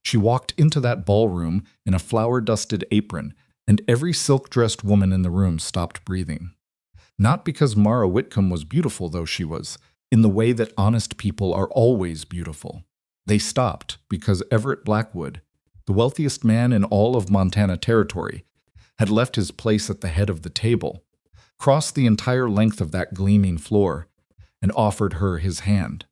She walked into that ballroom in a flower-dusted apron, and every silk-dressed woman in the room stopped breathing. Not because Mara Whitcomb was beautiful, though she was, in the way that honest people are always beautiful. They stopped because Everett Blackwood, the wealthiest man in all of Montana Territory, had left his place at the head of the table, crossed the entire length of that gleaming floor, and offered her his hand.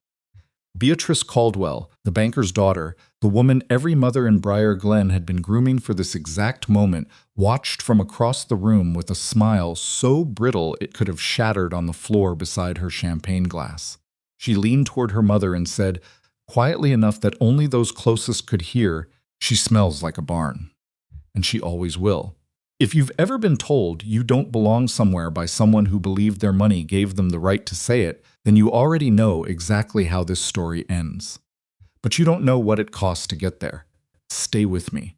Beatrice Caldwell, the banker's daughter, the woman every mother in Briar Glen had been grooming for this exact moment, watched from across the room with a smile so brittle it could have shattered on the floor beside her champagne glass. She leaned toward her mother and said, quietly enough that only those closest could hear, "She smells like a barn." And she always will. If you've ever been told you don't belong somewhere by someone who believed their money gave them the right to say it, then you already know exactly how this story ends. But you don't know what it costs to get there. Stay with me.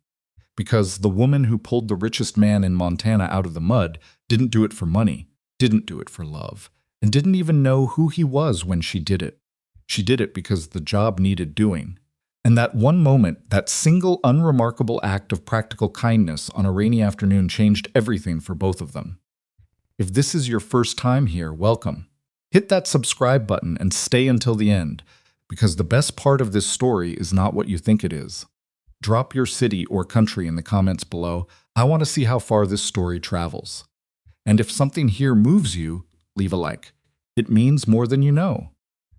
Because the woman who pulled the richest man in Montana out of the mud didn't do it for money, didn't do it for love, and didn't even know who he was when she did it. She did it because the job needed doing. And that one moment, that single unremarkable act of practical kindness on a rainy afternoon changed everything for both of them. If this is your first time here, welcome. Hit that subscribe button and stay until the end, because the best part of this story is not what you think it is. Drop your city or country in the comments below. I want to see how far this story travels. And if something here moves you, leave a like. It means more than you know.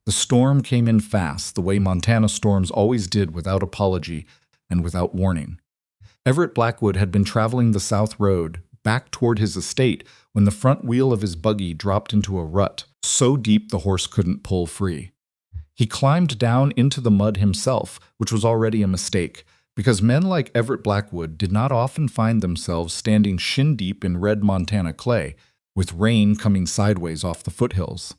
The storm came in fast, the way Montana storms always did, without apology and without warning. Everett Blackwood had been traveling the South Road, back toward his estate, when the front wheel of his buggy dropped into a rut, so deep the horse couldn't pull free. He climbed down into the mud himself, which was already a mistake, because men like Everett Blackwood did not often find themselves standing shin-deep in red Montana clay, with rain coming sideways off the foothills.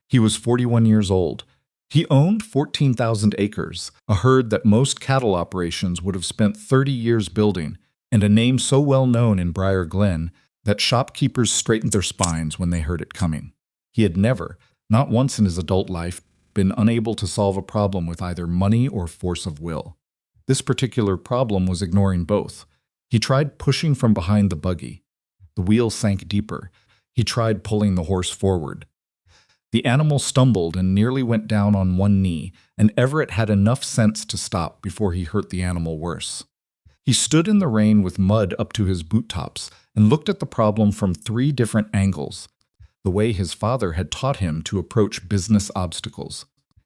He was 41 years old. He owned 14,000 acres, a herd that most cattle operations would have spent 30 years building, and a name so well known in Briar Glen that shopkeepers straightened their spines when they heard it coming. He had never, not once in his adult life, been unable to solve a problem with either money or force of will. This particular problem was ignoring both. He tried pushing from behind the buggy. The wheel sank deeper. He tried pulling the horse forward. The animal stumbled and nearly went down on one knee, and Everett had enough sense to stop before he hurt the animal worse. He stood in the rain with mud up to his boot tops and looked at the problem from 3 different angles, the way his father had taught him to approach business obstacles.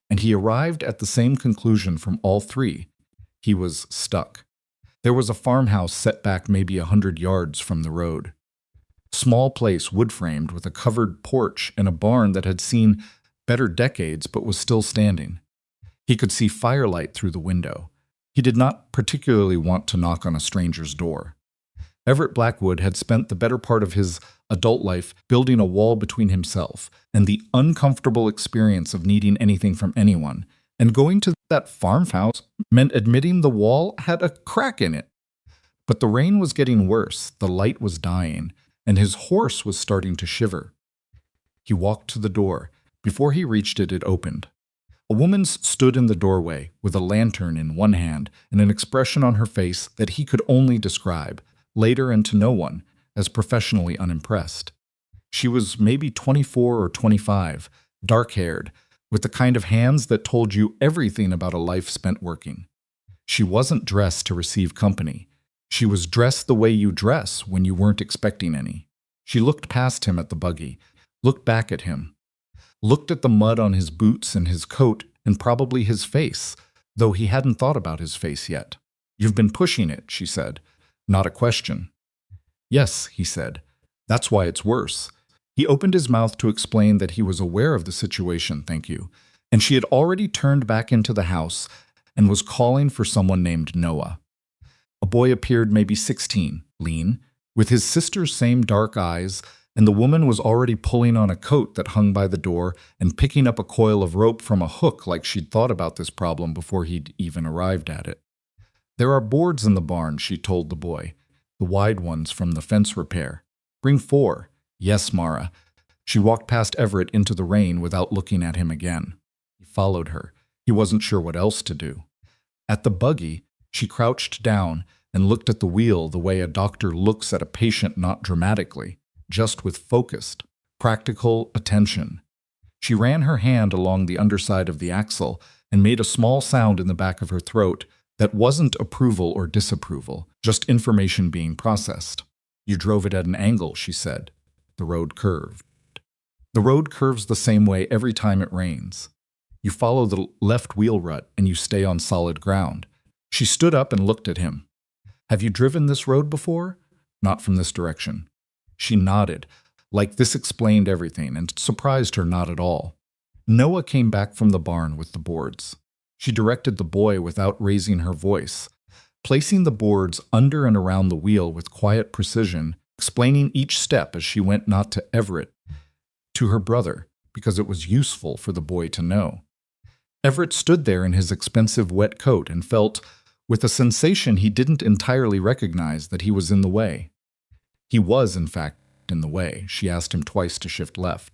And he arrived at the same conclusion from all 3. He was stuck. There was a farmhouse set back maybe 100 yards from the road. Small place, wood-framed, with a covered porch and a barn that had seen better decades but was still standing. He could see firelight through the window. He did not particularly want to knock on a stranger's door. Everett Blackwood had spent the better part of his adult life building a wall between himself and the uncomfortable experience of needing anything from anyone, and going to that farmhouse meant admitting the wall had a crack in it. But the rain was getting worse, the light was dying, and his horse was starting to shiver. He walked to the door. Before he reached it, it opened. A woman stood in the doorway with a lantern in one hand and an expression on her face that he could only describe, later and to no one, as professionally unimpressed. She was maybe 24 or 25, dark-haired, with the kind of hands that told you everything about a life spent working. She wasn't dressed to receive company. She was dressed the way you dress when you weren't expecting any. She looked past him at the buggy, looked back at him, looked at the mud on his boots and his coat and probably his face, though he hadn't thought about his face yet. "You've been pushing it," she said. Not a question. "Yes," he said. "That's why it's worse." He opened his mouth to explain that he was aware of the situation, thank you, and she had already turned back into the house and was calling for someone named Noah. A boy appeared, maybe 16, lean, with his sister's same dark eyes, and the woman was already pulling on a coat that hung by the door and picking up a coil of rope from a hook like she'd thought about this problem before he'd even arrived at it. "There are boards in the barn," she told the boy, "the wide ones from the fence repair. Bring 4. "Yes, Mara." She walked past Everett into the rain without looking at him again. He followed her. He wasn't sure what else to do. At the buggy, She crouched down and looked at the wheel the way a doctor looks at a patient, not dramatically, just with focused, practical attention. She ran her hand along the underside of the axle and made a small sound in the back of her throat that wasn't approval or disapproval, just information being processed. You drove it at an angle, she said. The road curved. The road curves the same way every time it rains. You follow the left wheel rut and you stay on solid ground. She stood up and looked at him. Have you driven this road before? Not from this direction. She nodded, like this explained everything, and surprised her not at all. Noah came back from the barn with the boards. She directed the boy without raising her voice, placing the boards under and around the wheel with quiet precision, explaining each step as she went, not to Everett, to her brother, because it was useful for the boy to know. Everett stood there in his expensive wet coat and felt, with a sensation he didn't entirely recognize, that he was in the way. He was, in fact, in the way. She asked him twice to shift left.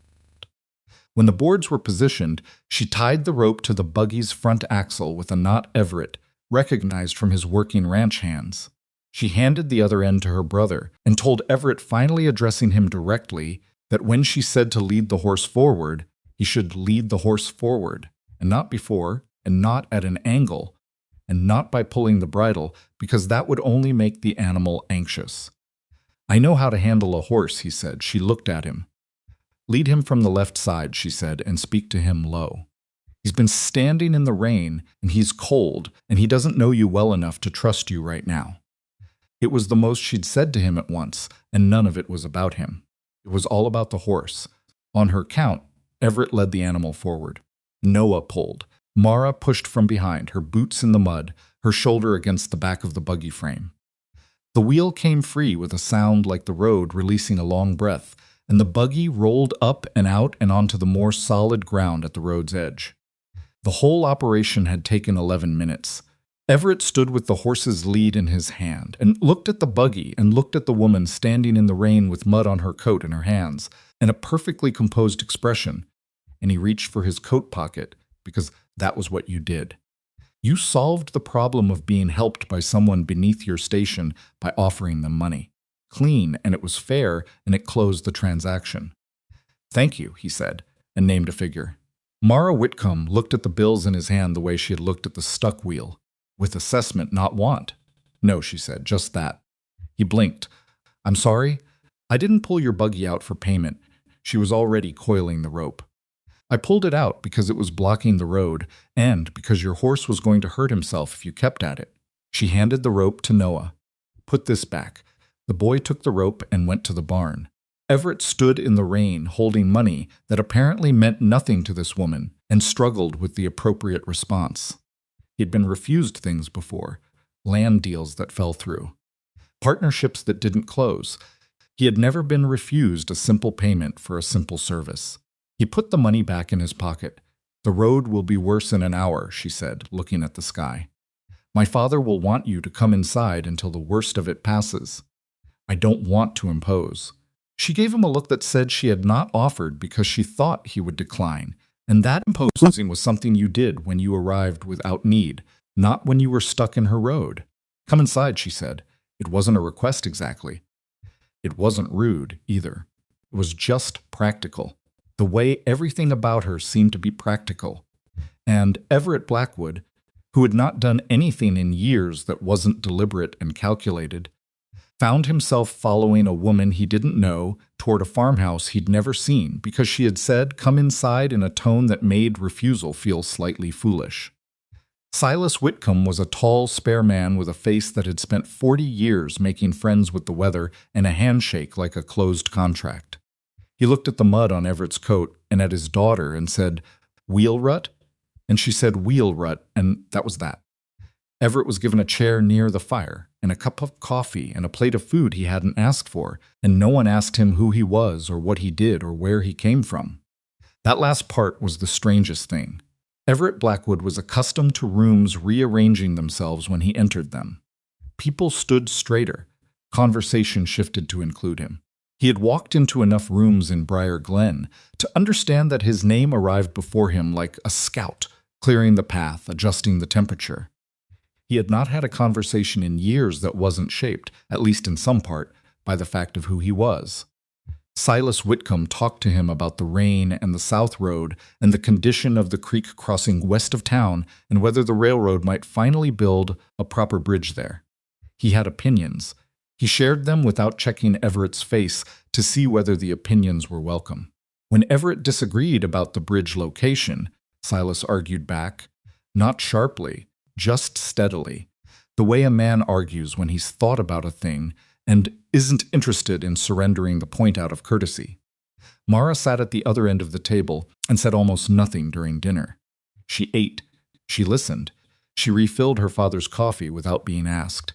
When the boards were positioned, she tied the rope to the buggy's front axle with a knot Everett recognized from his working ranch hands. She handed the other end to her brother and told Everett, finally addressing him directly, that when she said to lead the horse forward, he should lead the horse forward, and not before, and not at an angle, and not by pulling the bridle, because that would only make the animal anxious. I know how to handle a horse, he said. She looked at him. Lead him from the left side, she said, and speak to him low. He's been standing in the rain, and he's cold, and he doesn't know you well enough to trust you right now. It was the most she'd said to him at once, and none of it was about him. It was all about the horse. On her count, Everett led the animal forward. Noah pulled. Mara pushed from behind, her boots in the mud, her shoulder against the back of the buggy frame. The wheel came free with a sound like the road releasing a long breath, and the buggy rolled up and out and onto the more solid ground at the road's edge. The whole operation had taken 11 minutes. Everett stood with the horse's lead in his hand and looked at the buggy and looked at the woman standing in the rain with mud on her coat and her hands and a perfectly composed expression, and he reached for his coat pocket because that was what you did. You solved the problem of being helped by someone beneath your station by offering them money. Clean, and it was fair, and it closed the transaction. Thank you, he said, and named a figure. Mara Whitcomb looked at the bills in his hand the way she had looked at the stuck wheel. With assessment, not want. No, she said, just that. He blinked. I'm sorry? I didn't pull your buggy out for payment. She was already coiling the rope. I pulled it out because it was blocking the road, and because your horse was going to hurt himself if you kept at it. She handed the rope to Noah. Put this back. The boy took the rope and went to the barn. Everett stood in the rain holding money that apparently meant nothing to this woman and struggled with the appropriate response. He'd been refused things before, land deals that fell through, partnerships that didn't close. He had never been refused a simple payment for a simple service. He put the money back in his pocket. The road will be worse in an hour, she said, looking at the sky. My father will want you to come inside until the worst of it passes. I don't want to impose. She gave him a look that said she had not offered because she thought he would decline, and that imposing was something you did when you arrived without need, not when you were stuck in her road. Come inside, she said. It wasn't a request exactly. It wasn't rude either. It was just practical. The way everything about her seemed to be practical. And Everett Blackwood, who had not done anything in years that wasn't deliberate and calculated, found himself following a woman he didn't know toward a farmhouse he'd never seen because she had said, "Come inside," in a tone that made refusal feel slightly foolish. Silas Whitcomb was a tall, spare man with a face that had spent 40 years making friends with the weather and a handshake like a closed contract. He looked at the mud on Everett's coat and at his daughter and said, "Wheel rut?" And she said, "Wheel rut," and that was that. Everett was given a chair near the fire, and a cup of coffee, and a plate of food he hadn't asked for, and no one asked him who he was or what he did or where he came from. That last part was the strangest thing. Everett Blackwood was accustomed to rooms rearranging themselves when he entered them. People stood straighter. Conversation shifted to include him. He had walked into enough rooms in Briar Glen to understand that his name arrived before him like a scout, clearing the path, adjusting the temperature. He had not had a conversation in years that wasn't shaped, at least in some part, by the fact of who he was. Silas Whitcomb talked to him about the rain and the South Road and the condition of the creek crossing west of town and whether the railroad might finally build a proper bridge there. He had opinions. He shared them without checking Everett's face to see whether the opinions were welcome. When Everett disagreed about the bridge location, Silas argued back, not sharply, just steadily, the way a man argues when he's thought about a thing and isn't interested in surrendering the point out of courtesy. Mara sat at the other end of the table and said almost nothing during dinner. She ate. She listened. She refilled her father's coffee without being asked.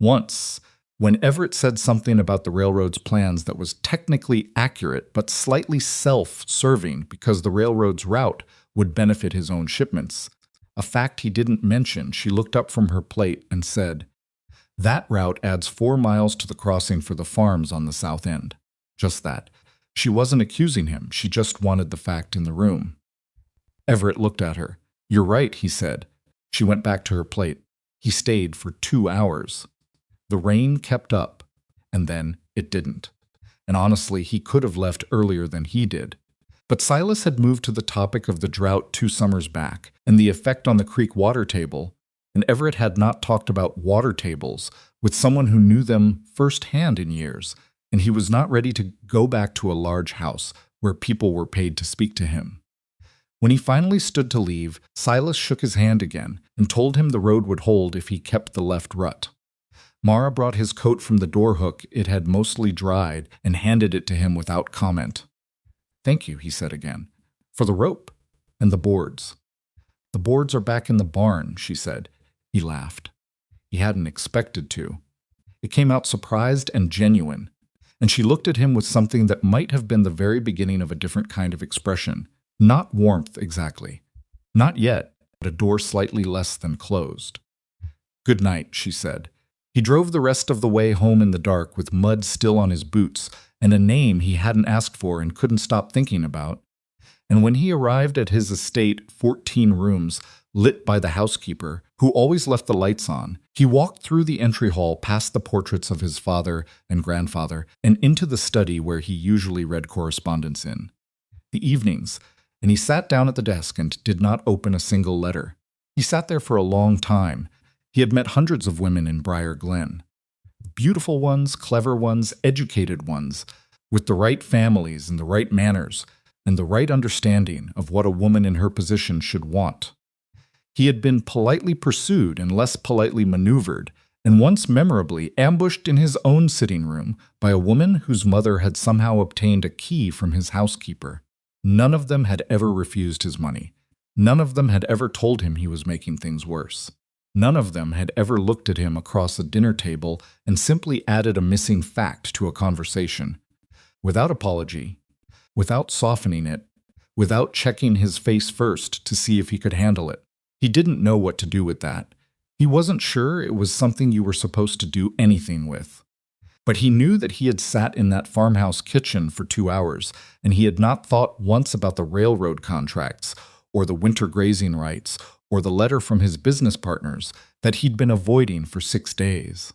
Once, when Everett said something about the railroad's plans that was technically accurate but slightly self-serving because the railroad's route would benefit his own shipments, a fact he didn't mention, she looked up from her plate and said, "That route adds 4 miles to the crossing for the farms on the south end." Just that. She wasn't accusing him, she just wanted the fact in the room. Everett looked at her. "You're right," he said. She went back to her plate. He stayed for 2 hours. The rain kept up, and then it didn't. And honestly, he could have left earlier than he did. But Silas had moved to the topic of the drought 2 summers back, and the effect on the creek water table, and Everett had not talked about water tables with someone who knew them firsthand in years, and he was not ready to go back to a large house where people were paid to speak to him. When he finally stood to leave, Silas shook his hand again and told him the road would hold if he kept the left rut. Mara brought his coat from the door hook. It had mostly dried, and handed it to him without comment. "Thank you," he said again. "For the rope and the boards." "The boards are back in the barn," she said. He laughed. He hadn't expected to. It came out surprised and genuine, and she looked at him with something that might have been the very beginning of a different kind of expression. Not warmth exactly. Not yet, but a door slightly less than closed. "Good night," she said. He drove the rest of the way home in the dark with mud still on his boots and a name he hadn't asked for and couldn't stop thinking about. And when he arrived at his estate, 14 rooms, lit by the housekeeper, who always left the lights on, he walked through the entry hall past the portraits of his father and grandfather and into the study where he usually read correspondence in the evenings, and he sat down at the desk and did not open a single letter. He sat there for a long time. He had met hundreds of women in Briar Glen. Beautiful ones, clever ones, educated ones, with the right families and the right manners and the right understanding of what a woman in her position should want. He had been politely pursued and less politely maneuvered, and once memorably ambushed in his own sitting room by a woman whose mother had somehow obtained a key from his housekeeper. None of them had ever refused his money. None of them had ever told him he was making things worse. None of them had ever looked at him across a dinner table and simply added a missing fact to a conversation. Without apology, without softening it, without checking his face first to see if he could handle it. He didn't know what to do with that. He wasn't sure it was something you were supposed to do anything with. But he knew that he had sat in that farmhouse kitchen for 2 hours, and he had not thought once about the railroad contracts, or the winter grazing rights, or the letter from his business partners that he'd been avoiding for 6 days.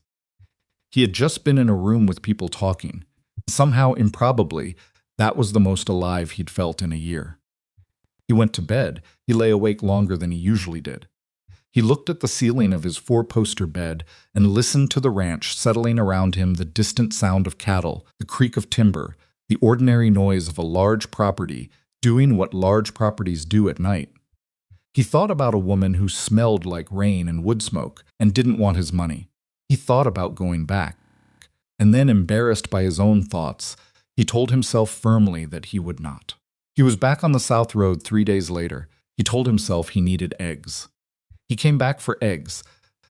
He had just been in a room with people talking. Somehow, improbably, that was the most alive he'd felt in a year. He went to bed. He lay awake longer than he usually did. He looked at the ceiling of his 4-poster bed and listened to the ranch settling around him, the distant sound of cattle, the creak of timber, the ordinary noise of a large property doing what large properties do at night. He thought about a woman who smelled like rain and wood smoke and didn't want his money. He thought about going back. And then, embarrassed by his own thoughts, he told himself firmly that he would not. He was back on the South Road 3 days later. He told himself he needed eggs. He came back for eggs.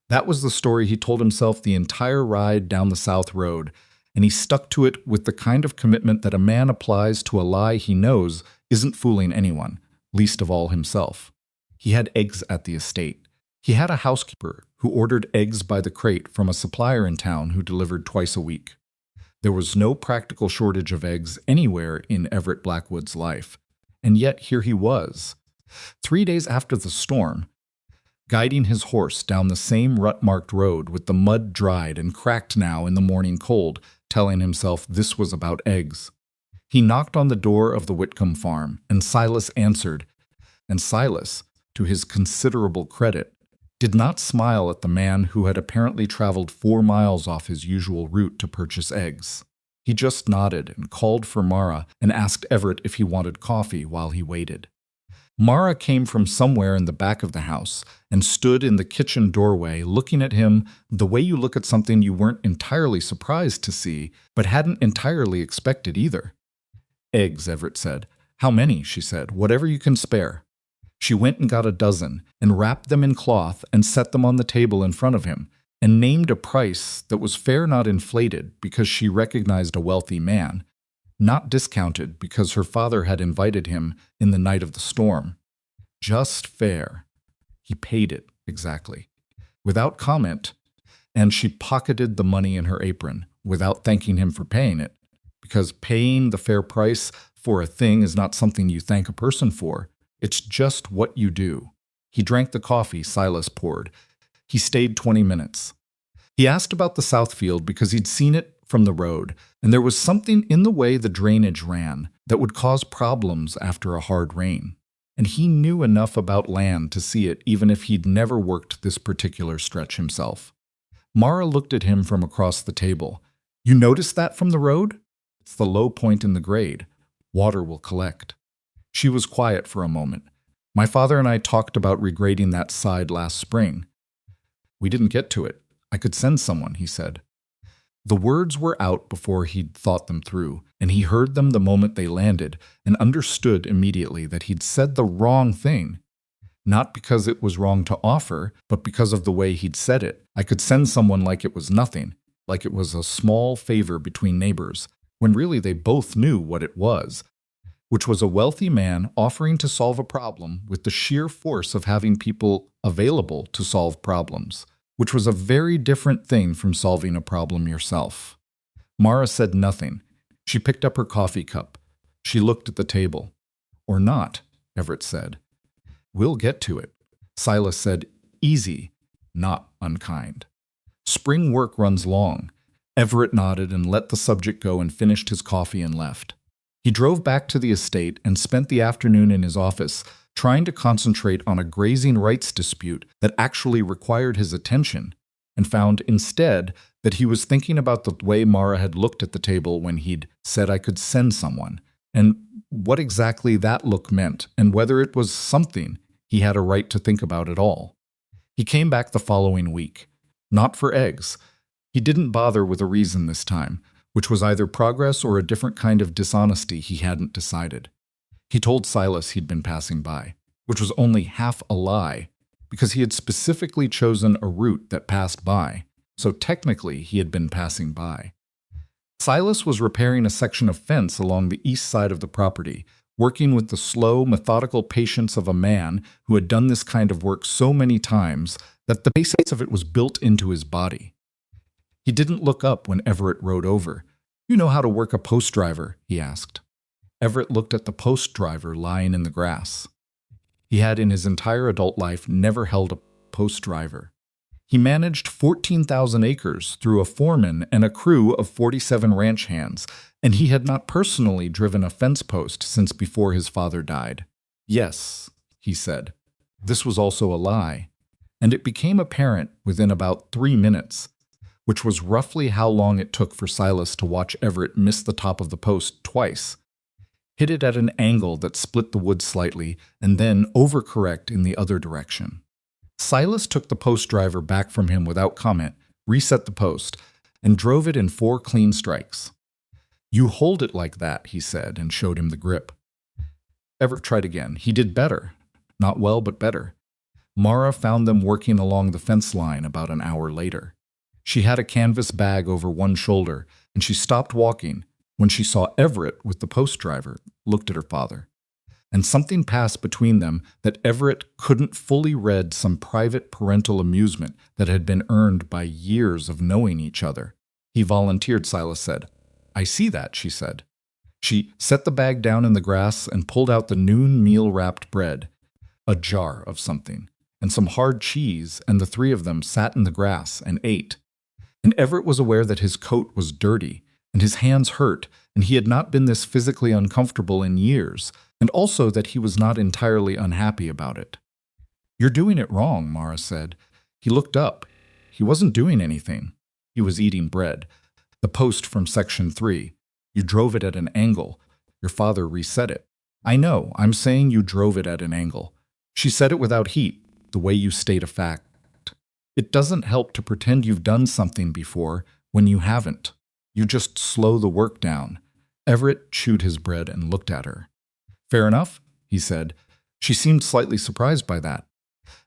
That was the story he told himself the entire ride down the South Road, and he stuck to it with the kind of commitment that a man applies to a lie he knows isn't fooling anyone, least of all himself. He had eggs at the estate. He had a housekeeper who ordered eggs by the crate from a supplier in town who delivered twice a week. There was no practical shortage of eggs anywhere in Everett Blackwood's life, and yet here he was. 3 days after the storm, guiding his horse down the same rut-marked road with the mud dried and cracked now in the morning cold, telling himself this was about eggs. He knocked on the door of the Whitcomb farm, and Silas answered, and Silas, to his considerable credit, did not smile at the man who had apparently traveled 4 miles off his usual route to purchase eggs. He just nodded and called for Mara and asked Everett if he wanted coffee while he waited. Mara came from somewhere in the back of the house and stood in the kitchen doorway looking at him the way you look at something you weren't entirely surprised to see, but hadn't entirely expected either. "Eggs," Everett said. "How many?" she said. "Whatever you can spare." She went and got a dozen and wrapped them in cloth and set them on the table in front of him, and named a price that was fair, not inflated, because she recognized a wealthy man, not discounted because her father had invited him in the night of the storm. Just fair. He paid it, exactly. Without comment, and she pocketed the money in her apron, without thanking him for paying it, because paying the fair price for a thing is not something you thank a person for. It's just what you do. He drank the coffee Silas poured. He stayed 20 minutes. He asked about the south field because he'd seen it from the road, and there was something in the way the drainage ran that would cause problems after a hard rain. And he knew enough about land to see it even if he'd never worked this particular stretch himself. Mara looked at him from across the table. "You noticed that from the road? It's the low point in the grade. Water will collect." She was quiet for a moment. "My father and I talked about regrading that side last spring. We didn't get to it. I could send someone," he said. The words were out before he'd thought them through, and he heard them the moment they landed and understood immediately that he'd said the wrong thing. Not because it was wrong to offer, but because of the way he'd said it. I could send someone like it was nothing, like it was a small favor between neighbors, when really they both knew what it was, which was a wealthy man offering to solve a problem with the sheer force of having people available to solve problems, which was a very different thing from solving a problem yourself. Mara said nothing. She picked up her coffee cup. She looked at the table. "Or not," Everett said. "We'll get to it." Silas said, "Easy, not unkind. Spring work runs long." Everett nodded and let the subject go and finished his coffee and left. He drove back to the estate and spent the afternoon in his office trying to concentrate on a grazing rights dispute that actually required his attention, and found instead that he was thinking about the way Mara had looked at the table when he'd said I could send someone, and what exactly that look meant, and whether it was something he had a right to think about at all. He came back the following week. Not for eggs. He didn't bother with a reason this time, which was either progress or a different kind of dishonesty he hadn't decided. He told Silas he'd been passing by, which was only half a lie, because he had specifically chosen a route that passed by, so technically he had been passing by. Silas was repairing a section of fence along the east side of the property, working with the slow, methodical patience of a man who had done this kind of work so many times that the basics of it was built into his body. He didn't look up when Everett rode over. "You know how to work a post driver?" he asked. Everett looked at the post driver lying in the grass. He had in his entire adult life never held a post driver. He managed 14,000 acres through a foreman and a crew of 47 ranch hands, and he had not personally driven a fence post since before his father died. "Yes," he said. This was also a lie, and it became apparent within about 3 minutes, which was roughly how long it took for Silas to watch Everett miss the top of the post twice, hit it at an angle that split the wood slightly, and then overcorrect in the other direction. Silas took the post driver back from him without comment, reset the post, and drove it in 4 clean strikes. "You hold it like that," he said, and showed him the grip. Everett tried again. He did better. Not well, but better. Mara found them working along the fence line about an hour later. She had a canvas bag over one shoulder, and she stopped walking when she saw Everett with the post driver, looked at her father. And something passed between them that Everett couldn't fully read, some private parental amusement that had been earned by years of knowing each other. He volunteered, Silas said. "I see that," she said. She set the bag down in the grass and pulled out the noon meal-wrapped bread, a jar of something, and some hard cheese, and the three of them sat in the grass and ate. And Everett was aware that his coat was dirty, and his hands hurt, and he had not been this physically uncomfortable in years, and also that he was not entirely unhappy about it. "You're doing it wrong," Mara said. He looked up. He wasn't doing anything. He was eating bread. The post from Section 3. "You drove it at an angle. Your father reset it." "I know, I'm saying you drove it at an angle." She said it without heat, the way you state a fact. It doesn't help to pretend you've done something before when you haven't. You just slow the work down. Everett chewed his bread and looked at her. "Fair enough," he said. She seemed slightly surprised by that.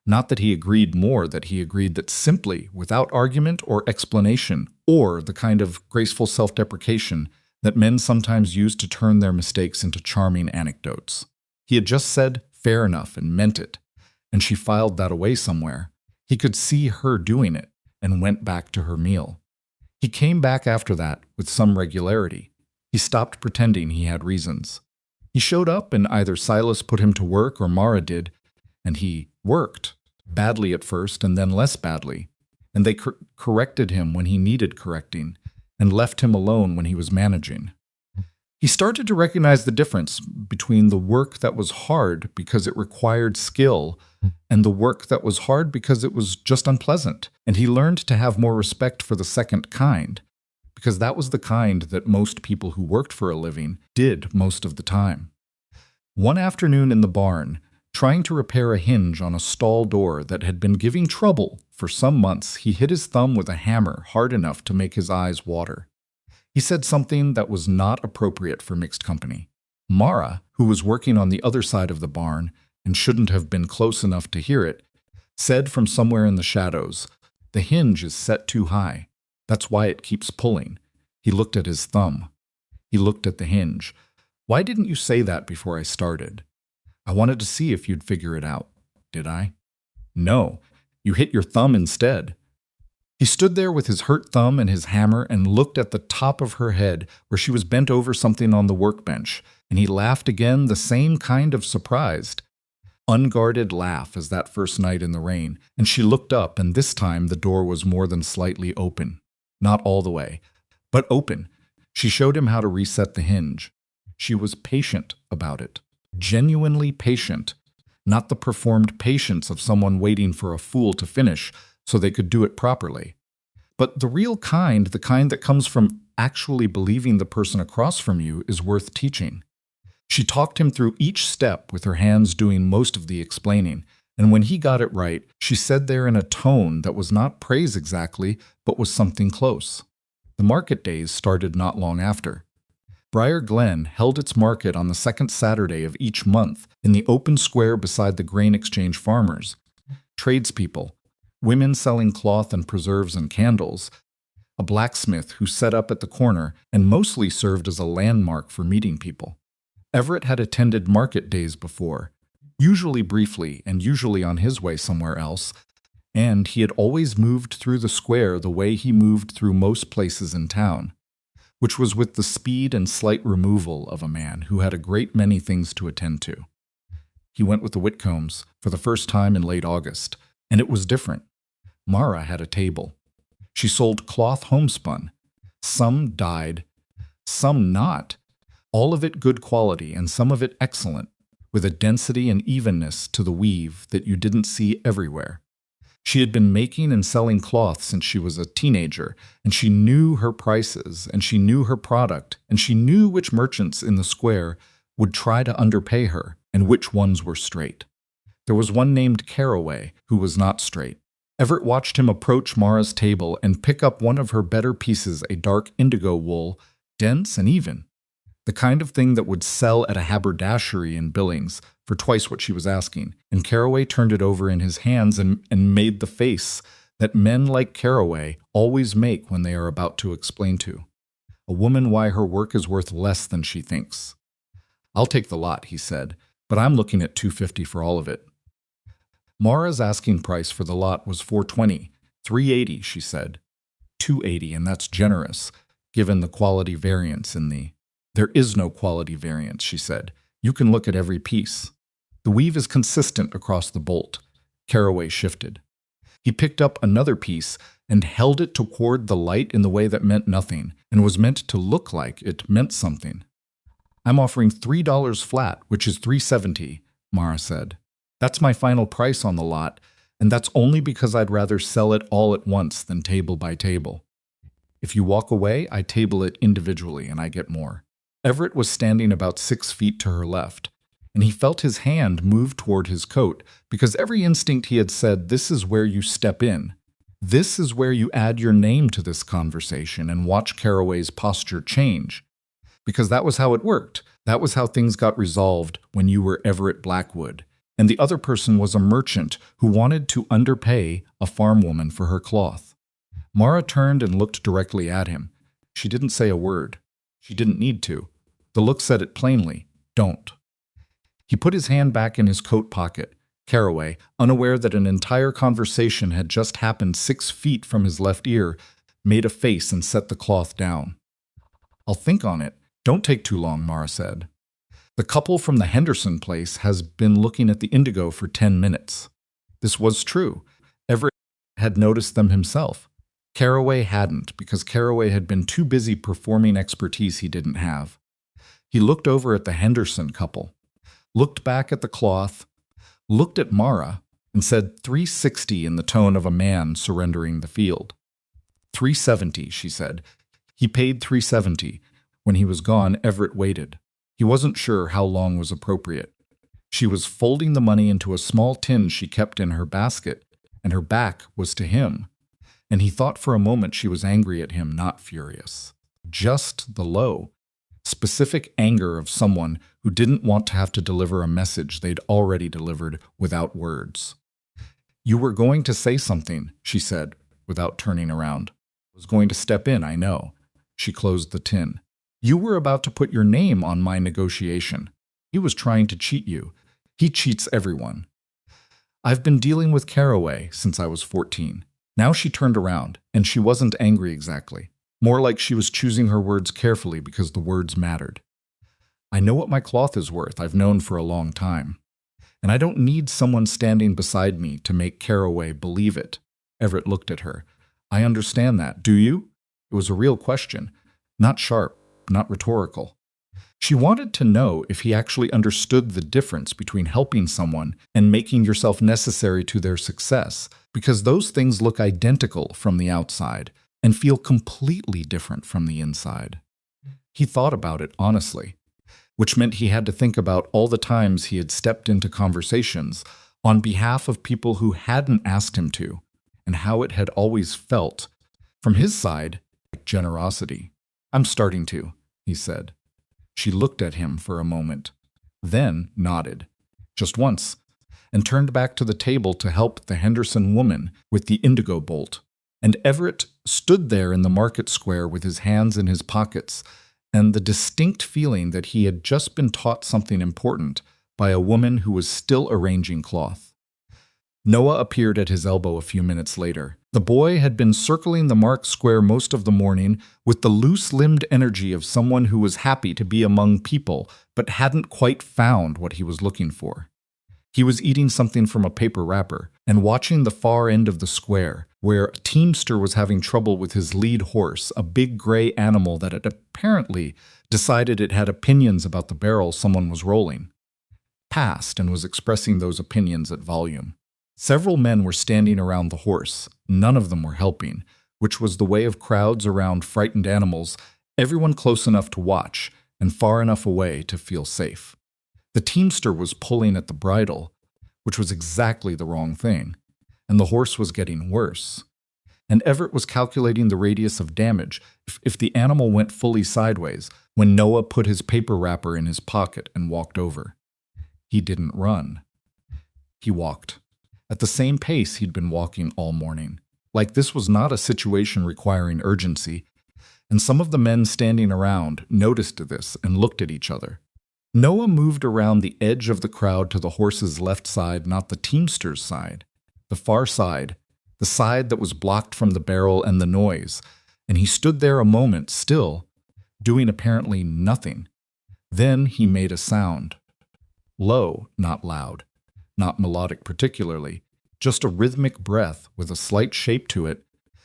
Not that he agreed more, that he agreed that simply, without argument or explanation, or the kind of graceful self-deprecation that men sometimes use to turn their mistakes into charming anecdotes. He had just said, "fair enough," and meant it, and she filed that away somewhere. He could see her doing it, and went back to her meal. He came back after that with some regularity. He stopped pretending he had reasons. He showed up, and either Silas put him to work or Mara did, and he worked, badly at first and then less badly, and they corrected him when he needed correcting, and left him alone when he was managing. He started to recognize the difference between the work that was hard because it required skill and the work that was hard because it was just unpleasant, and he learned to have more respect for the second kind, because that was the kind that most people who worked for a living did most of the time. One afternoon in the barn, trying to repair a hinge on a stall door that had been giving trouble for some months, he hit his thumb with a hammer hard enough to make his eyes water. He said something that was not appropriate for mixed company. Mara, who was working on the other side of the barn and shouldn't have been close enough to hear it, said from somewhere in the shadows, "The hinge is set too high. That's why it keeps pulling." He looked at his thumb. He looked at the hinge. "Why didn't you say that before I started?" "I wanted to see if you'd figure it out." "Did I?" "No, you hit your thumb instead." He stood there with his hurt thumb and his hammer and looked at the top of her head where she was bent over something on the workbench, and he laughed again, the same kind of surprised, unguarded laugh as that first night in the rain, and she looked up, and this time the door was more than slightly open. Not all the way, but open. She showed him how to reset the hinge. She was patient about it. Genuinely patient, not the performed patience of someone waiting for a fool to finish so they could do it properly, but the real kind, the kind that comes from actually believing the person across from you is worth teaching. She talked him through each step with her hands doing most of the explaining, and when he got it right, she said there in a tone that was not praise exactly, but was something close. The market days started not long after. Briar Glen held its market on the second Saturday of each month in the open square beside the grain exchange farmers. Tradespeople, women selling cloth and preserves and candles, a blacksmith who set up at the corner and mostly served as a landmark for meeting people. Everett had attended market days before, usually briefly and usually on his way somewhere else, and he had always moved through the square the way he moved through most places in town, which was with the speed and slight removal of a man who had a great many things to attend to. He went with the Whitcombs for the first time in late August, and it was different. Mara had a table. She sold cloth homespun. Some dyed, some not. All of it good quality and some of it excellent, with a density and evenness to the weave that you didn't see everywhere. She had been making and selling cloth since she was a teenager, and she knew her prices, and she knew her product, and she knew which merchants in the square would try to underpay her, and which ones were straight. There was one named Caraway who was not straight. Everett watched him approach Mara's table and pick up one of her better pieces, a dark indigo wool, dense and even. The kind of thing that would sell at a haberdashery in Billings for twice what she was asking, and Caraway turned it over in his hands and made the face that men like Caraway always make when they are about to explain to a woman why her work is worth less than she thinks. "I'll take the lot," he said, "but I'm looking at $250 for all of it." Mara's asking price for the lot was $420, $380, she said. $280, and that's generous, given the quality variance in the... "There is no quality variance," she said. "You can look at every piece. The weave is consistent across the bolt. Caraway shifted. He picked up another piece and held it toward the light in the way that meant nothing and was meant to look like it meant something. "I'm offering $3 flat, which is $3.70, Mara said. "That's my final price on the lot, and that's only because I'd rather sell it all at once than table by table. If you walk away, I table it individually and I get more." Everett was standing about 6 feet to her left, and he felt his hand move toward his coat because every instinct he had said, "This is where you step in. This is where you add your name to this conversation and watch Caraway's posture change." Because that was how it worked. That was how things got resolved when you were Everett Blackwood, and the other person was a merchant who wanted to underpay a farm woman for her cloth. Mara turned and looked directly at him. She didn't say a word. She didn't need to. The look said it plainly. Don't. He put his hand back in his coat pocket. Caraway, unaware that an entire conversation had just happened 6 feet from his left ear, made a face and set the cloth down. "I'll think on it. Don't take too long," Mara said. "The couple from the Henderson place has been looking at the indigo for 10 minutes. This was true. Everett had noticed them himself. Caraway hadn't, because Caraway had been too busy performing expertise he didn't have. He looked over at the Henderson couple, looked back at the cloth, looked at Mara, and said $3.60 in the tone of a man surrendering the field. $3.70, she said. He paid $3.70. When he was gone, Everett waited. He wasn't sure how long was appropriate. She was folding the money into a small tin she kept in her basket, and her back was to him. And he thought for a moment she was angry at him, not furious. Just the low, specific anger of someone who didn't want to have to deliver a message they'd already delivered without words. "You were going to say something," she said, without turning around. "I was going to step in, I know." She closed the tin. "You were about to put your name on my negotiation. He was trying to cheat you. He cheats everyone. I've been dealing with Caraway since I was 14. Now she turned around, and she wasn't angry exactly. More like she was choosing her words carefully because the words mattered. "I know what my cloth is worth. I've known for a long time. And I don't need someone standing beside me to make Caraway believe it." Everett looked at her. "I understand that. Do you?" It was a real question. Not sharp, not rhetorical. She wanted to know if he actually understood the difference between helping someone and making yourself necessary to their success, because those things look identical from the outside and feel completely different from the inside. He thought about it honestly, which meant he had to think about all the times he had stepped into conversations on behalf of people who hadn't asked him to, and how it had always felt, from his side, like generosity. "I'm starting to," he said. She looked at him for a moment, then nodded, just once, and turned back to the table to help the Henderson woman with the indigo bolt. And Everett stood there in the market square with his hands in his pockets, and the distinct feeling that he had just been taught something important by a woman who was still arranging cloth. Noah appeared at his elbow a few minutes later. The boy had been circling the market square most of the morning with the loose-limbed energy of someone who was happy to be among people but hadn't quite found what he was looking for. He was eating something from a paper wrapper and watching the far end of the square, where a teamster was having trouble with his lead horse, a big gray animal that had apparently decided it had opinions about the barrel someone was rolling. Passed and was expressing those opinions at volume. Several men were standing around the horse. None of them were helping, which was the way of crowds around frightened animals, everyone close enough to watch and far enough away to feel safe. The teamster was pulling at the bridle, which was exactly the wrong thing, and the horse was getting worse. And Everett was calculating the radius of damage if the animal went fully sideways when Noah put his paper wrapper in his pocket and walked over. He didn't run. He walked. At the same pace he'd been walking all morning. Like this was not a situation requiring urgency, and some of the men standing around noticed this and looked at each other. Noah moved around the edge of the crowd to the horse's left side, not the teamster's side, the far side, the side that was blocked from the barrel and the noise, and he stood there a moment still, doing apparently nothing. Then he made a sound. Low, not loud. Not melodic particularly. just a rhythmic breath with a slight shape to it,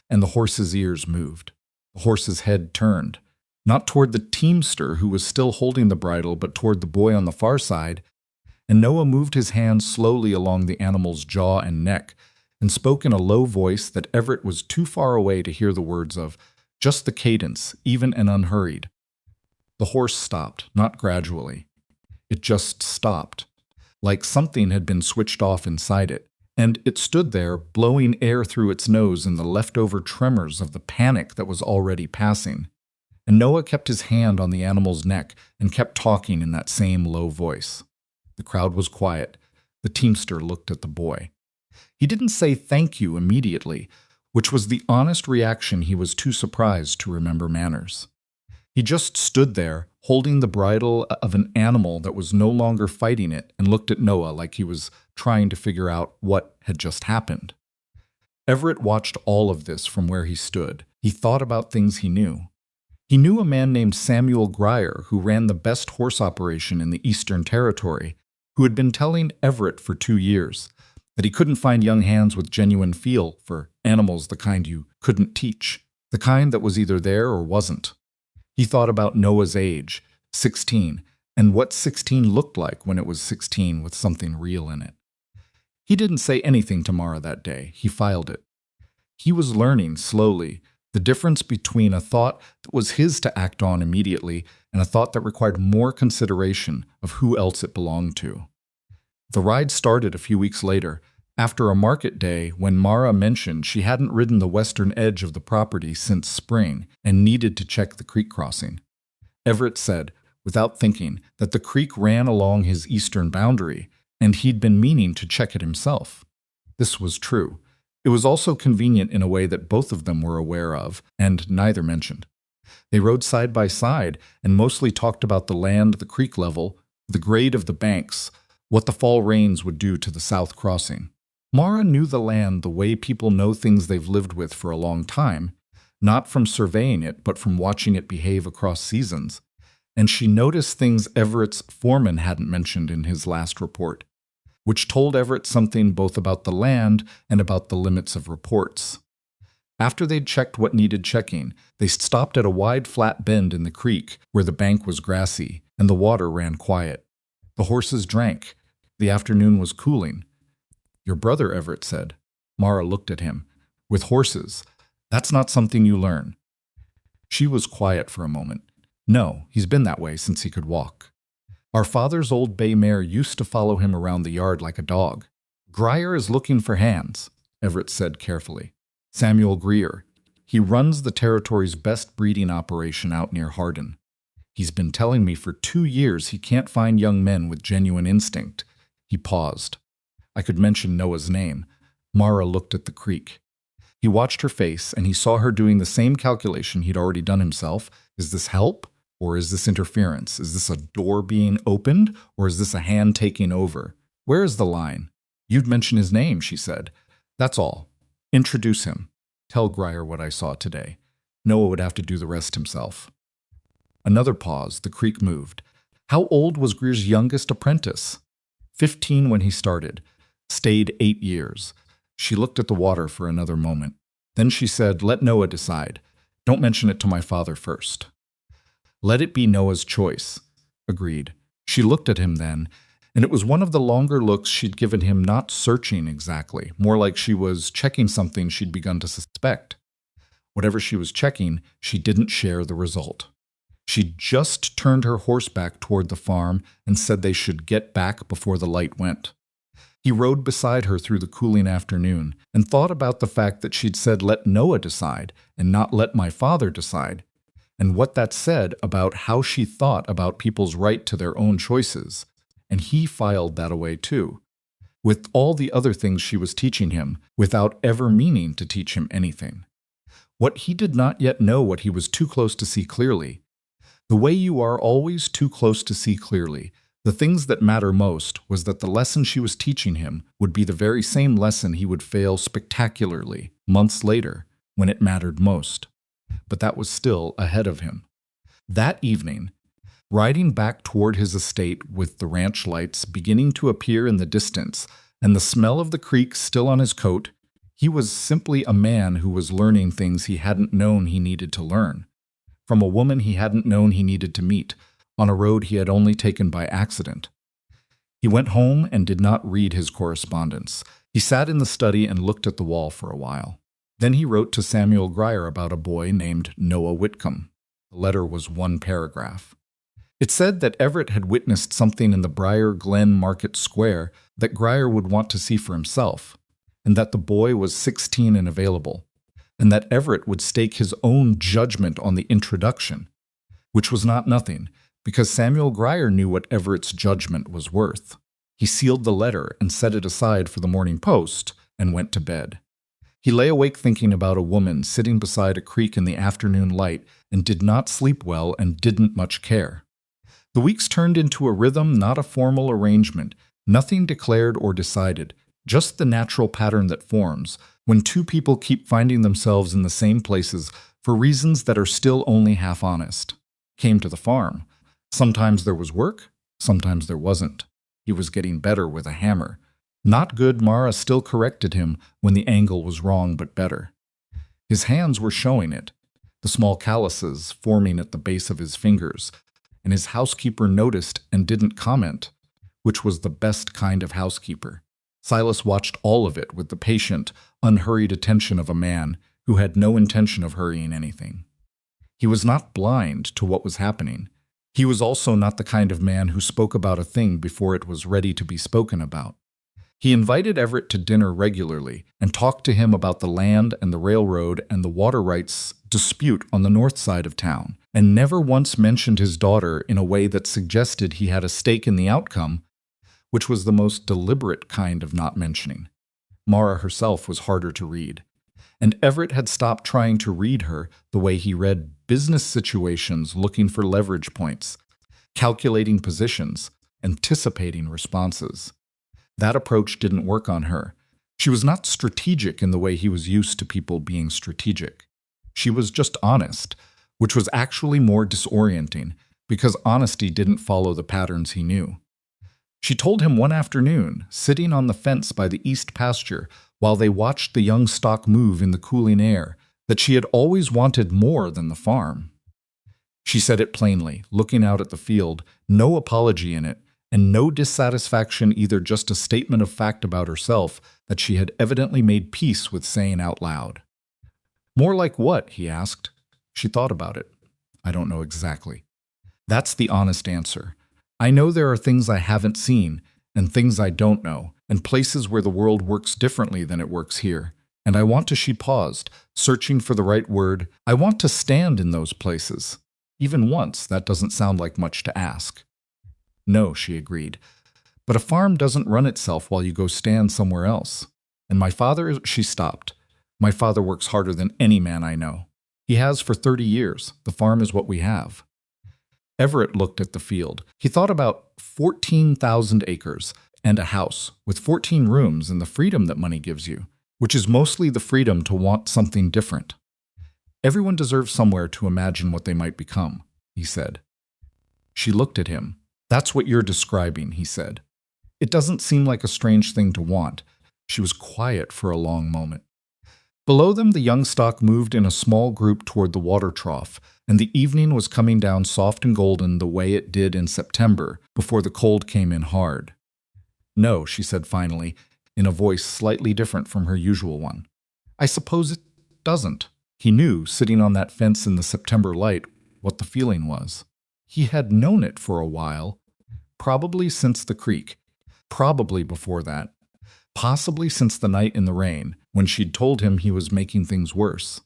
and the horse's ears moved. The horse's head turned, not toward the teamster who was still holding the bridle, but toward the boy on the far side, and Noah moved his hand slowly along the animal's jaw and neck, and spoke in a low voice that Everett was too far away to hear the words of, just the cadence, even and unhurried. The horse stopped, not gradually. It just stopped, like something had been switched off inside it, and it stood there, blowing air through its nose in the leftover tremors of the panic that was already passing. And Noah kept his hand on the animal's neck and kept talking in that same low voice. The crowd was quiet. The teamster looked at the boy. He didn't say thank you immediately, which was the honest reaction he was too surprised to remember manners. He just stood there, holding the bridle of an animal that was no longer fighting it, and looked at Noah like he was trying to figure out what had just happened. Everett watched all of this from where he stood. He thought about things he knew. He knew a man named Samuel Grier who ran the best horse operation in the Eastern Territory, who had been telling Everett for 2 years that he couldn't find young hands with genuine feel for animals the kind you couldn't teach, the kind that was either there or wasn't. He thought about Noah's age, 16, and what 16 looked like when it was 16 with something real in it. He didn't say anything to Mara that day. He filed it. He was learning slowly the difference between a thought that was his to act on immediately and a thought that required more consideration of who else it belonged to. The ride started a few weeks later, after a market day when Mara mentioned she hadn't ridden the western edge of the property since spring and needed to check the creek crossing. Everett said, without thinking, that the creek ran along his eastern boundary, and he'd been meaning to check it himself. This was true. It was also convenient in a way that both of them were aware of, and neither mentioned. They rode side by side and mostly talked about the land, the creek level, the grade of the banks, what the fall rains would do to the south crossing. Mara knew the land the way people know things they've lived with for a long time, not from surveying it, but from watching it behave across seasons. And she noticed things Everett's foreman hadn't mentioned in his last report, which told Everett something both about the land and about the limits of reports. After they'd checked what needed checking, they stopped at a wide flat bend in the creek where the bank was grassy and the water ran quiet. The horses drank. The afternoon was cooling. Your brother, Everett said. Mara looked at him. With horses, that's not something you learn. She was quiet for a moment. No, he's been that way since he could walk. Our father's old bay mare used to follow him around the yard like a dog. Grier is looking for hands, Everett said carefully. Samuel Grier. He runs the territory's best breeding operation out near Hardin. He's been telling me for 2 years he can't find young men with genuine instinct. He paused. I could mention Noah's name. Mara looked at the creek. He watched her face, and he saw her doing the same calculation he'd already done himself. Is this help, or is this interference? Is this a door being opened, or is this a hand taking over? Where is the line? You'd mention his name, she said. That's all. Introduce him. Tell Grier what I saw today. Noah would have to do the rest himself. Another pause. The creek moved. How old was Grier's youngest apprentice? 15 when he started. Stayed 8 years. She looked at the water for another moment. Then she said, let Noah decide. Don't mention it to my father first. Let it be Noah's choice. Agreed. She looked at him then, and it was one of the longer looks she'd given him, not searching exactly, more like she was checking something she'd begun to suspect. Whatever she was checking, she didn't share the result. She just turned her horse back toward the farm and said they should get back before the light went. He rode beside her through the cooling afternoon and thought about the fact that she'd said let Noah decide and not let my father decide, and what that said about how she thought about people's right to their own choices, and he filed that away too, with all the other things she was teaching him without ever meaning to teach him anything. What he did not yet know, what he was too close to see clearly. The way you are always too close to see clearly. The things that matter most was that the lesson she was teaching him would be the very same lesson he would fail spectacularly months later when it mattered most. But that was still ahead of him. That evening, riding back toward his estate with the ranch lights beginning to appear in the distance, and the smell of the creek still on his coat, he was simply a man who was learning things he hadn't known he needed to learn, from a woman he hadn't known he needed to meet, on a road he had only taken by accident. He went home and did not read his correspondence. He sat in the study and looked at the wall for a while. Then he wrote to Samuel Grier about a boy named Noah Whitcomb. The letter was one paragraph. It said that Everett had witnessed something in the Briar Glen Market Square that Grier would want to see for himself, and that the boy was 16 and available, and that Everett would stake his own judgment on the introduction, which was not nothing, because Samuel Grier knew what Everett's judgment was worth. He sealed the letter and set it aside for the morning post and went to bed. He lay awake thinking about a woman sitting beside a creek in the afternoon light and did not sleep well and didn't much care. The weeks turned into a rhythm, not a formal arrangement, nothing declared or decided, just the natural pattern that forms when two people keep finding themselves in the same places for reasons that are still only half honest. Came to the farm. Sometimes there was work, sometimes there wasn't. He was getting better with a hammer. Not good, Mara still corrected him when the angle was wrong, but better. His hands were showing it, the small calluses forming at the base of his fingers, and his housekeeper noticed and didn't comment, which was the best kind of housekeeper. Silas watched all of it with the patient, unhurried attention of a man who had no intention of hurrying anything. He was not blind to what was happening. He was also not the kind of man who spoke about a thing before it was ready to be spoken about. He invited Everett to dinner regularly and talked to him about the land and the railroad and the water rights dispute on the north side of town, and never once mentioned his daughter in a way that suggested he had a stake in the outcome, which was the most deliberate kind of not mentioning. Mara herself was harder to read, and Everett had stopped trying to read her the way he read business situations, looking for leverage points, calculating positions, anticipating responses. That approach didn't work on her. She was not strategic in the way he was used to people being strategic. She was just honest, which was actually more disorienting because honesty didn't follow the patterns he knew. She told him one afternoon, sitting on the fence by the east pasture while they watched the young stock move in the cooling air, that she had always wanted more than the farm. She said it plainly, looking out at the field, no apology in it, and no dissatisfaction, either, just a statement of fact about herself that she had evidently made peace with saying out loud. More like what? He asked. She thought about it. I don't know exactly. That's the honest answer. I know there are things I haven't seen, and things I don't know, and places where the world works differently than it works here. And I want to, she paused, searching for the right word, I want to stand in those places. Even once, that doesn't sound like much to ask. No, she agreed. But a farm doesn't run itself while you go stand somewhere else. And my father, she stopped. My father works harder than any man I know. He has for 30 years. The farm is what we have. Everett looked at the field. He thought about 14,000 acres and a house with 14 rooms and the freedom that money gives you, which is mostly the freedom to want something different. Everyone deserves somewhere to imagine what they might become, he said. She looked at him. That's what you're describing, he said. It doesn't seem like a strange thing to want. She was quiet for a long moment. Below them, the young stock moved in a small group toward the water trough, and the evening was coming down soft and golden the way it did in September, before the cold came in hard. No, she said finally, in a voice slightly different from her usual one. I suppose it doesn't. He knew, sitting on that fence in the September light, what the feeling was. He had known it for a while, probably since the creek, probably before that, possibly since the night in the rain, when she'd told him he was making things worse.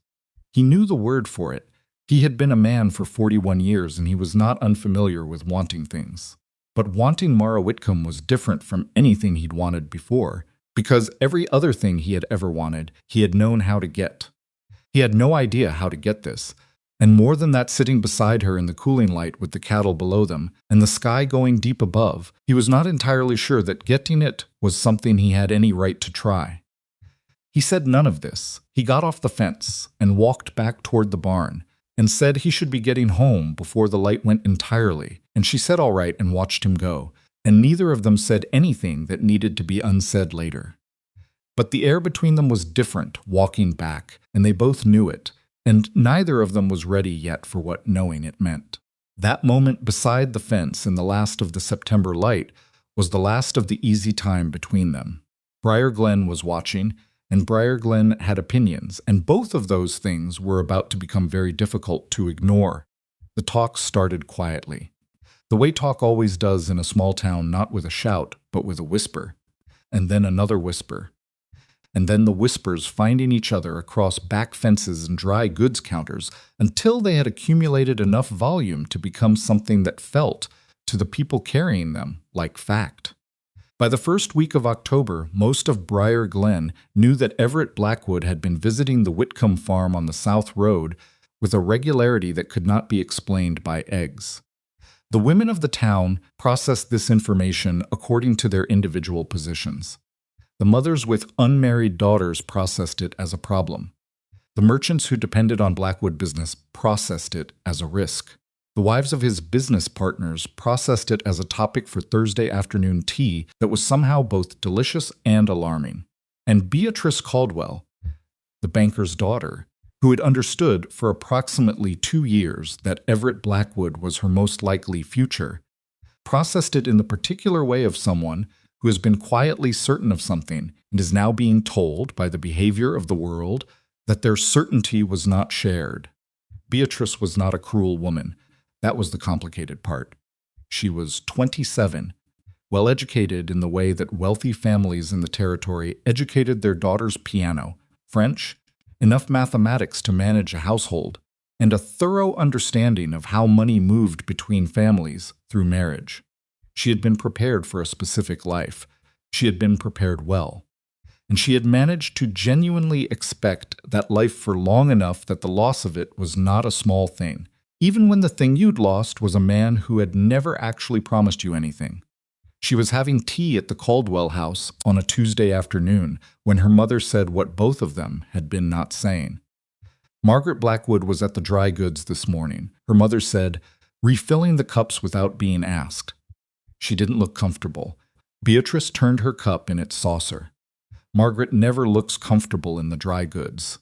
He knew the word for it. He had been a man for 41 years, and he was not unfamiliar with wanting things. But wanting Mara Whitcomb was different from anything he'd wanted before, because every other thing he had ever wanted, he had known how to get. He had no idea how to get this, and more than that, sitting beside her in the cooling light with the cattle below them and the sky going deep above, he was not entirely sure that getting it was something he had any right to try. He said none of this. He got off the fence and walked back toward the barn and said he should be getting home before the light went entirely, and she said all right and watched him go, and neither of them said anything that needed to be unsaid later. But the air between them was different walking back, and they both knew it, and neither of them was ready yet for what knowing it meant. That moment beside the fence in the last of the September light was the last of the easy time between them. Briar Glen was watching, and Briar Glen had opinions, and both of those things were about to become very difficult to ignore. The talk started quietly. The way talk always does in a small town, not with a shout, but with a whisper. And then another whisper. And then the whispers finding each other across back fences and dry goods counters until they had accumulated enough volume to become something that felt, to the people carrying them, like fact. By the first week of October, most of Briar Glen knew that Everett Blackwood had been visiting the Whitcomb farm on the South Road with a regularity that could not be explained by eggs. The women of the town processed this information according to their individual positions. The mothers with unmarried daughters processed it as a problem. The merchants who depended on Blackwood business processed it as a risk. The wives of his business partners processed it as a topic for Thursday afternoon tea that was somehow both delicious and alarming. And Beatrice Caldwell, the banker's daughter, who had understood for approximately 2 years that Everett Blackwood was her most likely future, processed it in the particular way of someone who has been quietly certain of something and is now being told by the behavior of the world that their certainty was not shared. Beatrice was not a cruel woman. That was the complicated part. She was 27, well-educated in the way that wealthy families in the territory educated their daughters piano, French, enough mathematics to manage a household, and a thorough understanding of how money moved between families through marriage. She had been prepared for a specific life. She had been prepared well. And she had managed to genuinely expect that life for long enough that the loss of it was not a small thing, even when the thing you'd lost was a man who had never actually promised you anything. She was having tea at the Caldwell house on a Tuesday afternoon when her mother said what both of them had been not saying. Margaret Blackwood was at the dry goods this morning. Her mother said, refilling the cups without being asked. She didn't look comfortable. Beatrice turned her cup in its saucer. Margaret never looks comfortable in the dry goods.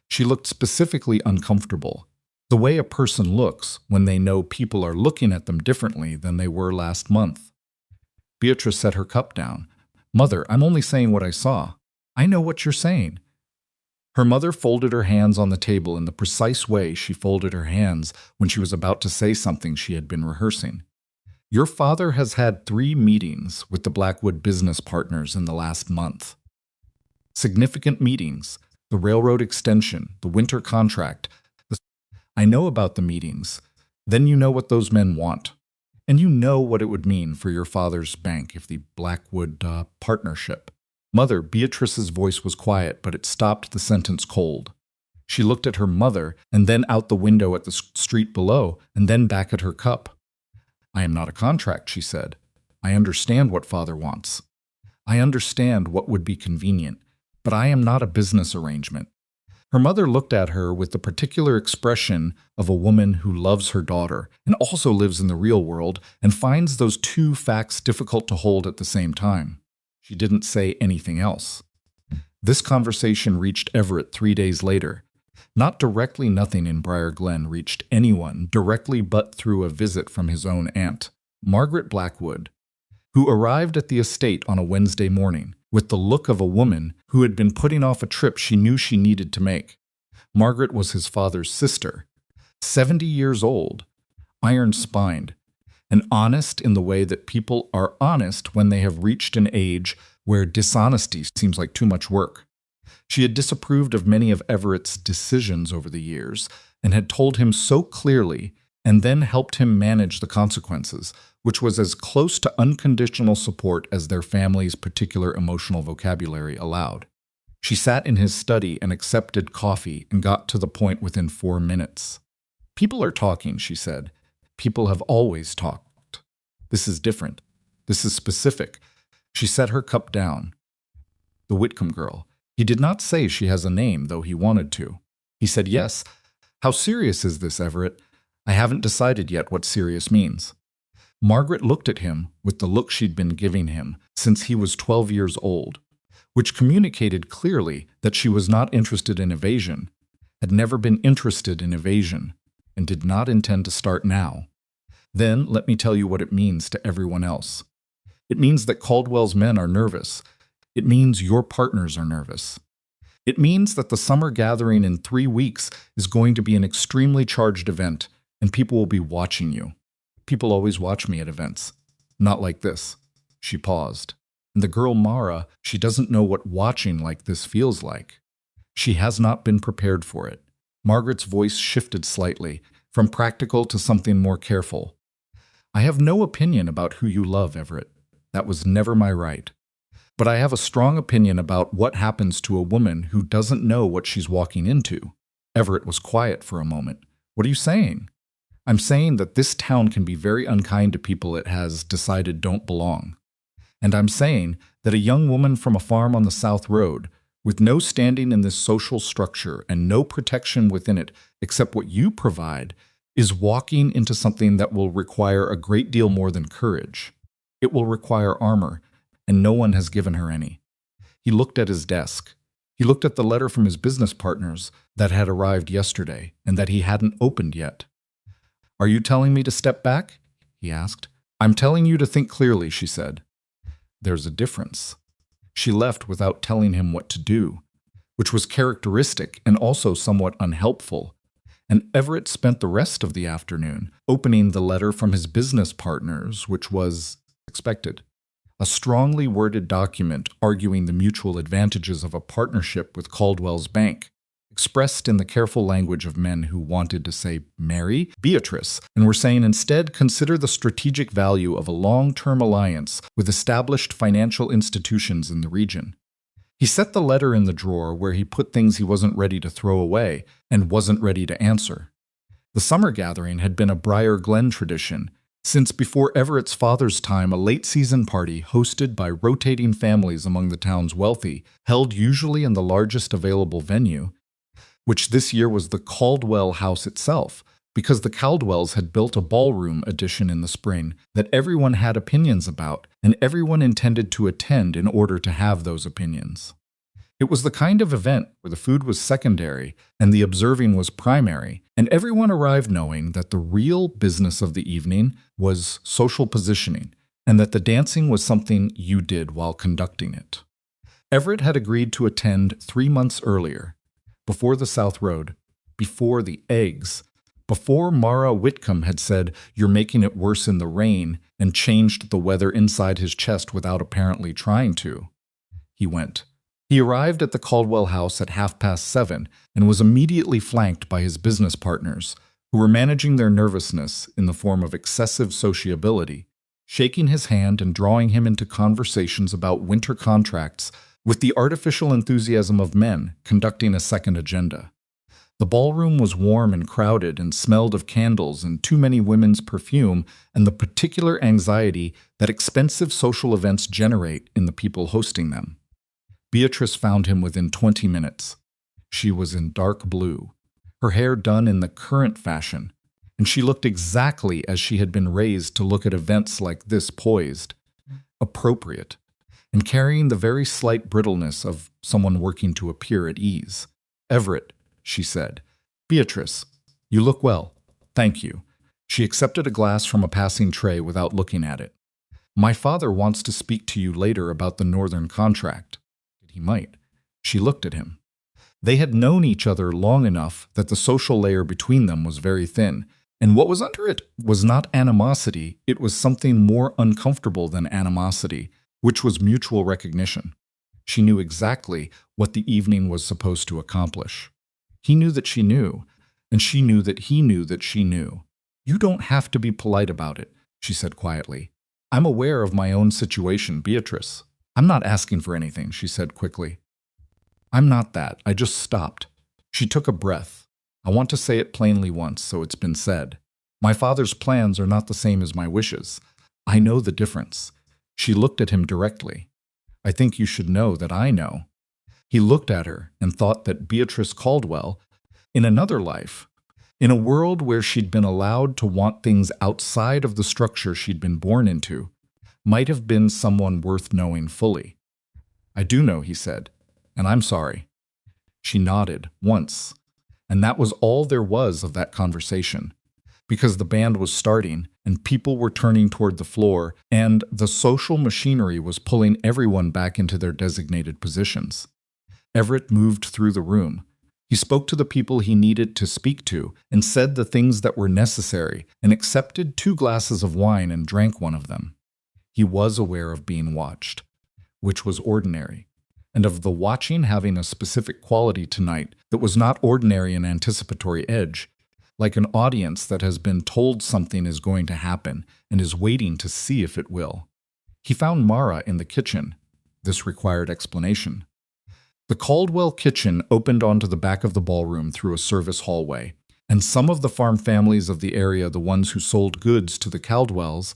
She looked specifically uncomfortable, the way a person looks when they know people are looking at them differently than they were last month. Beatrice set her cup down. Mother, I'm only saying what I saw. I know what you're saying. Her mother folded her hands on the table in the precise way she folded her hands when she was about to say something she had been rehearsing. Your father has had 3 meetings with the Blackwood business partners in the last month. Significant meetings, the railroad extension, the winter contract. I know about the meetings. Then you know what those men want. And you know what it would mean for your father's bank if the Blackwood partnership. Mother, Beatrice's voice was quiet, but it stopped the sentence cold. She looked at her mother, and then out the window at the street below, and then back at her cup. I am not a contract, she said. I understand what father wants. I understand what would be convenient, but I am not a business arrangement. Her mother looked at her with the particular expression of a woman who loves her daughter and also lives in the real world and finds those two facts difficult to hold at the same time. She didn't say anything else. This conversation reached Everett 3 days later. Not directly, nothing in Briar Glen reached anyone directly but through a visit from his own aunt, Margaret Blackwood, who arrived at the estate on a Wednesday morning with the look of a woman who had been putting off a trip she knew she needed to make. Margaret was his father's sister, 70 years old, iron-spined, and honest in the way that people are honest when they have reached an age where dishonesty seems like too much work. She had disapproved of many of Everett's decisions over the years and had told him so clearly and then helped him manage the consequences, which was as close to unconditional support as their family's particular emotional vocabulary allowed. She sat in his study and accepted coffee and got to the point within 4 minutes. People are talking, she said. People have always talked. This is different. This is specific. She set her cup down. The Whitcomb girl. He did not say she has a name, though he wanted to. He said, yes. How serious is this, Everett? I haven't decided yet what serious means. Margaret looked at him with the look she'd been giving him since he was 12 years old, which communicated clearly that she was not interested in evasion, had never been interested in evasion, and did not intend to start now. Then let me tell you what it means to everyone else. It means that Caldwell's men are nervous. It means your partners are nervous. It means that the summer gathering in 3 weeks is going to be an extremely charged event, and people will be watching you. People always watch me at events. Not like this. She paused. And the girl Mara, she doesn't know what watching like this feels like. She has not been prepared for it. Margaret's voice shifted slightly, from practical to something more careful. I have no opinion about who you love, Everett. That was never my right. But I have a strong opinion about what happens to a woman who doesn't know what she's walking into. Everett was quiet for a moment. What are you saying? I'm saying that this town can be very unkind to people it has decided don't belong. And I'm saying that a young woman from a farm on the South Road, with no standing in this social structure and no protection within it except what you provide, is walking into something that will require a great deal more than courage. It will require armor, and no one has given her any. He looked at his desk. He looked at the letter from his business partners that had arrived yesterday and that he hadn't opened yet. Are you telling me to step back? He asked. I'm telling you to think clearly, she said. There's a difference. She left without telling him what to do, which was characteristic and also somewhat unhelpful. And Everett spent the rest of the afternoon opening the letter from his business partners, which was expected. A strongly worded document arguing the mutual advantages of a partnership with Caldwell's bank, expressed in the careful language of men who wanted to say marry Beatrice and were saying instead consider the strategic value of a long-term alliance with established financial institutions in the region. He set the letter in the drawer where he put things he wasn't ready to throw away and wasn't ready to answer. The summer gathering had been a Briar Glen tradition, since before Everett's father's time a late-season party hosted by rotating families among the town's wealthy, held usually in the largest available venue, which this year was the Caldwell house itself, because the Caldwells had built a ballroom addition in the spring that everyone had opinions about, and everyone intended to attend in order to have those opinions. It was the kind of event where the food was secondary and the observing was primary, and everyone arrived knowing that the real business of the evening was social positioning, and that the dancing was something you did while conducting it. Everett had agreed to attend 3 months earlier, before the South Road, before the eggs, before Mara Whitcomb had said, "You're making it worse in the rain," and changed the weather inside his chest without apparently trying to. He went. He arrived at the Caldwell house at 7:30 and was immediately flanked by his business partners, who were managing their nervousness in the form of excessive sociability, shaking his hand and drawing him into conversations about winter contracts with the artificial enthusiasm of men conducting a second agenda. The ballroom was warm and crowded and smelled of candles and too many women's perfume and the particular anxiety that expensive social events generate in the people hosting them. Beatrice found him within 20 minutes. She was in dark blue, her hair done in the current fashion, and she looked exactly as she had been raised to look at events like this, poised, appropriate, and carrying the very slight brittleness of someone working to appear at ease. "Everett," she said. "Beatrice, you look well. Thank you." She accepted a glass from a passing tray without looking at it. "My father wants to speak to you later about the Northern contract." He might. She looked at him. They had known each other long enough that the social layer between them was very thin, and what was under it was not animosity, it was something more uncomfortable than animosity, which was mutual recognition. She knew exactly what the evening was supposed to accomplish. He knew that she knew, and she knew that he knew that she knew. "You don't have to be polite about it," she said quietly. "I'm aware of my own situation, Beatrice. I'm not asking for anything," she said quickly. "I'm not that. I just stopped." She took a breath. "I want to say it plainly once, so it's been said. My father's plans are not the same as my wishes. I know the difference." She looked at him directly. "I think you should know that I know." He looked at her and thought that Beatrice Caldwell, in another life, In a world where she'd been allowed to want things outside of the structure she'd been born into, might have been someone worth knowing fully. I do know, he said, and I'm sorry. She nodded once, and that was all there was of that conversation, because the band was starting and people were turning toward the floor and the social machinery was pulling everyone back into their designated positions. Everett moved through the room. He spoke to the people he needed to speak to and said the things that were necessary and accepted 2 glasses of wine and drank one of them. He was aware of being watched, which was ordinary, and of the watching having a specific quality tonight that was not ordinary in anticipatory edge, like an audience that has been told something is going to happen and is waiting to see if it will. He found Mara in the kitchen. This required explanation. The Caldwell kitchen opened onto the back of the ballroom through a service hallway, and some of the farm families of the area, the ones who sold goods to the Caldwells,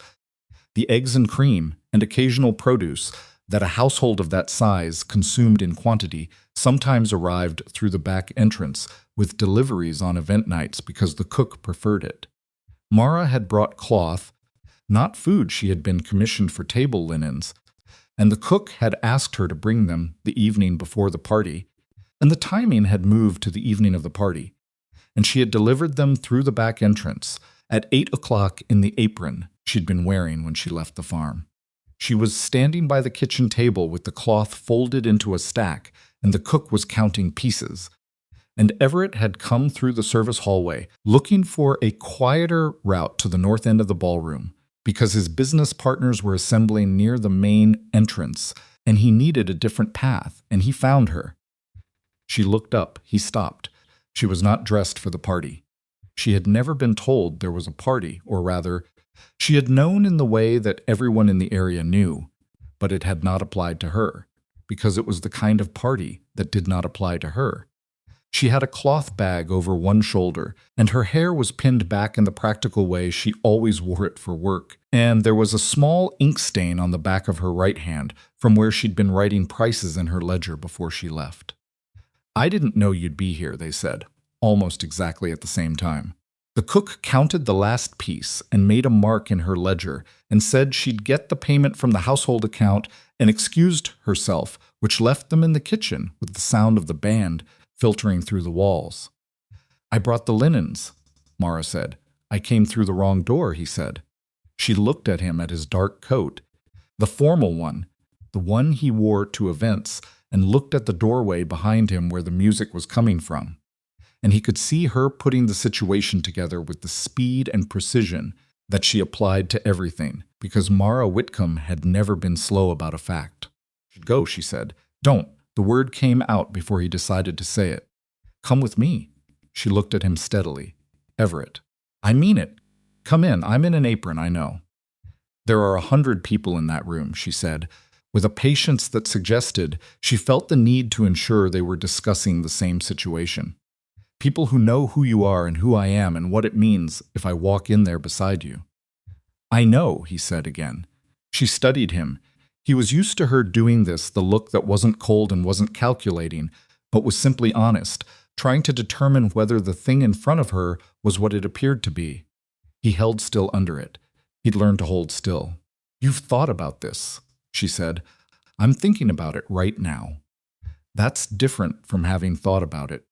the eggs and cream and occasional produce that a household of that size consumed in quantity, sometimes arrived through the back entrance with deliveries on event nights because the cook preferred it. Mara had brought cloth, not food. She had been commissioned for table linens, and the cook had asked her to bring them the evening before the party, and the timing had moved to the evening of the party, and she had delivered them through the back entrance at 8 o'clock in the apron she'd been wearing when she left the farm. She was standing by the kitchen table with the cloth folded into a stack, and the cook was counting pieces. And Everett had come through the service hallway, looking for a quieter route to the north end of the ballroom, because his business partners were assembling near the main entrance, and he needed a different path, and he found her. She looked up. He stopped. She was not dressed for the party. She had never been told there was a party, or rather, she had known in the way that everyone in the area knew, but it had not applied to her, because it was the kind of party that did not apply to her. She had a cloth bag over one shoulder, and her hair was pinned back in the practical way she always wore it for work, and there was a small ink stain on the back of her right hand from where she'd been writing prices in her ledger before she left. "I didn't know you'd be here," they said, almost exactly at the same time. The cook counted the last piece and made a mark in her ledger and said she'd get the payment from the household account and excused herself, which left them in the kitchen with the sound of the band filtering through the walls. "I brought the linens," Mara said. "I came through the wrong door," he said. She looked at him at his dark coat, the formal one, the one he wore to events, and looked at the doorway behind him where the music was coming from. And he could see her putting the situation together with the speed and precision that she applied to everything, because Mara Whitcomb had never been slow about a fact. "Go," she said. "Don't." The word came out before he decided to say it. "Come with me." She looked at him steadily. "Everett, I mean it. Come in. I'm in an apron, I know." "There are 100 people in that room," she said, with a patience that suggested she felt the need to ensure they were discussing the same situation. "People who know who you are and who I am and what it means if I walk in there beside you." "I know," he said again. She studied him. He was used to her doing this, the look that wasn't cold and wasn't calculating, but was simply honest, trying to determine whether the thing in front of her was what it appeared to be. He held still under it. He'd learned to hold still. "You've thought about this," she said. "I'm thinking about it right now." That's different from having thought about it.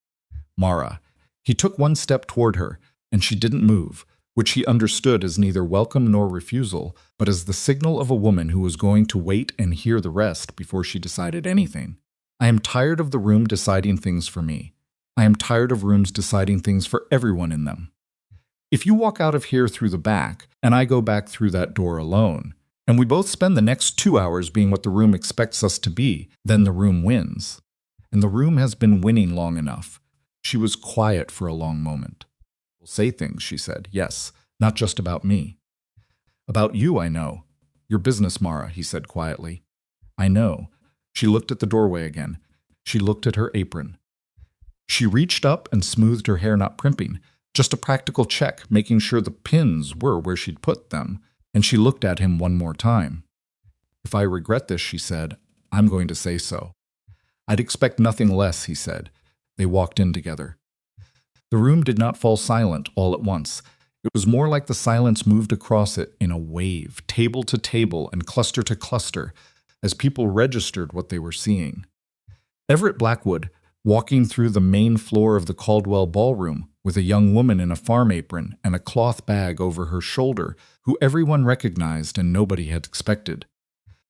"Mara." He took one step toward her, and she didn't move, which he understood as neither welcome nor refusal, but as the signal of a woman who was going to wait and hear the rest before she decided anything. "I am tired of the room deciding things for me. I am tired of rooms deciding things for everyone in them. If you walk out of here through the back, and I go back through that door alone, and we both spend the next 2 hours being what the room expects us to be, then the room wins. And the room has been winning long enough." She was quiet for a long moment. "We'll say things," she said. "Yes, not just about me." "About you, I know. Your business, Mara," he said quietly. "I know." She looked at the doorway again. She looked at her apron. She reached up and smoothed her hair, not primping, just a practical check, making sure the pins were where she'd put them, and she looked at him one more time. "If I regret this," she said, "I'm going to say so." "I'd expect nothing less," he said. They walked in together. The room did not fall silent all at once. It was more like the silence moved across it in a wave, table to table and cluster to cluster, as people registered what they were seeing. Everett Blackwood, walking through the main floor of the Caldwell Ballroom with a young woman in a farm apron and a cloth bag over her shoulder, who everyone recognized and nobody had expected.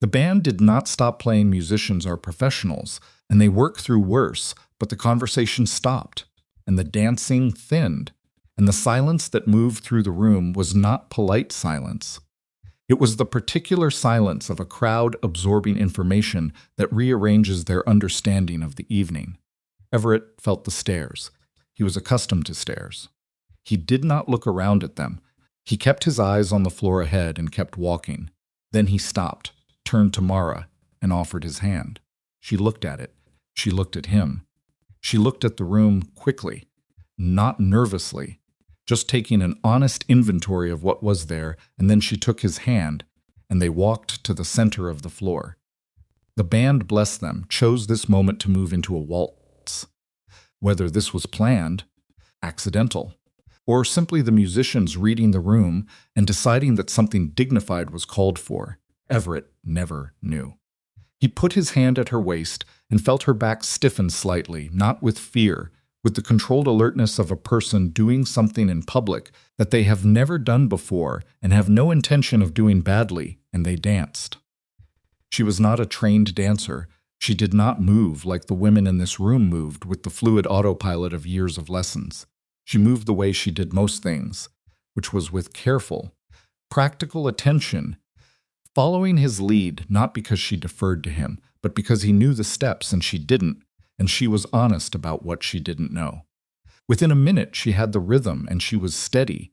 The band did not stop playing. Musicians are professionals, and they work through worse, but the conversation stopped, and the dancing thinned, and the silence that moved through the room was not polite silence. It was the particular silence of a crowd absorbing information that rearranges their understanding of the evening. Everett felt the stares. He was accustomed to stares. He did not look around at them. He kept his eyes on the floor ahead and kept walking. Then he stopped, turned to Mara, and offered his hand. She looked at it. She looked at him. She looked at the room quickly, not nervously, just taking an honest inventory of what was there, and then she took his hand, and they walked to the center of the floor. The band, bless them, chose this moment to move into a waltz. Whether this was planned, accidental, or simply the musicians reading the room and deciding that something dignified was called for, Everett never knew. He put his hand at her waist and felt her back stiffen slightly, not with fear, with the controlled alertness of a person doing something in public that they have never done before and have no intention of doing badly, and they danced. She was not a trained dancer. She did not move like the women in this room moved with the fluid autopilot of years of lessons. She moved the way she did most things, which was with careful, practical attention, following his lead not because she deferred to him, but because he knew the steps and she didn't, and she was honest about what she didn't know. Within a minute, she had the rhythm and she was steady,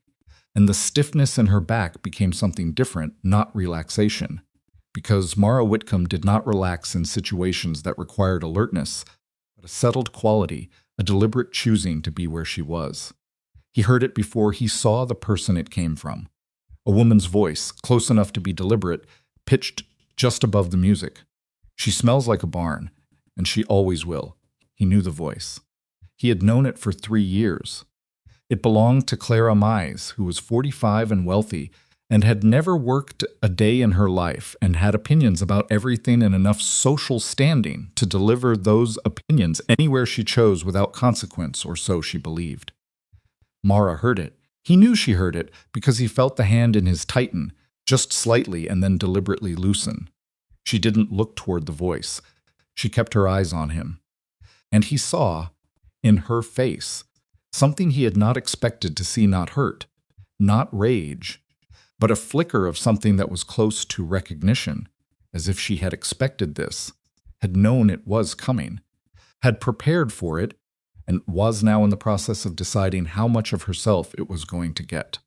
and the stiffness in her back became something different, not relaxation. Because Mara Whitcomb did not relax in situations that required alertness, but a settled quality, a deliberate choosing to be where she was. He heard it before he saw the person it came from. A woman's voice, close enough to be deliberate, pitched just above the music. She smells like a barn, and she always will. He knew the voice. He had known it for 3 years. It belonged to Clara Mize, who was 45 and wealthy, and had never worked a day in her life and had opinions about everything and enough social standing to deliver those opinions anywhere she chose without consequence, or so she believed. Mara heard it. He knew she heard it because he felt the hand in his tighten, just slightly and then deliberately loosen. She didn't look toward the voice. She kept her eyes on him. And he saw, in her face, something he had not expected to see, not hurt, not rage, but a flicker of something that was close to recognition, as if she had expected this, had known it was coming, had prepared for it, and was now in the process of deciding how much of herself it was going to get.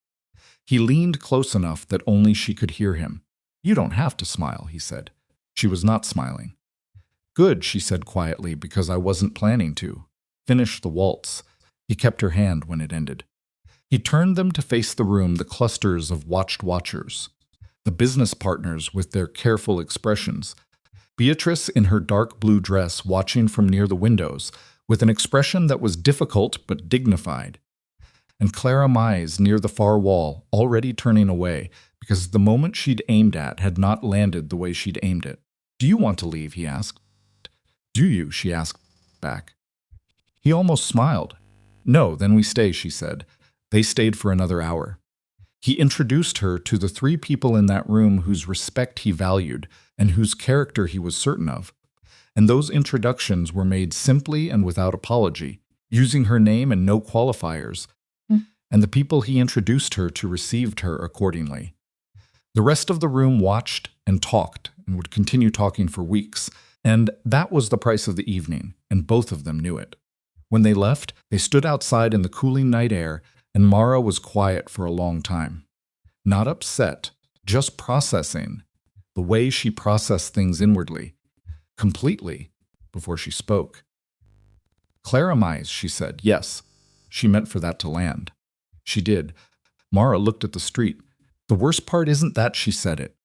He leaned close enough that only she could hear him. "You don't have to smile," he said. She was not smiling. "Good," she said quietly, "because I wasn't planning to. Finish the waltz." He kept her hand when it ended. He turned them to face the room, the clusters of watched watchers, the business partners with their careful expressions, Beatrice in her dark blue dress watching from near the windows, with an expression that was difficult but dignified, and Clara Mize near the far wall, already turning away, because the moment she'd aimed at had not landed the way she'd aimed it. "Do you want to leave?" he asked. "Do you?" she asked back. He almost smiled. "No, then we stay," she said. They stayed for another hour. He introduced her to the 3 people in that room whose respect he valued and whose character he was certain of. And those introductions were made simply and without apology, using her name and no qualifiers, and the people he introduced her to received her accordingly. The rest of the room watched and talked and would continue talking for weeks, and that was the price of the evening, and both of them knew it. When they left, they stood outside in the cooling night air, and Mara was quiet for a long time. Not upset, just processing, the way she processed things inwardly, completely, before she spoke. "Clara Mize," she said. Yes, she meant for that to land. She did. Mara looked at the street. "The worst part isn't that she said it.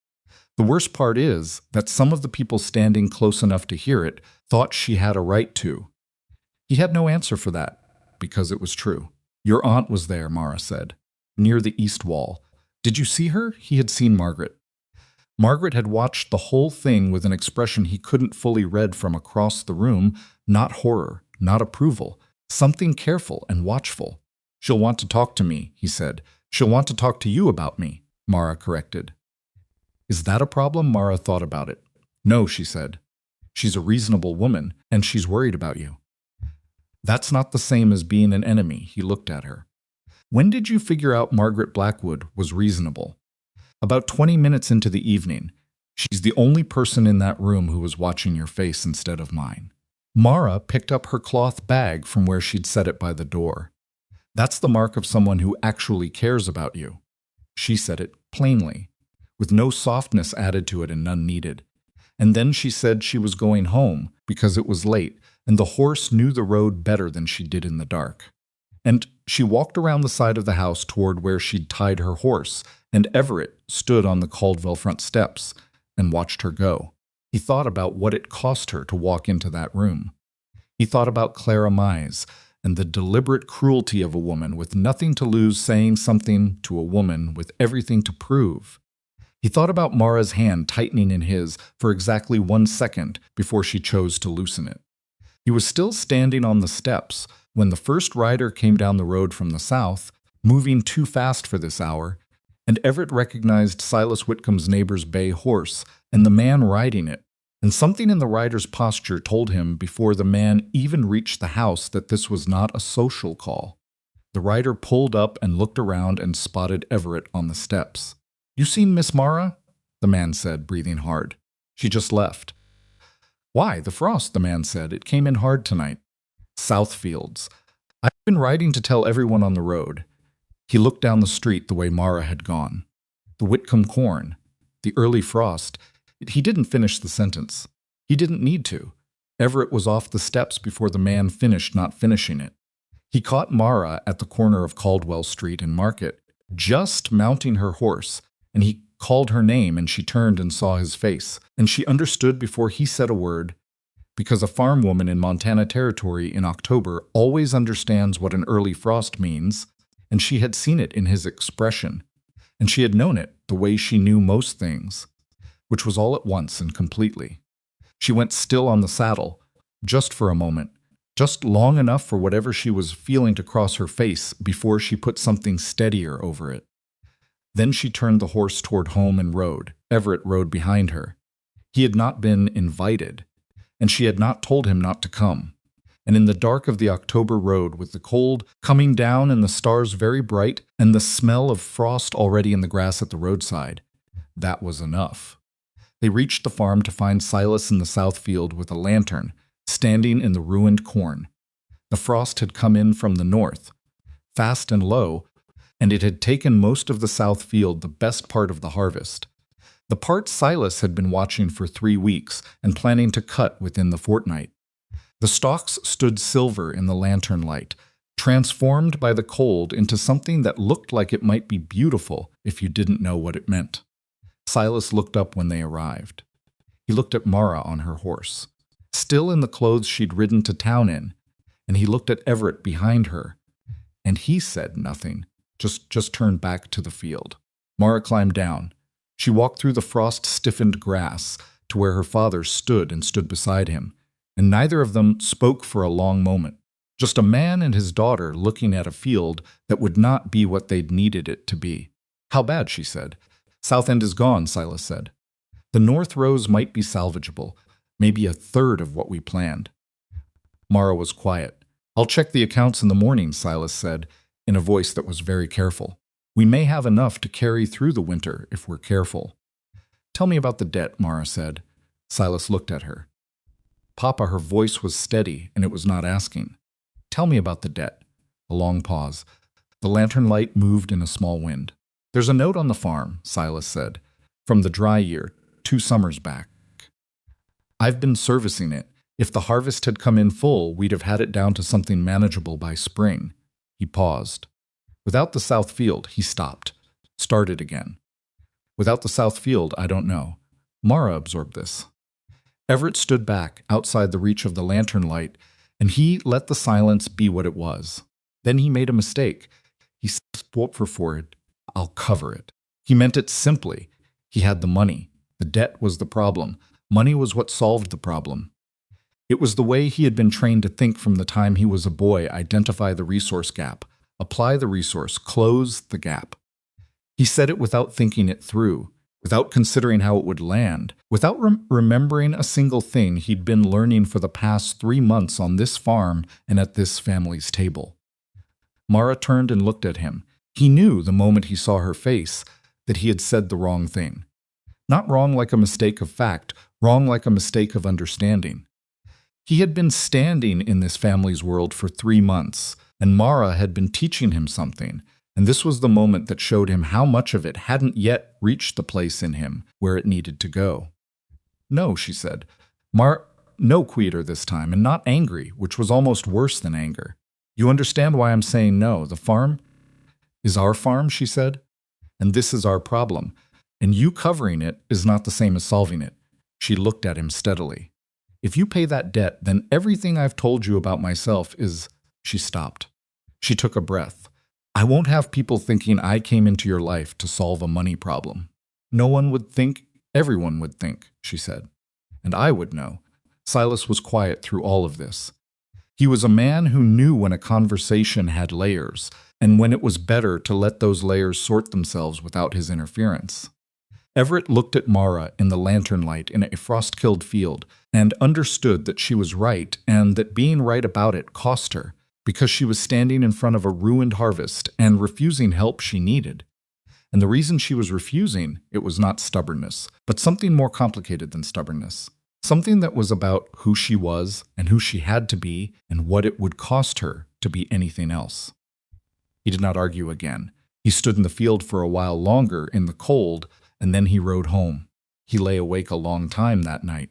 The worst part is that some of the people standing close enough to hear it thought she had a right to." He had no answer for that, because it was true. Your aunt was there, Mara said, near the east wall. Did you see her? He had seen Margaret. Margaret had watched the whole thing with an expression he couldn't fully read from across the room, not horror, not approval, something careful and watchful. She'll want to talk to me, he said. She'll want to talk to you about me, Mara corrected. Is that a problem? Mara thought about it. No, she said. She's a reasonable woman, and she's worried about you. That's not the same as being an enemy, he looked at her. When did you figure out Margaret Blackwood was reasonable? About 20 minutes into the evening. She's the only person in that room who was watching your face instead of mine. Mara picked up her cloth bag from where she'd set it by the door. That's the mark of someone who actually cares about you. She said it plainly, with no softness added to it and none needed. And then she said she was going home because it was late, and the horse knew the road better than she did in the dark. And she walked around the side of the house toward where she'd tied her horse, and Everett stood on the Caldwell front steps and watched her go. He thought about what it cost her to walk into that room. He thought about Clara Mize and the deliberate cruelty of a woman with nothing to lose saying something to a woman with everything to prove. He thought about Mara's hand tightening in his for exactly 1 second before she chose to loosen it. He was still standing on the steps when the first rider came down the road from the south, moving too fast for this hour, and Everett recognized Silas Whitcomb's neighbor's bay horse and the man riding it, and something in the rider's posture told him before the man even reached the house that this was not a social call. The rider pulled up and looked around and spotted Everett on the steps. You seen Miss Mara? The man said, breathing hard. She just left. Why, the frost, the man said. It came in hard tonight. Southfields. I've been riding to tell everyone on the road. He looked down the street the way Mara had gone. The Whitcomb corn. The early frost. He didn't finish the sentence. He didn't need to. Everett was off the steps before the man finished not finishing it. He caught Mara at the corner of Caldwell Street and Market, just mounting her horse, and he called her name and she turned and saw his face, and she understood before he said a word, because a farm woman in Montana Territory in October always understands what an early frost means, and she had seen it in his expression, and she had known it the way she knew most things, which was all at once and completely. She went still on the saddle, just for a moment, just long enough for whatever she was feeling to cross her face before she put something steadier over it. Then she turned the horse toward home and rode. Everett rode behind her. He had not been invited, and she had not told him not to come. And in the dark of the October road, with the cold coming down and the stars very bright, and the smell of frost already in the grass at the roadside, that was enough. They reached the farm to find Silas in the south field with a lantern, standing in the ruined corn. The frost had come in from the north, fast and low, and it had taken most of the south field, the best part of the harvest. The part Silas had been watching for 3 weeks and planning to cut within the fortnight. The stalks stood silver in the lantern light, transformed by the cold into something that looked like it might be beautiful if you didn't know what it meant. Silas looked up when they arrived. He looked at Mara on her horse, still in the clothes she'd ridden to town in, and he looked at Everett behind her, and he said nothing, just turned back to the field. Mara climbed down. She walked through the frost-stiffened grass to where her father stood beside him, and neither of them spoke for a long moment. Just a man and his daughter looking at a field that would not be what they'd needed it to be. How bad, she said. South End is gone, Silas said. The north rows might be salvageable, maybe a third of what we planned. Mara was quiet. I'll check the accounts in the morning, Silas said, in a voice that was very careful. We may have enough to carry through the winter if we're careful. Tell me about the debt, Mara said. Silas looked at her. Papa, her voice was steady, and it was not asking. Tell me about the debt. A long pause. The lantern light moved in a small wind. There's a note on the farm, Silas said, from the dry year, 2 summers back. I've been servicing it. If the harvest had come in full, we'd have had it down to something manageable by spring. He paused. Without the south field, he stopped. Started again. Without the south field, I don't know. Mara absorbed this. Everett stood back, outside the reach of the lantern light, and he let the silence be what it was. Then he made a mistake. He spoke for it. I'll cover it. He meant it simply. He had the money. The debt was the problem. Money was what solved the problem. It was the way he had been trained to think from the time he was a boy: identify the resource gap, apply the resource, close the gap. He said it without thinking it through, without considering how it would land, without remembering a single thing he'd been learning for the past 3 months on this farm and at this family's table. Mara turned and looked at him. He knew the moment he saw her face that he had said the wrong thing. Not wrong like a mistake of fact, wrong like a mistake of understanding. He had been standing in this family's world for 3 months, and Mara had been teaching him something, and this was the moment that showed him how much of it hadn't yet reached the place in him where it needed to go. No, she said. No quieter this time, and not angry, which was almost worse than anger. You understand why I'm saying no. The farm is our farm, she said, and this is our problem, and you covering it is not the same as solving it. She looked at him steadily. If you pay that debt, then everything I've told you about myself is... She stopped. She took a breath. I won't have people thinking I came into your life to solve a money problem. No one would think, everyone would think, she said. And I would know. Silas was quiet through all of this. He was a man who knew when a conversation had layers, and when it was better to let those layers sort themselves without his interference. Everett looked at Mara in the lantern light in a frost-killed field and understood that she was right and that being right about it cost her, because she was standing in front of a ruined harvest and refusing help she needed. And the reason she was refusing, it was not stubbornness, but something more complicated than stubbornness. Something that was about who she was and who she had to be and what it would cost her to be anything else. He did not argue again. He stood in the field for a while longer in the cold, and then he rode home. He lay awake a long time that night.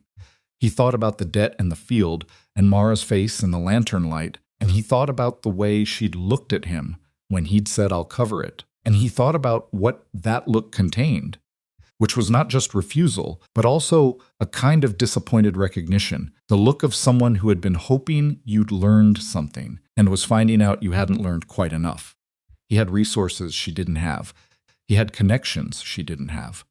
He thought about the debt and the field and Mara's face in the lantern light, and he thought about the way she'd looked at him when he'd said, I'll cover it. And he thought about what that look contained, which was not just refusal, but also a kind of disappointed recognition, the look of someone who had been hoping you'd learned something and was finding out you hadn't learned quite enough. He had resources she didn't have. He had connections she didn't have.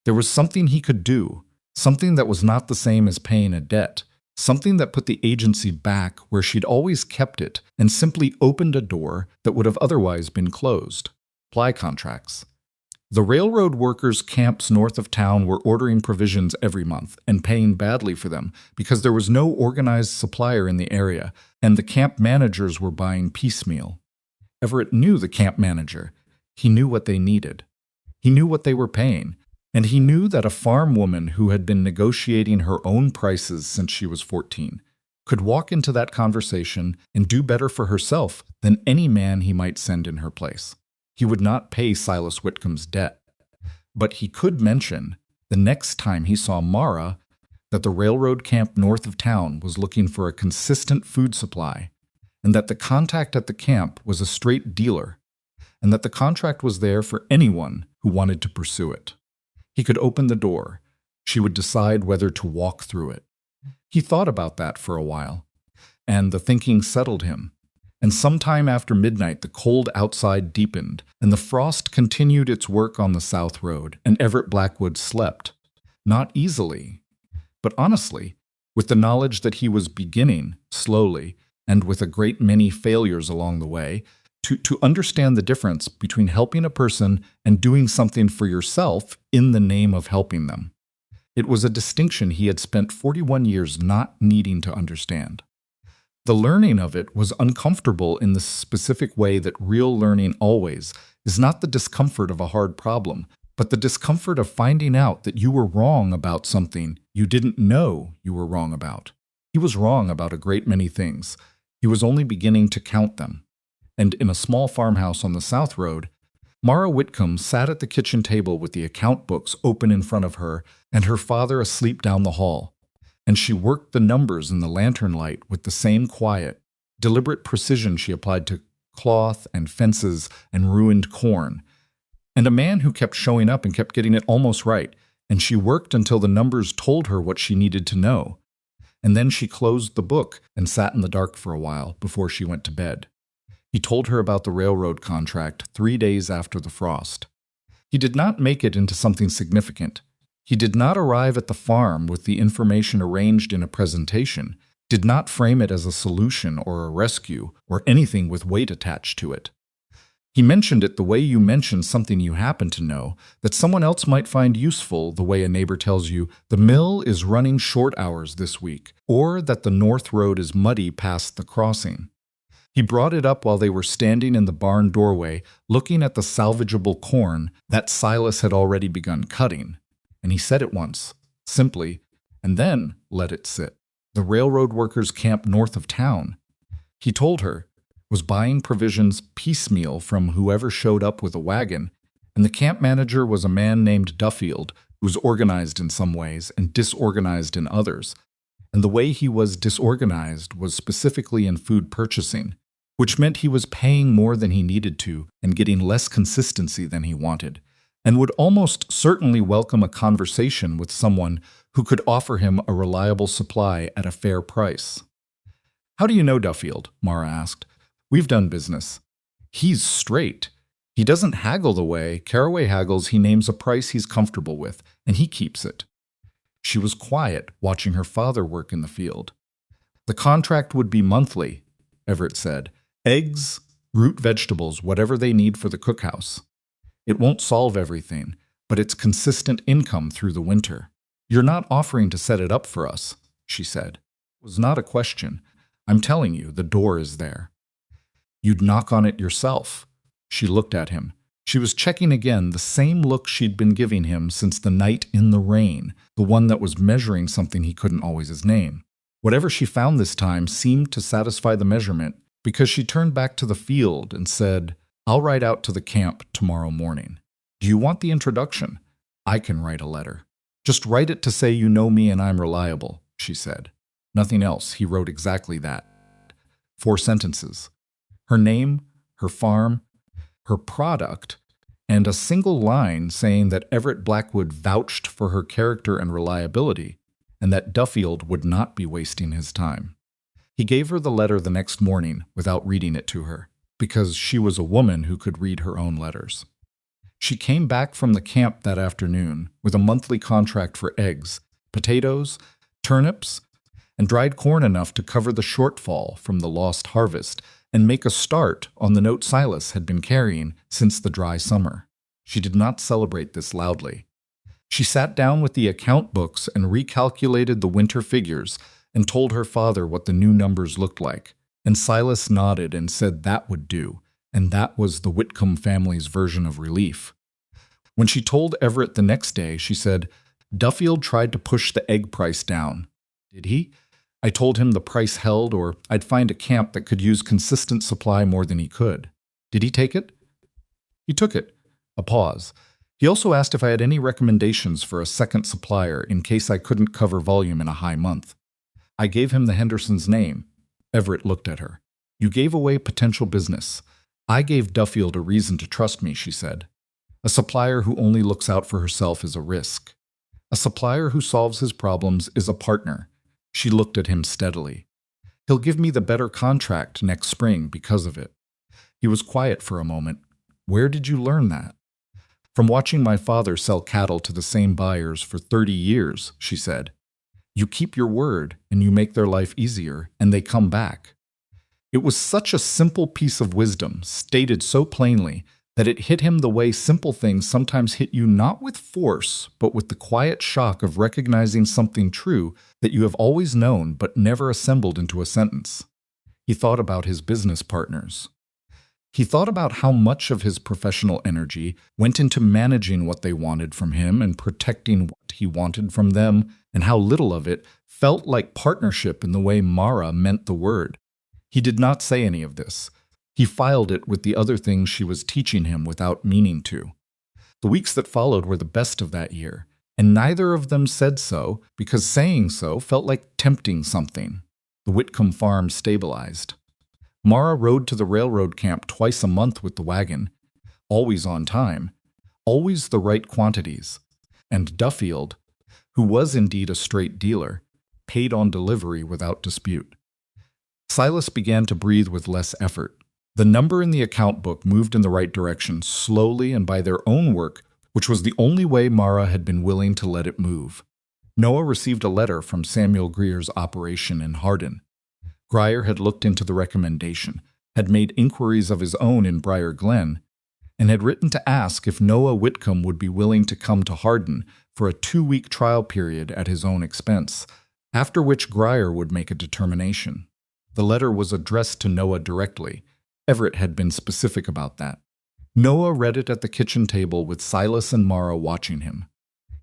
There was something he could do, something that was not the same as paying a debt, something that put the agency back where she'd always kept it and simply opened a door that would have otherwise been closed. Supply contracts. The railroad workers' camps north of town were ordering provisions every month and paying badly for them because there was no organized supplier in the area, and the camp managers were buying piecemeal. Everett knew the camp manager. He knew what they needed. He knew what they were paying, and he knew that a farm woman who had been negotiating her own prices since she was 14 could walk into that conversation and do better for herself than any man he might send in her place. He would not pay Silas Whitcomb's debt, but he could mention, the next time he saw Mara, that the railroad camp north of town was looking for a consistent food supply, and that the contact at the camp was a straight dealer, and that the contract was there for anyone who wanted to pursue it. He could open the door. She would decide whether to walk through it. He thought about that for a while, and the thinking settled him. And sometime after midnight, the cold outside deepened, and the frost continued its work on the south road, and Everett Blackwood slept. Not easily, but honestly, with the knowledge that he was beginning, slowly, and with a great many failures along the way, to understand the difference between helping a person and doing something for yourself in the name of helping them. It was a distinction he had spent 41 years not needing to understand. The learning of it was uncomfortable in the specific way that real learning always is not the discomfort of a hard problem, but the discomfort of finding out that you were wrong about something you didn't know you were wrong about. He was wrong about a great many things. He was only beginning to count them. And in a small farmhouse on the South Road, Mara Whitcomb sat at the kitchen table with the account books open in front of her and her father asleep down the hall. And she worked the numbers in the lantern light with the same quiet, deliberate precision she applied to cloth and fences and ruined corn. And a man who kept showing up and kept getting it almost right, and she worked until the numbers told her what she needed to know. And then she closed the book and sat in the dark for a while before she went to bed. He told her about the railroad contract 3 days after the frost. He did not make it into something significant. He did not arrive at the farm with the information arranged in a presentation, did not frame it as a solution or a rescue or anything with weight attached to it. He mentioned it the way you mention something you happen to know that someone else might find useful, the way a neighbor tells you, the mill is running short hours this week, or that the north road is muddy past the crossing. He brought it up while they were standing in the barn doorway, looking at the salvageable corn that Silas had already begun cutting. And he said it once, simply, and then let it sit. The railroad workers' camp north of town, he told her, was buying provisions piecemeal from whoever showed up with a wagon, and the camp manager was a man named Duffield, who was organized in some ways and disorganized in others. And the way he was disorganized was specifically in food purchasing, which meant he was paying more than he needed to and getting less consistency than he wanted, and would almost certainly welcome a conversation with someone who could offer him a reliable supply at a fair price. "How do you know Duffield?" Mara asked. "We've done business. He's straight. He doesn't haggle the way Caraway haggles. He names a price he's comfortable with, and he keeps it." She was quiet, watching her father work in the field. "The contract would be monthly," Everett said. "Eggs, root vegetables, whatever they need for the cookhouse. It won't solve everything, but it's consistent income through the winter." "You're not offering to set it up for us," she said. "It was not a question. I'm telling you, the door is there." "You'd knock on it yourself." She looked at him. She was checking again the same look she'd been giving him since the night in the rain, the one that was measuring something he couldn't always name. Whatever she found this time seemed to satisfy the measurement, because she turned back to the field and said, "I'll ride out to the camp tomorrow morning. Do you want the introduction? I can write a letter." "Just write it to say you know me and I'm reliable," she said. Nothing else. He wrote exactly that. 4 sentences. Her name, her farm, her product, and a single line saying that Everett Blackwood vouched for her character and reliability, and that Duffield would not be wasting his time. He gave her the letter the next morning without reading it to her, because she was a woman who could read her own letters. She came back from the camp that afternoon with a monthly contract for eggs, potatoes, turnips, and dried corn enough to cover the shortfall from the lost harvest and make a start on the note Silas had been carrying since the dry summer. She did not celebrate this loudly. She sat down with the account books and recalculated the winter figures and told her father what the new numbers looked like, and Silas nodded and said that would do, and that was the Whitcomb family's version of relief. When she told Everett the next day, she said, "Duffield tried to push the egg price down." "Did he?" "I told him the price held, or I'd find a camp that could use consistent supply more than he could." "Did he take it?" "He took it." A pause. "He also asked if I had any recommendations for a second supplier in case I couldn't cover volume in a high month. I gave him the Henderson's name." Everett looked at her. "You gave away potential business. I gave Duffield a reason to trust me," she said. "A supplier who only looks out for herself is a risk. A supplier who solves his problems is a partner." She looked at him steadily. "He'll give me the better contract next spring because of it." He was quiet for a moment. "Where did you learn that?" "From watching my father sell cattle to the same buyers for 30 years, she said. "You keep your word, and you make their life easier, and they come back." It was such a simple piece of wisdom, stated so plainly, that it hit him the way simple things sometimes hit you, not with force, but with the quiet shock of recognizing something true that you have always known but never assembled into a sentence. He thought about his business partners. He thought about how much of his professional energy went into managing what they wanted from him and protecting what he wanted from them, and how little of it felt like partnership in the way Mara meant the word. He did not say any of this. He filed it with the other things she was teaching him without meaning to. The weeks that followed were the best of that year, and neither of them said so because saying so felt like tempting something. The Whitcomb farm stabilized. Mara rode to the railroad camp twice a month with the wagon, always on time, always the right quantities, and Duffield, who was indeed a straight dealer, paid on delivery without dispute. Silas began to breathe with less effort. The number in the account book moved in the right direction, slowly and by their own work, which was the only way Mara had been willing to let it move. Noah received a letter from Samuel Greer's operation in Hardin. Grier had looked into the recommendation, had made inquiries of his own in Briar Glen, and had written to ask if Noah Whitcomb would be willing to come to Hardin for a 2-week trial period at his own expense, after which Grier would make a determination. The letter was addressed to Noah directly. Everett had been specific about that. Noah read it at the kitchen table with Silas and Mara watching him.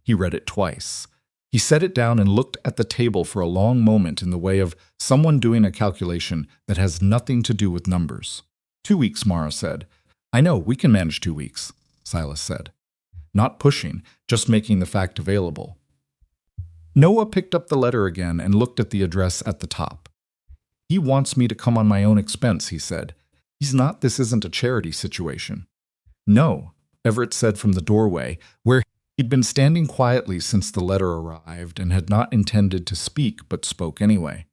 He read it twice. He set it down and looked at the table for a long moment in the way of someone doing a calculation that has nothing to do with numbers. 2 weeks, Mara said. I know, we can manage 2 weeks, Silas said. Not pushing, just making the fact available. Noah picked up the letter again and looked at the address at the top. He wants me to come on my own expense, he said. This isn't a charity situation. No, Everett said from the doorway, where he'd been standing quietly since the letter arrived and had not intended to speak but spoke anyway.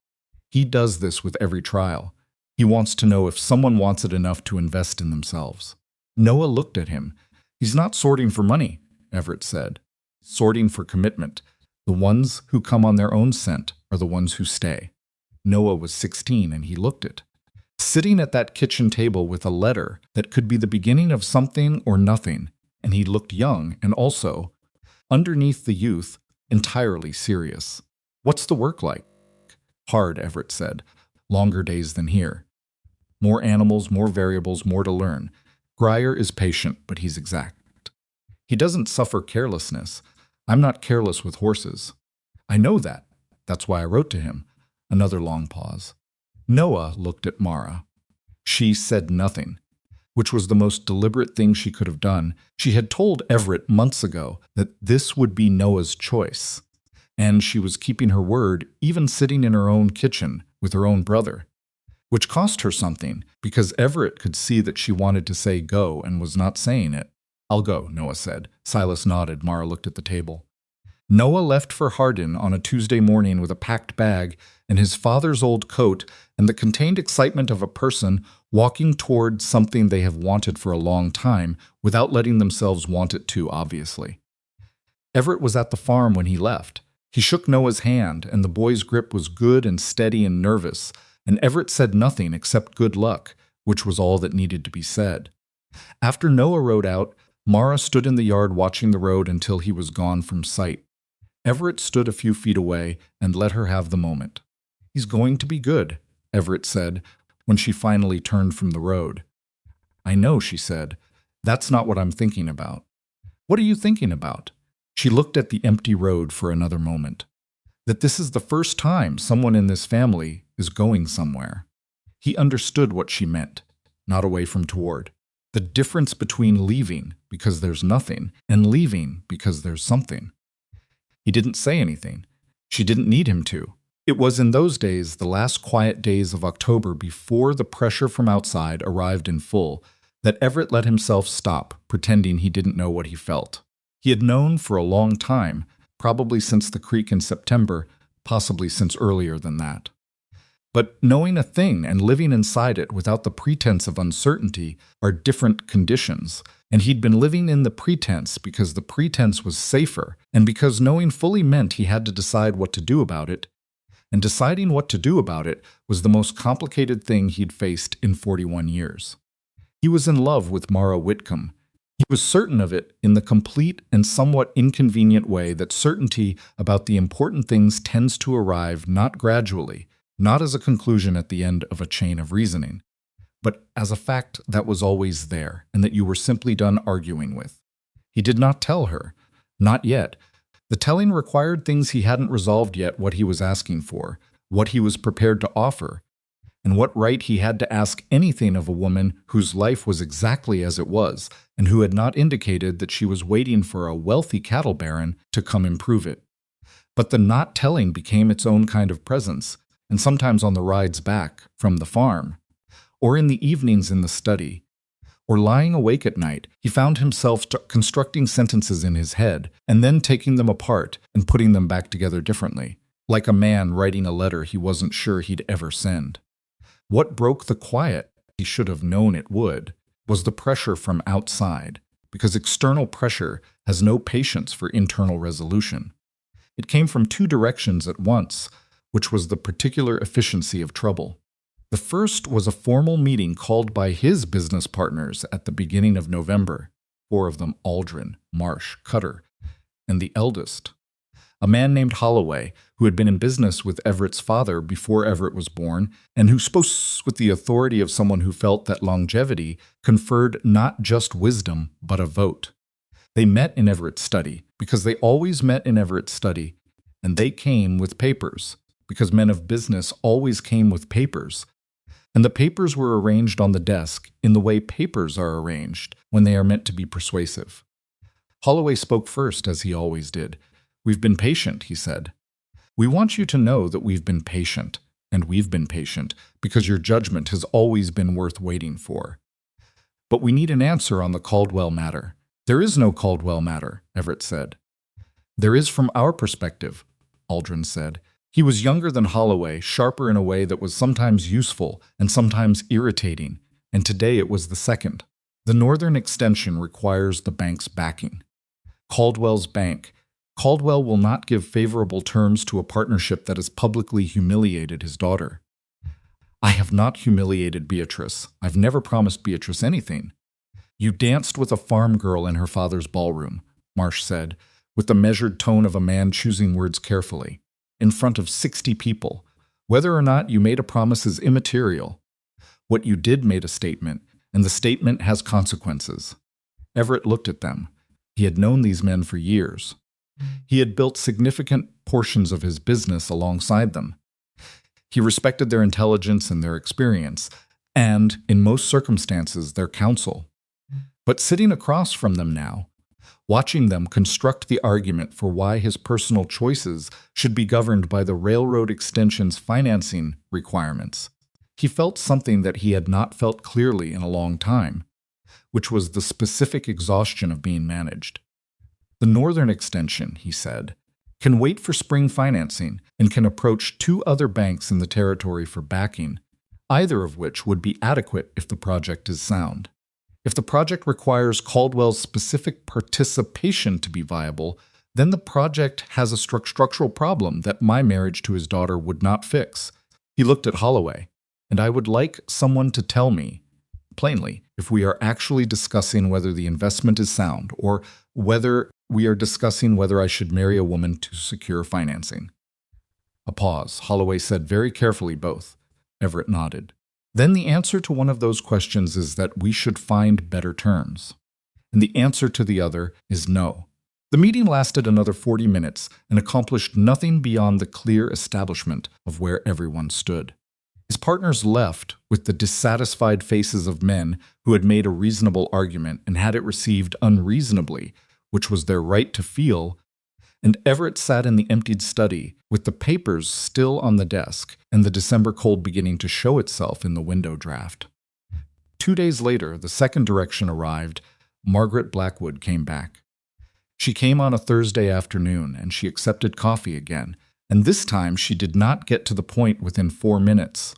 He does this with every trial. He wants to know if someone wants it enough to invest in themselves. Noah looked at him. He's not sorting for money, Everett said. Sorting for commitment. The ones who come on their own scent are the ones who stay. Noah was 16 and he looked it. Sitting at that kitchen table with a letter that could be the beginning of something or nothing, and he looked young and also, underneath the youth, entirely serious. What's the work like? Hard, Everett said. Longer days than here. More animals, more variables, more to learn. Grier is patient, but he's exact. He doesn't suffer carelessness. I'm not careless with horses. I know that. That's why I wrote to him. Another long pause. Noah looked at Mara. She said nothing, which was the most deliberate thing she could have done. She had told Everett months ago that this would be Noah's choice, and she was keeping her word, even sitting in her own kitchen with her own brother, which cost her something because Everett could see that she wanted to say go and was not saying it. I'll go, Noah said. Silas nodded. Mara looked at the table. Noah left for Hardin on a Tuesday morning with a packed bag and his father's old coat and the contained excitement of a person walking toward something they have wanted for a long time without letting themselves want it too obviously. Everett was at the farm when he left. He shook Noah's hand, and the boy's grip was good and steady and nervous, and Everett said nothing except good luck, which was all that needed to be said. After Noah rode out, Mara stood in the yard watching the road until he was gone from sight. Everett stood a few feet away and let her have the moment. He's going to be good, Everett said, when she finally turned from the road. I know, she said. That's not what I'm thinking about. What are you thinking about? She looked at the empty road for another moment. That this is the first time someone in this family is going somewhere. He understood what she meant, not away from toward. The difference between leaving because there's nothing and leaving because there's something. He didn't say anything. She didn't need him to. It was in those days, the last quiet days of October before the pressure from outside arrived in full, that Everett let himself stop, pretending he didn't know what he felt. He had known for a long time, probably since the creek in September, possibly since earlier than that. But knowing a thing and living inside it without the pretense of uncertainty are different conditions, and he'd been living in the pretense because the pretense was safer, and because knowing fully meant he had to decide what to do about it, and deciding what to do about it was the most complicated thing he'd faced in 41 years. He was in love with Mara Whitcomb. He was certain of it in the complete and somewhat inconvenient way that certainty about the important things tends to arrive not gradually, not as a conclusion at the end of a chain of reasoning, but as a fact that was always there and that you were simply done arguing with. He did not tell her. Not yet. The telling required things he hadn't resolved yet, what he was asking for, what he was prepared to offer, and what right he had to ask anything of a woman whose life was exactly as it was, and who had not indicated that she was waiting for a wealthy cattle baron to come improve it. But the not telling became its own kind of presence, and sometimes on the rides back from the farm, or in the evenings in the study, or lying awake at night, he found himself constructing sentences in his head and then taking them apart and putting them back together differently, like a man writing a letter he wasn't sure he'd ever send. What broke the quiet? he should have known it would, was the pressure from outside, because external pressure has no patience for internal resolution. It came from two directions at once, which was the particular efficiency of trouble. The first was a formal meeting called by his business partners at the beginning of November, four of them Aldrin, Marsh, Cutter, and the eldest, a man named Holloway, who had been in business with Everett's father before Everett was born, and who spoke with the authority of someone who felt that longevity conferred not just wisdom, but a vote. They met in Everett's study, because they always met in Everett's study, and they came with papers, because men of business always came with papers. And the papers were arranged on the desk in the way papers are arranged when they are meant to be persuasive. Holloway spoke first, as he always did. "We've been patient," he said. "We want you to know that we've been patient, and we've been patient, because your judgment has always been worth waiting for. But we need an answer on the Caldwell matter." "There is no Caldwell matter," Everett said. "There is from our perspective," Aldrin said. He was younger than Holloway, sharper in a way that was sometimes useful and sometimes irritating, and today it was the second. "The Northern Extension requires the bank's backing. Caldwell's bank. Caldwell will not give favorable terms to a partnership that has publicly humiliated his daughter." "I have not humiliated Beatrice. I've never promised Beatrice anything." "You danced with a farm girl in her father's ballroom," Marsh said, with the measured tone of a man choosing words carefully, "in front of 60 people. Whether or not you made a promise is immaterial. What you did made a statement, and the statement has consequences." Everett looked at them. He had known these men for years. He had built significant portions of his business alongside them. He respected their intelligence and their experience, and, in most circumstances, their counsel. But sitting across from them now, watching them construct the argument for why his personal choices should be governed by the railroad extension's financing requirements, he felt something that he had not felt clearly in a long time, which was the specific exhaustion of being managed. "The Northern Extension," he said, "can wait for spring financing and can approach 2 other banks in the territory for backing, either of which would be adequate if the project is sound. If the project requires Caldwell's specific participation to be viable, then the project has a structural problem that my marriage to his daughter would not fix." He looked at Holloway. "And I would like someone to tell me, plainly, if we are actually discussing whether the investment is sound, or whether we are discussing whether I should marry a woman to secure financing." A pause. Holloway said very carefully, "Both." Everett nodded. "Then the answer to one of those questions is that we should find better terms. And the answer to the other is no." The meeting lasted another 40 minutes and accomplished nothing beyond the clear establishment of where everyone stood. His partners left with the dissatisfied faces of men who had made a reasonable argument and had it received unreasonably, which was their right to feel, and Everett sat in the emptied study with the papers still on the desk and the December cold beginning to show itself in the window draft. 2 days later, the second direction arrived. Margaret Blackwood came back. She came on a Thursday afternoon, and she accepted coffee again, and this time she did not get to the point within 4 minutes.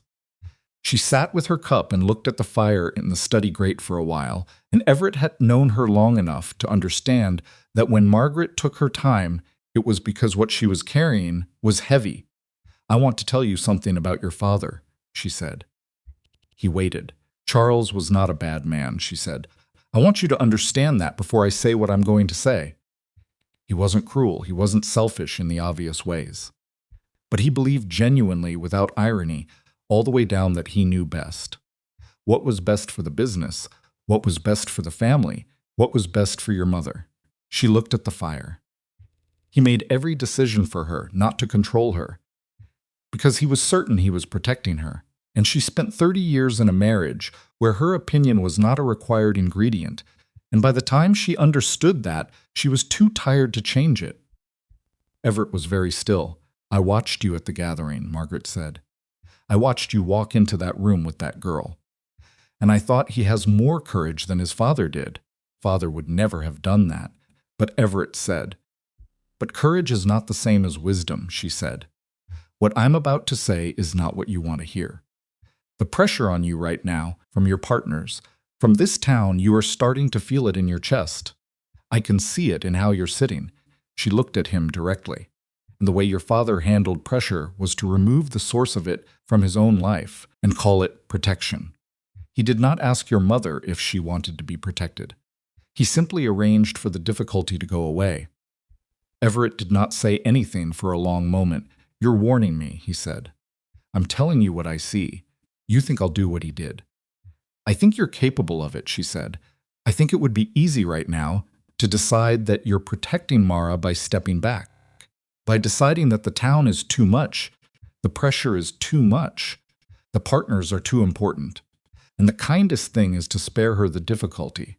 She sat with her cup and looked at the fire in the study grate for a while, and Everett had known her long enough to understand that when Margaret took her time, it was because what she was carrying was heavy. "I want to tell you something about your father," she said. He waited. "Charles was not a bad man," she said. "I want you to understand that before I say what I'm going to say. He wasn't cruel, he wasn't selfish in the obvious ways. But he believed genuinely, without irony, all the way down that he knew best. What was best for the business, what was best for the family, what was best for your mother." She looked at the fire. He made every decision for her, not to control her, because he was certain he was protecting her, and she spent 30 years in a marriage where her opinion was not a required ingredient, and by the time she understood that, she was too tired to change it. Everett was very still. "I watched you at the gathering," Margaret said. "I watched you walk into that room with that girl. And I thought he has more courage than his father did. Father would never have done that." But Everett said, "But courage is not the same as wisdom," she said. "What I'm about to say is not what you want to hear. The pressure on you right now, from your partners, from this town, you are starting to feel it in your chest. I can see it in how you're sitting." She looked at him directly. "And the way your father handled pressure was to remove the source of it from his own life and call it protection. He did not ask your mother if she wanted to be protected. He simply arranged for the difficulty to go away." Everett did not say anything for a long moment. "You're warning me," he said. "I'm telling you what I see. You think I'll do what he did." "I think you're capable of it," she said. "I think it would be easy right now to decide that you're protecting Mara by stepping back, by deciding that the town is too much, the pressure is too much, the partners are too important, and the kindest thing is to spare her the difficulty."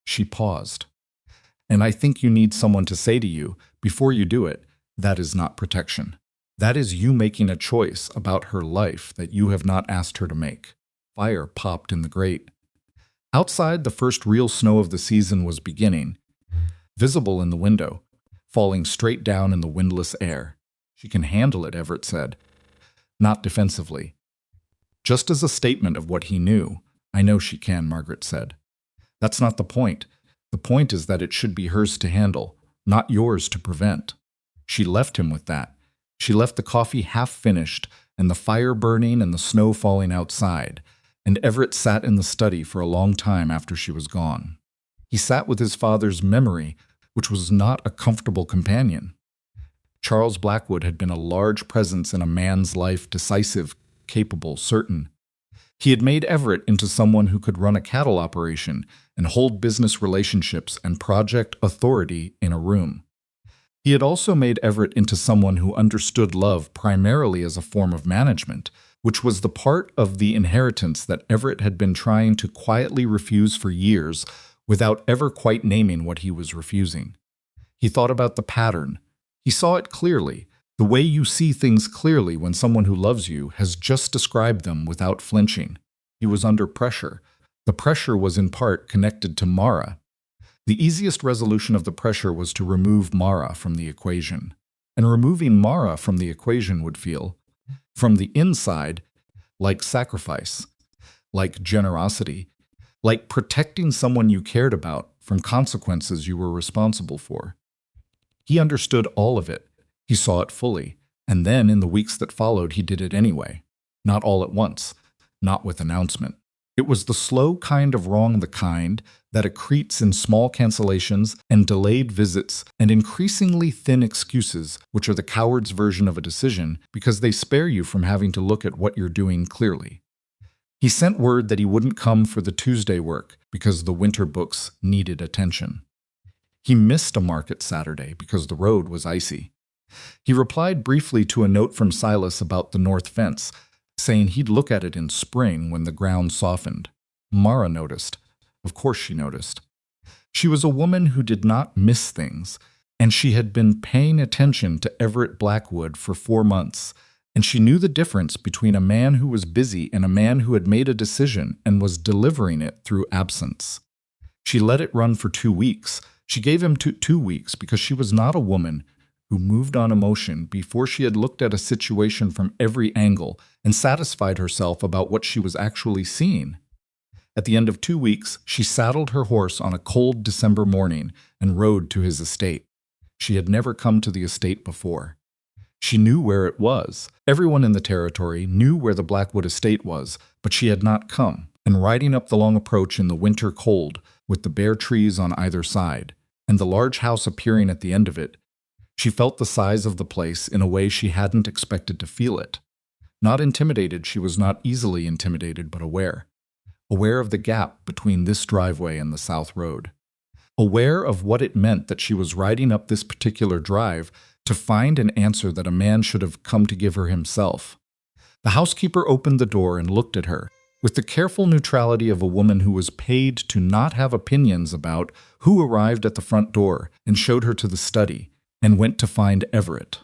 She paused. "And I think you need someone to say to you, before you do it, that is not protection. That is you making a choice about her life that you have not asked her to make." Fire popped in the grate. Outside, the first real snow of the season was beginning, visible in the window, falling straight down in the windless air. "She can handle it," Everett said. Not defensively. Just as a statement of what he knew. "I know she can," Margaret said. "That's not the point. The point is that it should be hers to handle, not yours to prevent." She left him with that. She left the coffee half finished, and the fire burning and the snow falling outside, and Everett sat in the study for a long time after she was gone. He sat with his father's memory, which was not a comfortable companion. Charles Blackwood had been a large presence in a man's life, decisive, capable, certain. He had made Everett into someone who could run a cattle operation and hold business relationships and project authority in a room. He had also made Everett into someone who understood love primarily as a form of management, which was the part of the inheritance that Everett had been trying to quietly refuse for years without ever quite naming what he was refusing. He thought about the pattern. He saw it clearly, the way you see things clearly when someone who loves you has just described them without flinching. He was under pressure. The pressure was in part connected to Mara. The easiest resolution of the pressure was to remove Mara from the equation. And removing Mara from the equation would feel, from the inside, like sacrifice, like generosity, like protecting someone you cared about from consequences you were responsible for. He understood all of it. He saw it fully. And then, in the weeks that followed, he did it anyway. Not all at once. Not with announcement. It was the slow kind of wrong, the kind that accretes in small cancellations and delayed visits and increasingly thin excuses, which are the coward's version of a decision because they spare you from having to look at what you're doing clearly. He sent word that he wouldn't come for the Tuesday work because the winter books needed attention. He missed a market Saturday because the road was icy. He replied briefly to a note from Silas about the north fence, saying he'd look at it in spring when the ground softened. Mara noticed. Of course she noticed. She was a woman who did not miss things, and she had been paying attention to Everett Blackwood for 4 months, and she knew the difference between a man who was busy and a man who had made a decision and was delivering it through absence. She let it run for 2 weeks. She gave him 2 weeks because she was not a woman who moved on emotion before she had looked at a situation from every angle and satisfied herself about what she was actually seeing. At the end of 2 weeks, she saddled her horse on a cold December morning and rode to his estate. She had never come to the estate before. She knew where it was. Everyone in the territory knew where the Blackwood estate was, but she had not come, and riding up the long approach in the winter cold, with the bare trees on either side, and the large house appearing at the end of it, she felt the size of the place in a way she hadn't expected to feel it. Not intimidated, she was not easily intimidated, but aware. Aware of the gap between this driveway and the south road. Aware of what it meant that she was riding up this particular drive to find an answer that a man should have come to give her himself. The housekeeper opened the door and looked at her, with the careful neutrality of a woman who was paid to not have opinions about who arrived at the front door, and showed her to the study, and went to find Everett.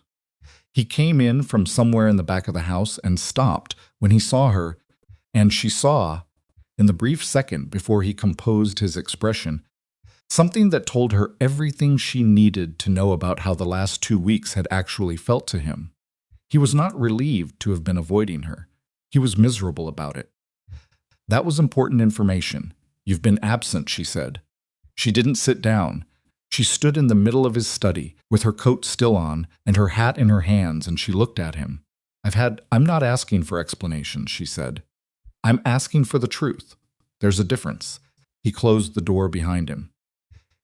He came in from somewhere in the back of the house and stopped when he saw her, and she saw, in the brief second before he composed his expression, something that told her everything she needed to know about how the last 2 weeks had actually felt to him. He was not relieved to have been avoiding her. He was miserable about it. That was important information. You've been absent, she said. She didn't sit down. She stood in the middle of his study, with her coat still on and her hat in her hands, and she looked at him. I'm not asking for explanations, she said. I'm asking for the truth. There's a difference. He closed the door behind him.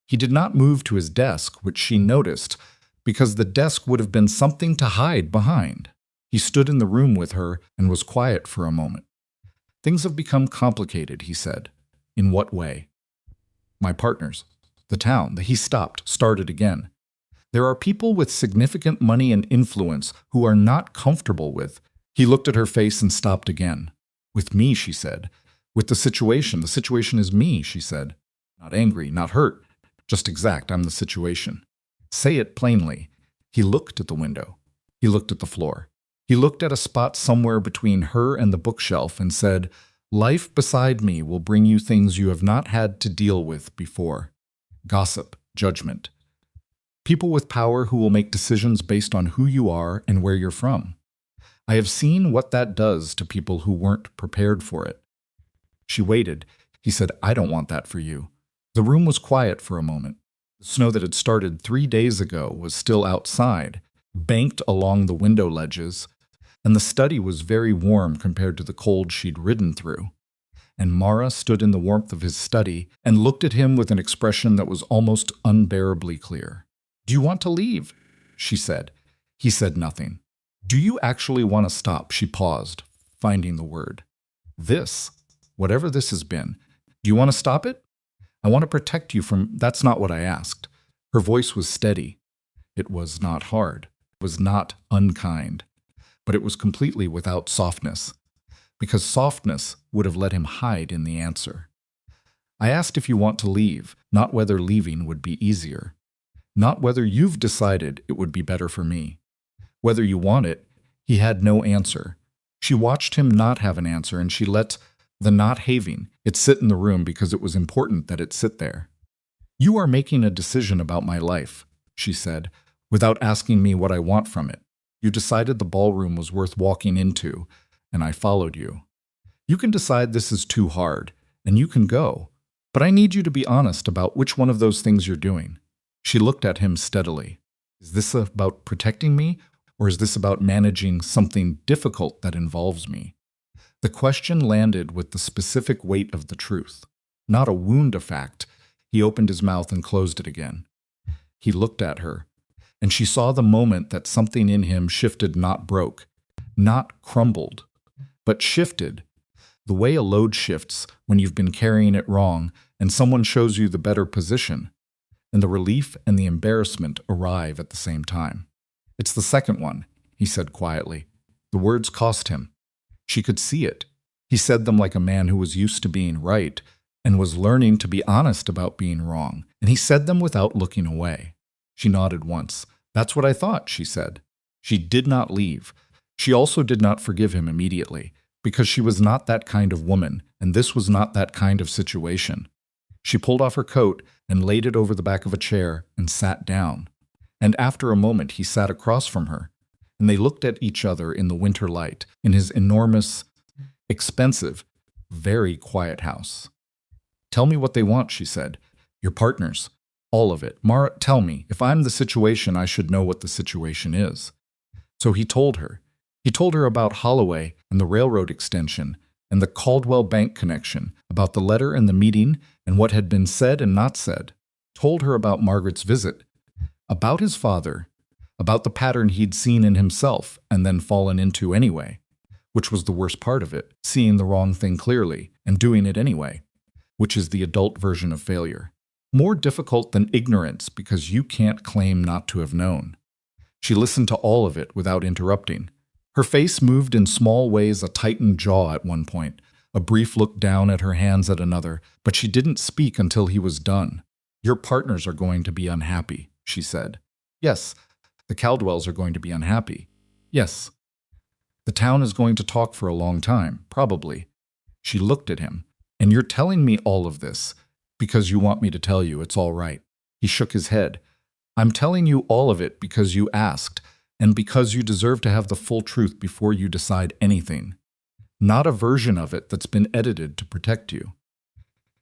He did not move to his desk, which she noticed, because the desk would have been something to hide behind. He stood in the room with her and was quiet for a moment. Things have become complicated, he said. In what way? My partners. The town. He stopped, started again. There are people with significant money and influence who are not comfortable with. He looked at her face and stopped again. With me, she said. With the situation. The situation is me, she said. Not angry, not hurt. Just exact, I'm the situation. Say it plainly. He looked at the window. He looked at the floor. He looked at a spot somewhere between her and the bookshelf and said, Life beside me will bring you things you have not had to deal with before. Gossip, judgment. People with power who will make decisions based on who you are and where you're from. I have seen what that does to people who weren't prepared for it. She waited. He said, I don't want that for you. The room was quiet for a moment. The snow that had started 3 days ago was still outside, banked along the window ledges, and the study was very warm compared to the cold she'd ridden through. And Mara stood in the warmth of his study and looked at him with an expression that was almost unbearably clear. Do you want to leave? She said. He said nothing. Do you actually want to stop? She paused, finding the word. This, whatever this has been, do you want to stop it? I want to protect you from... That's not what I asked. Her voice was steady. It was not hard. It was not unkind. But it was completely without softness, because softness would have let him hide in the answer. I asked if you want to leave, not whether leaving would be easier. Not whether you've decided it would be better for me. Whether you want it, he had no answer. She watched him not have an answer, and she let the not having it sit in the room because it was important that it sit there. You are making a decision about my life, she said, without asking me what I want from it. You decided the ballroom was worth walking into, and I followed you. You can decide this is too hard, and you can go, but I need you to be honest about which one of those things you're doing. She looked at him steadily. Is this about protecting me, or is this about managing something difficult that involves me? The question landed with the specific weight of the truth, not a wound of fact. He opened his mouth and closed it again. He looked at her, and she saw the moment that something in him shifted, not broke, not crumbled, but shifted. The way a load shifts when you've been carrying it wrong and someone shows you the better position. And the relief and the embarrassment arrive at the same time. It's the second one, he said quietly. The words cost him. She could see it. He said them like a man who was used to being right and was learning to be honest about being wrong, and he said them without looking away. She nodded once. That's what I thought, she said. She did not leave. She also did not forgive him immediately, because she was not that kind of woman, and this was not that kind of situation. She pulled off her coat and laid it over the back of a chair and sat down. And after a moment he sat across from her, and they looked at each other in the winter light in his enormous, expensive, very quiet house. Tell me what they want, she said. Your partners. All of it. Mara, tell me. If I'm the situation, I should know what the situation is. So he told her. He told her about Holloway and the railroad extension and the Caldwell Bank connection, about the letter and the meeting and what had been said and not said. Told her about Margaret's visit, about his father, about the pattern he'd seen in himself and then fallen into anyway, which was the worst part of it, seeing the wrong thing clearly and doing it anyway, which is the adult version of failure. More difficult than ignorance because you can't claim not to have known. She listened to all of it without interrupting. Her face moved in small ways, a tightened jaw at one point, a brief look down at her hands at another, but she didn't speak until he was done. Your partners are going to be unhappy, she said. Yes, the Caldwells are going to be unhappy. Yes. The town is going to talk for a long time, probably. She looked at him. And you're telling me all of this because you want me to tell you it's all right. He shook his head. I'm telling you all of it because you asked, and because you deserve to have the full truth before you decide anything. not a version of it that's been edited to protect you.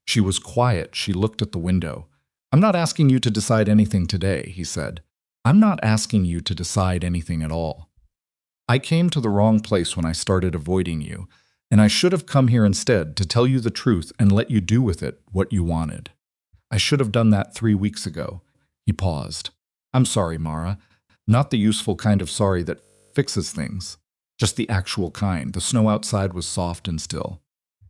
She was quiet. She looked at the window. I'm not asking you to decide anything today, he said. I'm not asking you to decide anything at all. I came to the wrong place when I started avoiding you, and I should have come here instead to tell you the truth and let you do with it what you wanted. I should have done that 3 weeks ago. He paused. I'm sorry, Mara. Not the useful kind of sorry that fixes things. Just the actual kind. The snow outside was soft and still.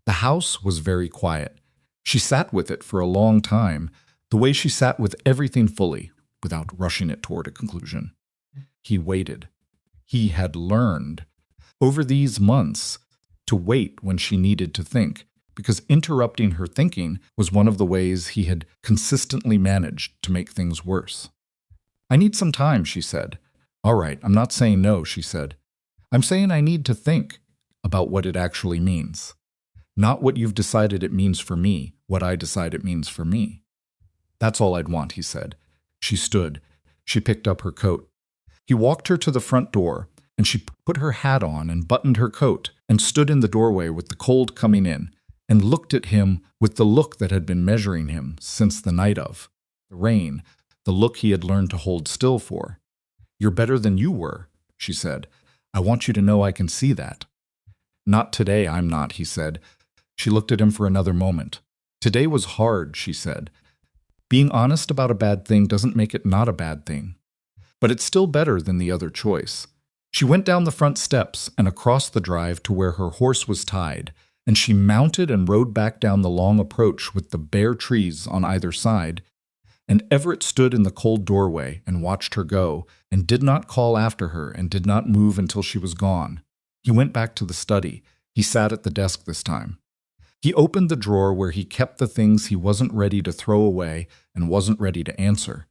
The house was very quiet. She sat with it for a long time, the way she sat with everything fully, without rushing it toward a conclusion. He waited. He had learned, over these months, to wait when she needed to think, because interrupting her thinking was one of the ways he had consistently managed to make things worse. I need some time, she said. All right, I'm not saying no, she said. I'm saying I need to think about what it actually means. Not what you've decided it means for me, what I decide it means for me. That's all I'd want, he said. She stood. She picked up her coat. He walked her to the front door, and she put her hat on and buttoned her coat and stood in the doorway with the cold coming in and looked at him with the look that had been measuring him since the night of the rain, the look he had learned to hold still for. You're better than you were, she said. I want you to know I can see that. Not today, I'm not, he said. She looked at him for another moment. Today was hard, she said. Being honest about a bad thing doesn't make it not a bad thing. But it's still better than the other choice. She went down the front steps and across the drive to where her horse was tied, and she mounted and rode back down the long approach with the bare trees on either side, and Everett stood in the cold doorway and watched her go, and did not call after her and did not move until she was gone. He went back to the study. He sat at the desk this time. He opened the drawer where he kept the things he wasn't ready to throw away and wasn't ready to answer.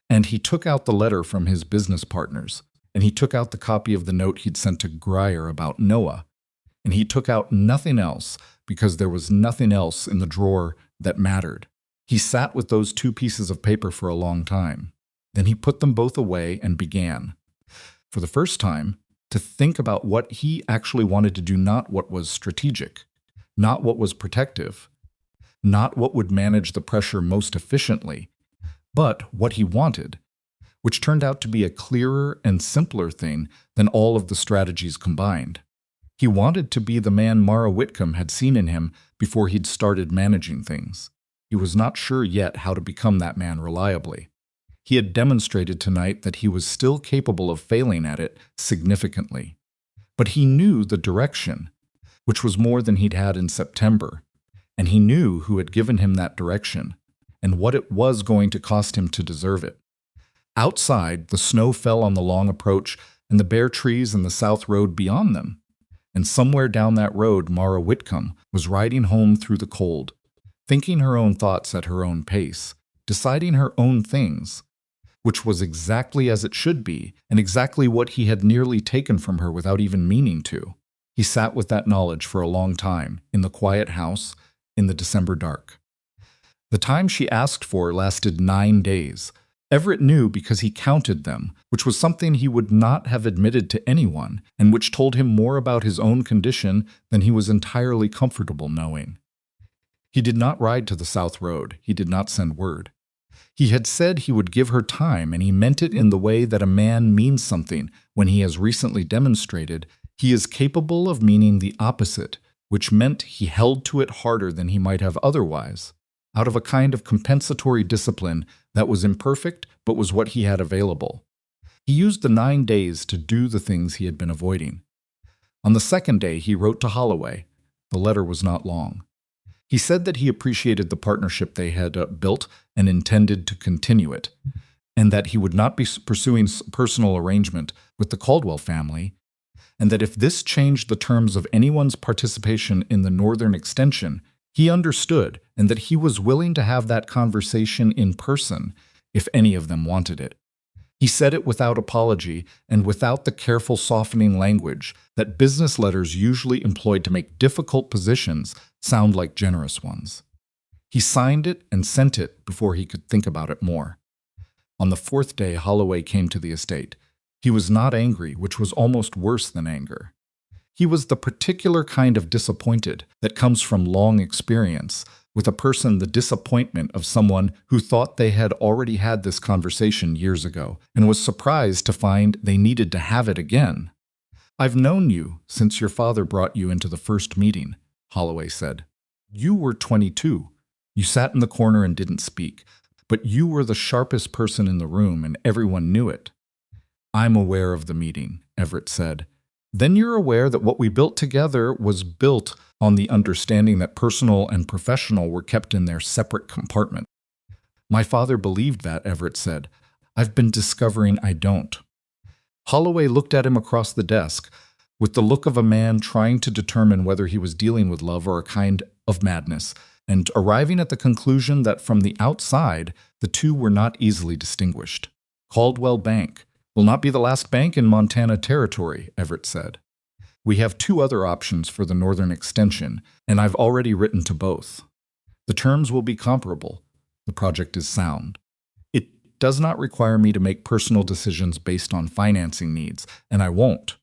And he took out the letter from his business partners, and he took out the copy of the note he'd sent to Grier about Noah, and he took out nothing else because there was nothing else in the drawer that mattered. He sat with those 2 pieces of paper for a long time. Then he put them both away and began, for the first time, to think about what he actually wanted to do, not what was strategic, not what was protective, not what would manage the pressure most efficiently, but what he wanted, which turned out to be a clearer and simpler thing than all of the strategies combined. He wanted to be the man Mara Whitcomb had seen in him before he'd started managing things. He was not sure yet how to become that man reliably. He had demonstrated tonight that he was still capable of failing at it significantly. But he knew the direction, which was more than he'd had in September, and he knew who had given him that direction, and what it was going to cost him to deserve it. Outside, the snow fell on the long approach and the bare trees and the south road beyond them. And somewhere down that road, Mara Whitcomb was riding home through the cold, thinking her own thoughts at her own pace, deciding her own things, which was exactly as it should be, and exactly what he had nearly taken from her without even meaning to. He sat with that knowledge for a long time, in the quiet house, in the December dark. The time she asked for lasted 9 days. Everett knew because he counted them, which was something he would not have admitted to anyone, and which told him more about his own condition than he was entirely comfortable knowing. He did not ride to the South Road. He did not send word. He had said he would give her time, and he meant it in the way that a man means something when he has recently demonstrated he is capable of meaning the opposite, which meant he held to it harder than he might have otherwise, out of a kind of compensatory discipline that was imperfect but was what he had available. He used the 9 days to do the things he had been avoiding. On the second day, he wrote to Holloway. The letter was not long. He said that he appreciated the partnership they had built and intended to continue it, and that he would not be pursuing personal arrangement with the Caldwell family, and that if this changed the terms of anyone's participation in the Northern Extension, he understood, and that he was willing to have that conversation in person if any of them wanted it. He said it without apology and without the careful softening language that business letters usually employed to make difficult positions sound like generous ones. He signed it and sent it before he could think about it more. On the 4th day, Holloway came to the estate. He was not angry, which was almost worse than anger. He was the particular kind of disappointed that comes from long experience, with a person the disappointment of someone who thought they had already had this conversation years ago and was surprised to find they needed to have it again. "I've known you since your father brought you into the first meeting," Holloway said. "You were 22. You sat in the corner and didn't speak, but you were the sharpest person in the room and everyone knew it." "I'm aware of the meeting," Everett said. "Then you're aware that what we built together was built on the understanding that personal and professional were kept in their separate compartment." "My father believed that," Everett said. "I've been discovering I don't." Holloway looked at him across the desk, with the look of a man trying to determine whether he was dealing with love or a kind of madness, and arriving at the conclusion that from the outside, the two were not easily distinguished. "Caldwell Bank will not be the last bank in Montana Territory," Everett said. "We have two other options for the northern extension, and I've already written to both. The terms will be comparable. The project is sound. It does not require me to make personal decisions based on financing needs, and I won't."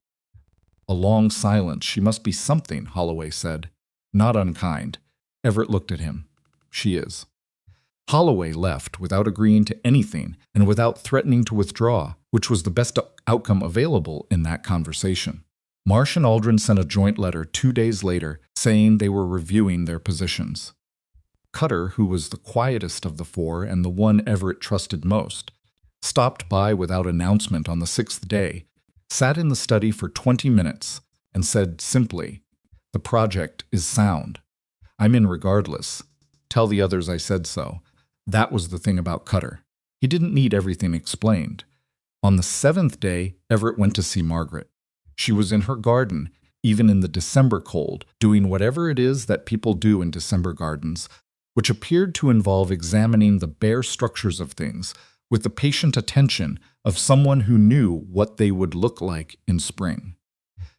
A long silence. "She must be something," Holloway said. "Not unkind." Everett looked at him. "She is." Holloway left without agreeing to anything and without threatening to withdraw, which was the best outcome available in that conversation. Marsh and Aldrin sent a joint letter 2 days later saying they were reviewing their positions. Cutter, who was the quietest of the four and the one Everett trusted most, stopped by without announcement on the 6th day, sat in the study for 20 minutes, and said simply, "The project is sound. I'm in regardless. Tell the others I said so." That was the thing about Cutter. He didn't need everything explained. On the 7th day, Everett went to see Margaret. She was in her garden, even in the December cold, doing whatever it is that people do in December gardens, which appeared to involve examining the bare structures of things with the patient attention of someone who knew what they would look like in spring.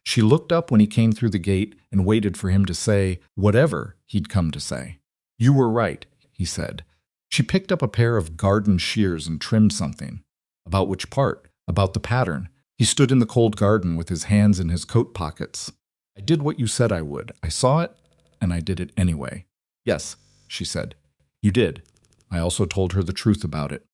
She looked up when he came through the gate and waited for him to say whatever he'd come to say. "You were right," he said. She picked up a pair of garden shears and trimmed something. "About which part?" "About the pattern." He stood in the cold garden with his hands in his coat pockets. "I did what you said I would. I saw it, and I did it anyway." "Yes," she said. "You did." I also told her the truth about it.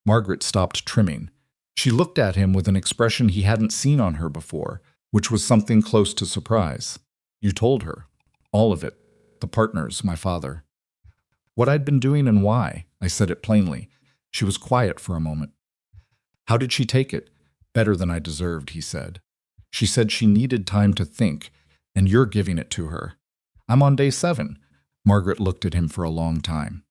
Margaret stopped trimming. She looked at him with an expression he hadn't seen on her before, which was something close to surprise. "You told her. All of it. The partners, my father. What I'd been doing and why. I said it plainly." She was quiet for a moment. "How did she take it?" "Better than I deserved," he said. "She said she needed time to think, and you're giving it to her." "I'm on day 7. Margaret looked at him for a long time.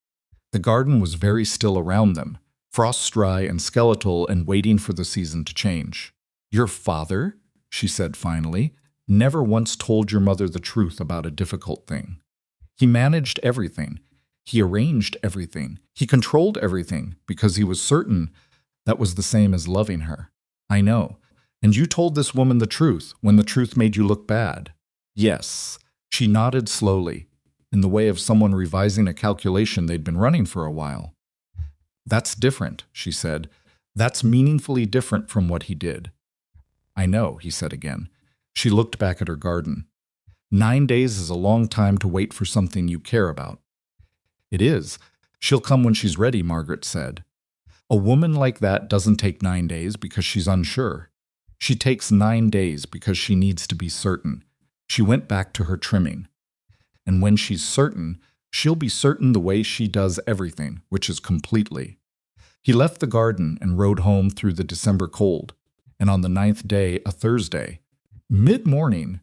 The garden was very still around them, frost-dry and skeletal and waiting for the season to change. "Your father," she said finally, "never once told your mother the truth about a difficult thing. He managed everything. He arranged everything. He controlled everything because he was certain that was the same as loving her." "I know. And you told this woman the truth when the truth made you look bad." "Yes." She nodded slowly, in the way of someone revising a calculation they'd been running for a while. "That's different," she said. "That's meaningfully different from what he did." "I know," he said again. She looked back at her garden. 9 days is a long time to wait for something you care about." "It is. She'll come when she's ready," Margaret said. "A woman like that doesn't take 9 days because she's unsure. She takes 9 days because she needs to be certain." She went back to her trimming. "And when she's certain, she'll be certain the way she does everything, which is completely." He left the garden and rode home through the December cold, and on the 9th day, a Thursday, mid-morning,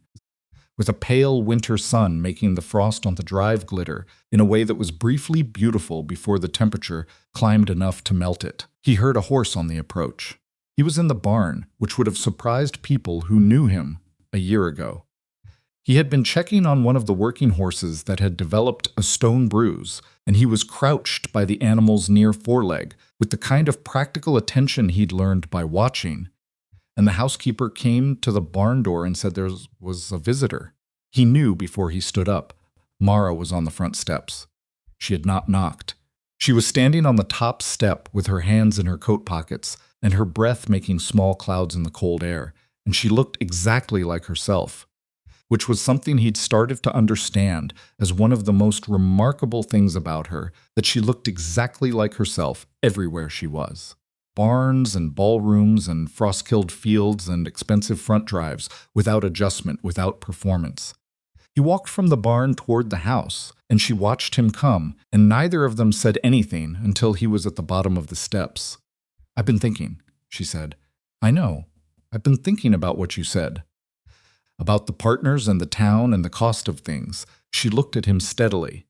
with a pale winter sun making the frost on the drive glitter in a way that was briefly beautiful before the temperature climbed enough to melt it, he heard a horse on the approach. He was in the barn, which would have surprised people who knew him a year ago. He had been checking on one of the working horses that had developed a stone bruise, and he was crouched by the animal's near foreleg with the kind of practical attention he'd learned by watching. And the housekeeper came to the barn door and said there was a visitor. He knew before he stood up. Mara was on the front steps. She had not knocked. She was standing on the top step with her hands in her coat pockets and her breath making small clouds in the cold air, and she looked exactly like herself. which was something he'd started to understand as one of the most remarkable things about her, that she looked exactly like herself everywhere she was. Barns and ballrooms and frost-killed fields and expensive front drives, without adjustment, without performance. He walked from the barn toward the house, and she watched him come, and neither of them said anything until he was at the bottom of the steps. "I've been thinking," she said. "I know. I've been thinking about what you said. About the partners and the town and the cost of things." She looked at him steadily.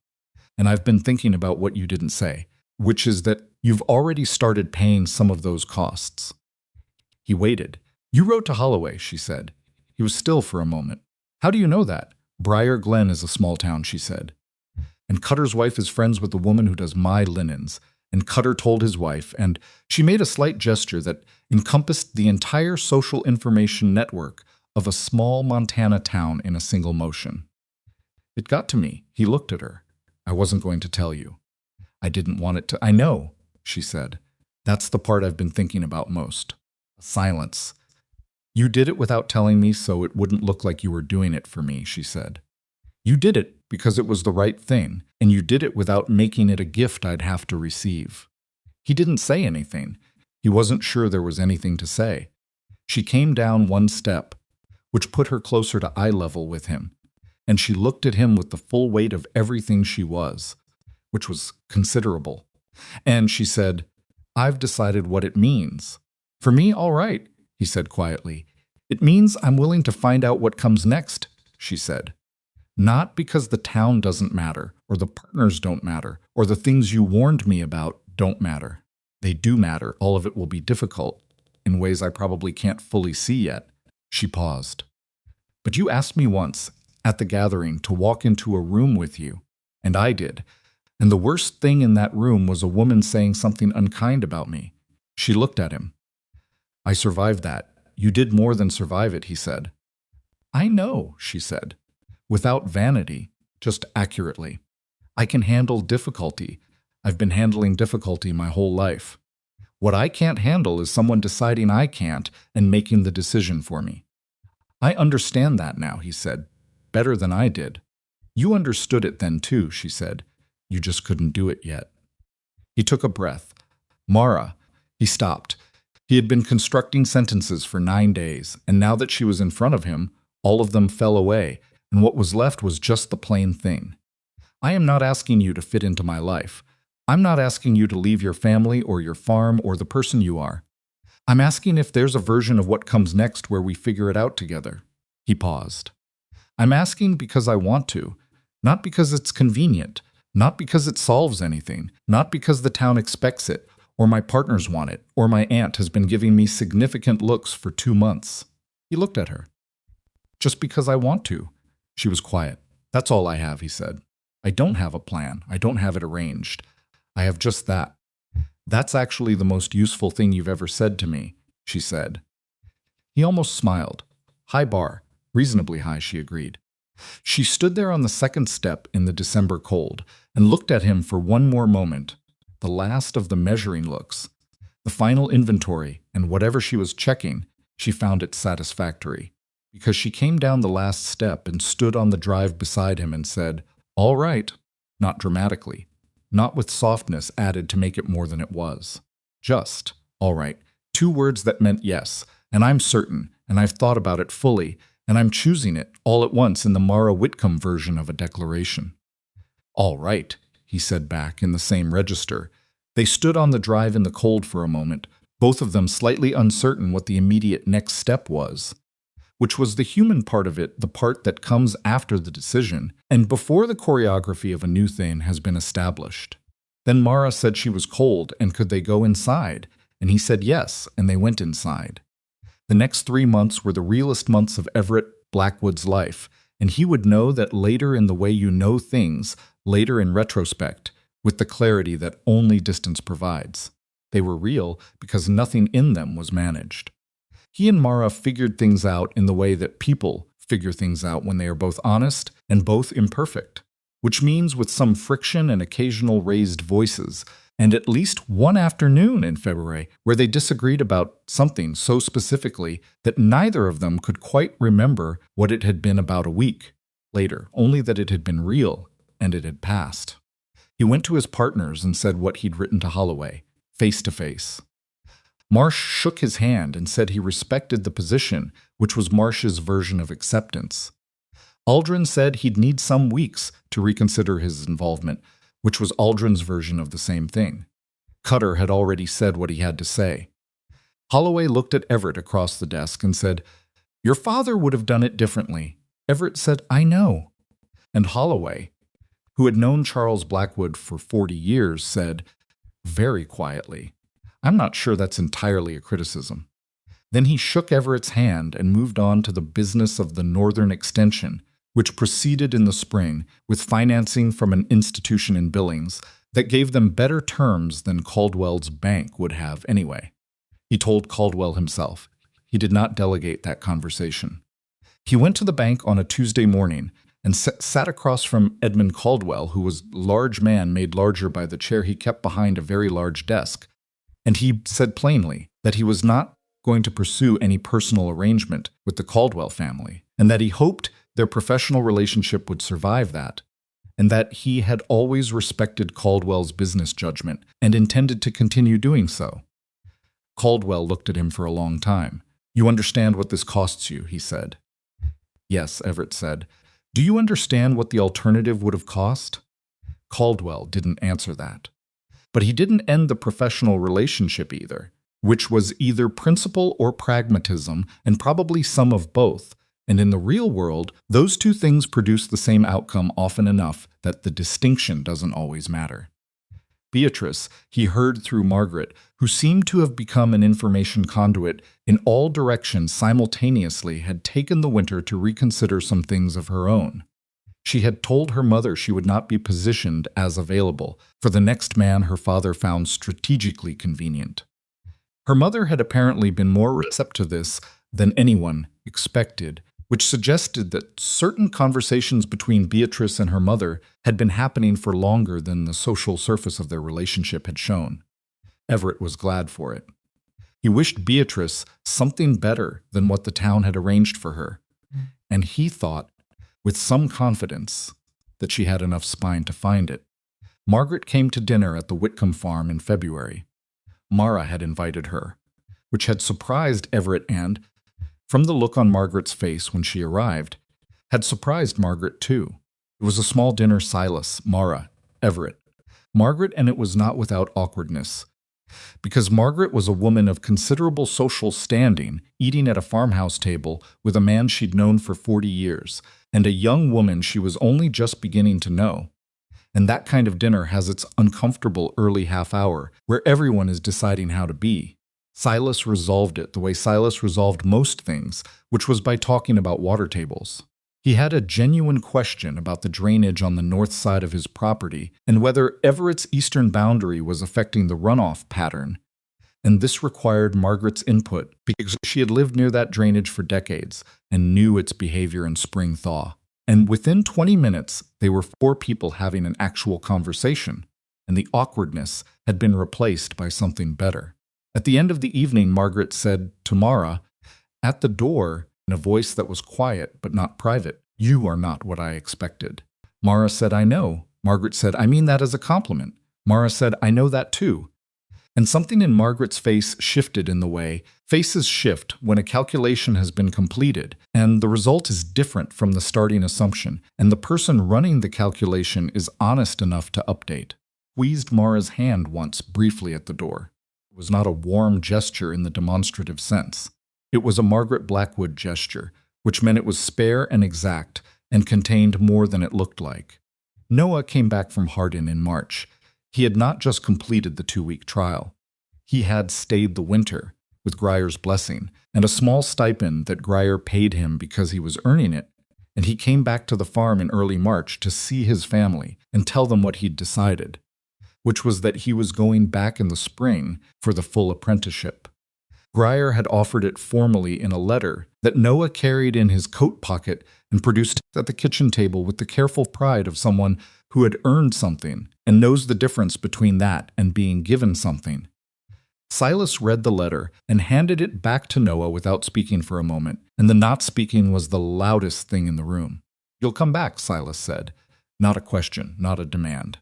"And I've been thinking about what you didn't say, which is that you've already started paying some of those costs." He waited. "You wrote to Holloway," she said. He was still for a moment. "How do you know that?" "Briar Glen is a small town," she said. "And Cutter's wife is friends with the woman who does my linens." And Cutter told his wife, and she made a slight gesture that encompassed the entire social information network of a small Montana town in a single motion. "It got to me." He looked at her. "I wasn't going to tell you. I didn't want it to." "I know," she said. "That's the part I've been thinking about most." Silence. "You did it without telling me so it wouldn't look like you were doing it for me," she said. "You did it because it was the right thing, and you did it without making it a gift I'd have to receive." He didn't say anything. He wasn't sure there was anything to say. She came down one step, which put her closer to eye level with him, and she looked at him with the full weight of everything she was, which was considerable. And she said, "I've decided what it means." "For me, all right," he said quietly. "It means I'm willing to find out what comes next," she said. "Not because the town doesn't matter, or the partners don't matter, or the things you warned me about don't matter. They do matter. All of it will be difficult, in ways I probably can't fully see yet." She paused. "But you asked me once, at the gathering, to walk into a room with you, and I did. And the worst thing in that room was a woman saying something unkind about me." She looked at him. "I survived that. You did more than survive it," he said. "I know," she said, without vanity, just accurately. "I can handle difficulty. I've been handling difficulty my whole life. What I can't handle is someone deciding I can't and making the decision for me." "I understand that now," he said, "better than I did." "You understood it then too," she said. "You just couldn't do it yet." He took a breath. "Mara." He stopped. He had been constructing sentences for 9 days, and now that she was in front of him, all of them fell away, and what was left was just the plain thing. "I am not asking you to fit into my life. I'm not asking you to leave your family or your farm or the person you are. I'm asking if there's a version of what comes next where we figure it out together." He paused. "I'm asking because I want to, not because it's convenient, not because it solves anything, not because the town expects it, or my partners want it, or my aunt has been giving me significant looks for 2 months. He looked at her. "Just because I want to." She was quiet. "That's all I have," he said. "I don't have a plan. I don't have it arranged. I have just that." "That's actually the most useful thing you've ever said to me," she said. He almost smiled. "High bar. Reasonably high," she agreed. She stood there on the second step in the December cold and looked at him for one more moment, the last of the measuring looks. The final inventory, and whatever she was checking, she found it satisfactory, because she came down the last step and stood on the drive beside him and said, "All right," not dramatically, not with softness added to make it more than it was. Just, "All right," 2 words that meant yes, and I'm certain, and I've thought about it fully, and I'm choosing it all at once in the Mara Whitcomb version of a declaration. "All right," he said back in the same register. They stood on the drive in the cold for a moment, both of them slightly uncertain what the immediate next step was, which was the human part of it, the part that comes after the decision, and before the choreography of a new thing has been established. Then Mara said she was cold, and could they go inside? And he said yes, and they went inside. The next 3 months were the realest months of Everett Blackwood's life, and he would know that later in the way you know things, later in retrospect, with the clarity that only distance provides. They were real because nothing in them was managed. He and Mara figured things out in the way that people figure things out when they are both honest and both imperfect, which means with some friction and occasional raised voices, and at least one afternoon in February where they disagreed about something so specifically that neither of them could quite remember what it had been about a week later, only that it had been real and it had passed. He went to his partners and said what he'd written to Holloway, face to face. Marsh shook his hand and said he respected the position, which was Marsh's version of acceptance. Aldrin said he'd need some weeks to reconsider his involvement, which was Aldrin's version of the same thing. Cutter had already said what he had to say. Holloway looked at Everett across the desk and said, "Your father would have done it differently." Everett said, "I know." And Holloway, who had known Charles Blackwood for 40 years, said, very quietly, "I'm not sure that's entirely a criticism." Then he shook Everett's hand and moved on to the business of the Northern Extension, which proceeded in the spring with financing from an institution in Billings that gave them better terms than Caldwell's bank would have anyway. He told Caldwell himself. He did not delegate that conversation. He went to the bank on a Tuesday morning and sat across from Edmund Caldwell, who was a large man made larger by the chair he kept behind a very large desk, and he said plainly that he was not going to pursue any personal arrangement with the Caldwell family, and that he hoped their professional relationship would survive that, and that he had always respected Caldwell's business judgment and intended to continue doing so. Caldwell looked at him for a long time. "You understand what this costs you," he said. "Yes," Everett said. "Do you understand what the alternative would have cost?" Caldwell didn't answer that. But he didn't end the professional relationship either, which was either principle or pragmatism, and probably some of both. And in the real world, those two things produce the same outcome often enough that the distinction doesn't always matter. Beatrice, he heard through Margaret, who seemed to have become an information conduit in all directions simultaneously, had taken the winter to reconsider some things of her own. She had told her mother she would not be positioned as available for the next man her father found strategically convenient. Her mother had apparently been more receptive to this than anyone expected, which suggested that certain conversations between Beatrice and her mother had been happening for longer than the social surface of their relationship had shown. Everett was glad for it. He wished Beatrice something better than what the town had arranged for her, and he thought, with some confidence, that she had enough spine to find it. Margaret came to dinner at the Whitcomb farm in February. Mara had invited her, which had surprised Everett and, from the look on Margaret's face when she arrived, had surprised Margaret too. It was a small dinner. Silas, Mara, Everett. Margaret, and it was not without awkwardness, because Margaret was a woman of considerable social standing, eating at a farmhouse table with a man she'd known for 40 years, and a young woman she was only just beginning to know. And that kind of dinner has its uncomfortable early half hour, where everyone is deciding how to be. Silas resolved it the way Silas resolved most things, which was by talking about water tables. He had a genuine question about the drainage on the north side of his property and whether Everett's eastern boundary was affecting the runoff pattern. And this required Margaret's input because she had lived near that drainage for decades and knew its behavior in spring thaw. And within 20 minutes, they were 4 people having an actual conversation, and the awkwardness had been replaced by something better. At the end of the evening, Margaret said to Mara, at the door, in a voice that was quiet but not private, "You are not what I expected." Mara said, "I know." Margaret said, "I mean that as a compliment." Mara said, "I know that too." And something in Margaret's face shifted in the way faces shift when a calculation has been completed, and the result is different from the starting assumption, and the person running the calculation is honest enough to update. Squeezed Mara's hand once briefly at the door. It was not a warm gesture in the demonstrative sense. It was a Margaret Blackwood gesture, which meant it was spare and exact and contained more than it looked like. Noah came back from Hardin in March. He had not just completed the 2-week trial. He had stayed the winter, with Greyer's blessing, and a small stipend that Greyer paid him because he was earning it, and he came back to the farm in early March to see his family and tell them what he'd decided, which was that he was going back in the spring for the full apprenticeship. Greyer had offered it formally in a letter that Noah carried in his coat pocket and produced at the kitchen table with the careful pride of someone who had earned something and knows the difference between that and being given something. Silas read the letter and handed it back to Noah without speaking for a moment, and the not speaking was the loudest thing in the room. "You'll come back," Silas said. Not a question, not a demand.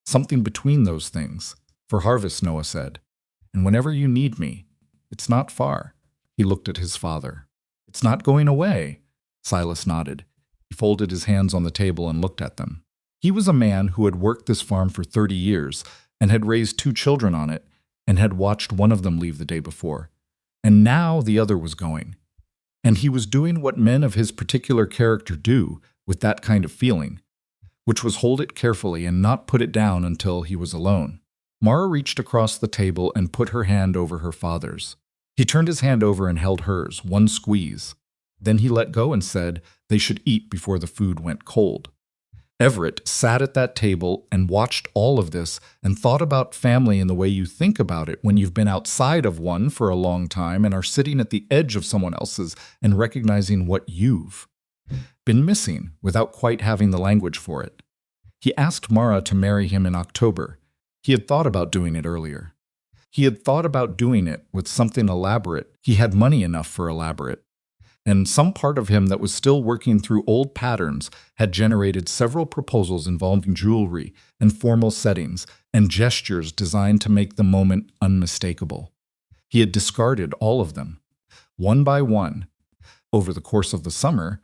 "Something between those things. For harvest," Noah said. "And whenever you need me, it's not far." He looked at his father. "It's not going away." Silas nodded. He folded his hands on the table and looked at them. He was a man who had worked this farm for 30 years and had raised 2 children on it and had watched one of them leave the day before. And now the other was going. And he was doing what men of his particular character do with that kind of feeling, which was hold it carefully and not put it down until he was alone. Mara reached across the table and put her hand over her father's. He turned his hand over and held hers, one squeeze. Then he let go and said they should eat before the food went cold. Everett sat at that table and watched all of this and thought about family in the way you think about it when you've been outside of one for a long time and are sitting at the edge of someone else's and recognizing what you've been missing without quite having the language for it. He asked Mara to marry him in October. He had thought about doing it earlier. He had thought about doing it with something elaborate. He had money enough for elaborate. And some part of him that was still working through old patterns had generated several proposals involving jewelry and formal settings and gestures designed to make the moment unmistakable. He had discarded all of them, one by one, over the course of the summer,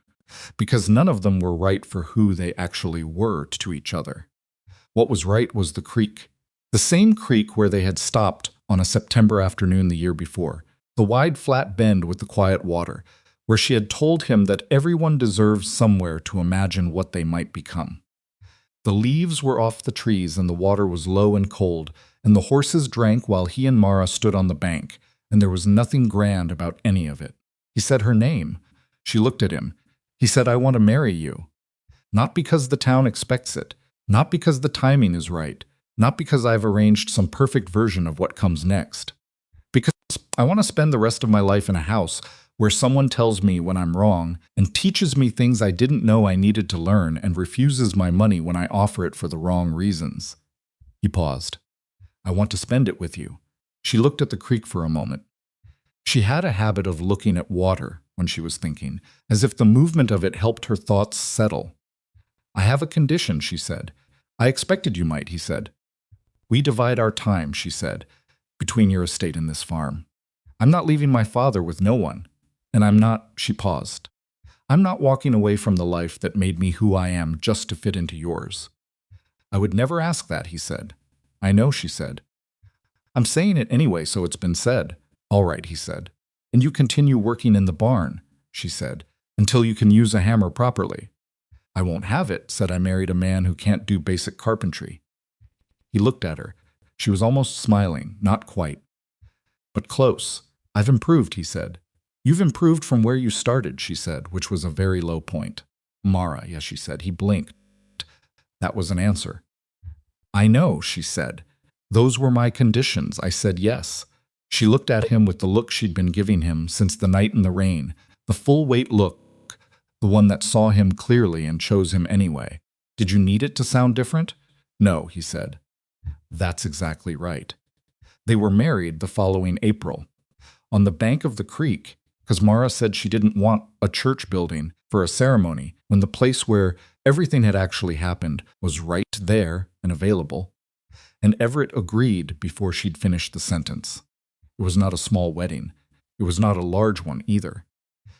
because none of them were right for who they actually were to each other. What was right was the creek, the same creek where they had stopped on a September afternoon the year before, the wide flat bend with the quiet water, where she had told him that everyone deserves somewhere to imagine what they might become. The leaves were off the trees and the water was low and cold, and the horses drank while he and Mara stood on the bank, and there was nothing grand about any of it. He said her name. She looked at him. He said, "I want to marry you." Not because the town expects it, not because the timing is right, not because I've arranged some perfect version of what comes next. Because I want to spend the rest of my life in a house where someone tells me when I'm wrong and teaches me things I didn't know I needed to learn and refuses my money when I offer it for the wrong reasons. He paused. "I want to spend it with you." She looked at the creek for a moment. She had a habit of looking at water when she was thinking, as if the movement of it helped her thoughts settle. "I have a condition," she said. "I expected you might," he said. "We divide our time," she said, "between your estate and this farm. I'm not leaving my father with no one. And I'm not," she paused, "I'm not walking away from the life that made me who I am just to fit into yours." "I would never ask that," he said. "I know," she said. "I'm saying it anyway, so it's been said." "All right," he said. "And you continue working in the barn," she said, "until you can use a hammer properly." "I won't have it," said. "I married a man who can't do basic carpentry." He looked at her. She was almost smiling, not quite, but close. "I've improved," he said. "You've improved from where you started," she said, which was a very low point. "Mara," yes, she said. He blinked. That was an answer. "I know," she said. "Those were my conditions." I said yes. She looked at him with the look she'd been giving him since the night in the rain, the full-weight look, the one that saw him clearly and chose him anyway. "Did you need it to sound different?" "No," he said. "That's exactly right." They were married the following April, on the bank of the creek, because Mara said she didn't want a church building for a ceremony when the place where everything had actually happened was right there and available. And Everett agreed before she'd finished the sentence. It was not a small wedding. It was not a large one either.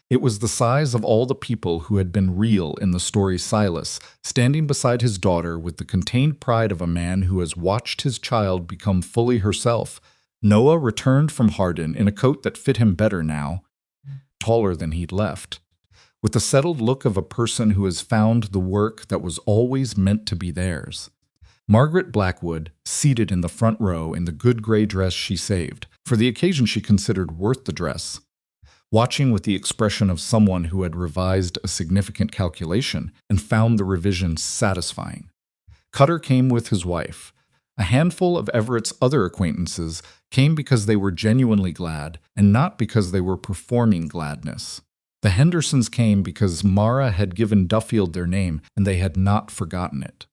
It was the size of all the people who had been real in the story Silas, standing beside his daughter with the contained pride of a man who has watched his child become fully herself. Noah returned from Hardin in a coat that fit him better now, taller than he'd left, with the settled look of a person who has found the work that was always meant to be theirs. Everett Blackwood, seated in the front row in the good gray dress she saved, for the occasion she considered worth the dress, watching with the expression of someone who had revised a significant calculation and found the revision satisfying. Cutter came with his wife. A handful of Everett's other acquaintances came because they were genuinely glad and not because they were performing gladness. The Hendersons came because Mara had given Duffield their name and they had not forgotten it.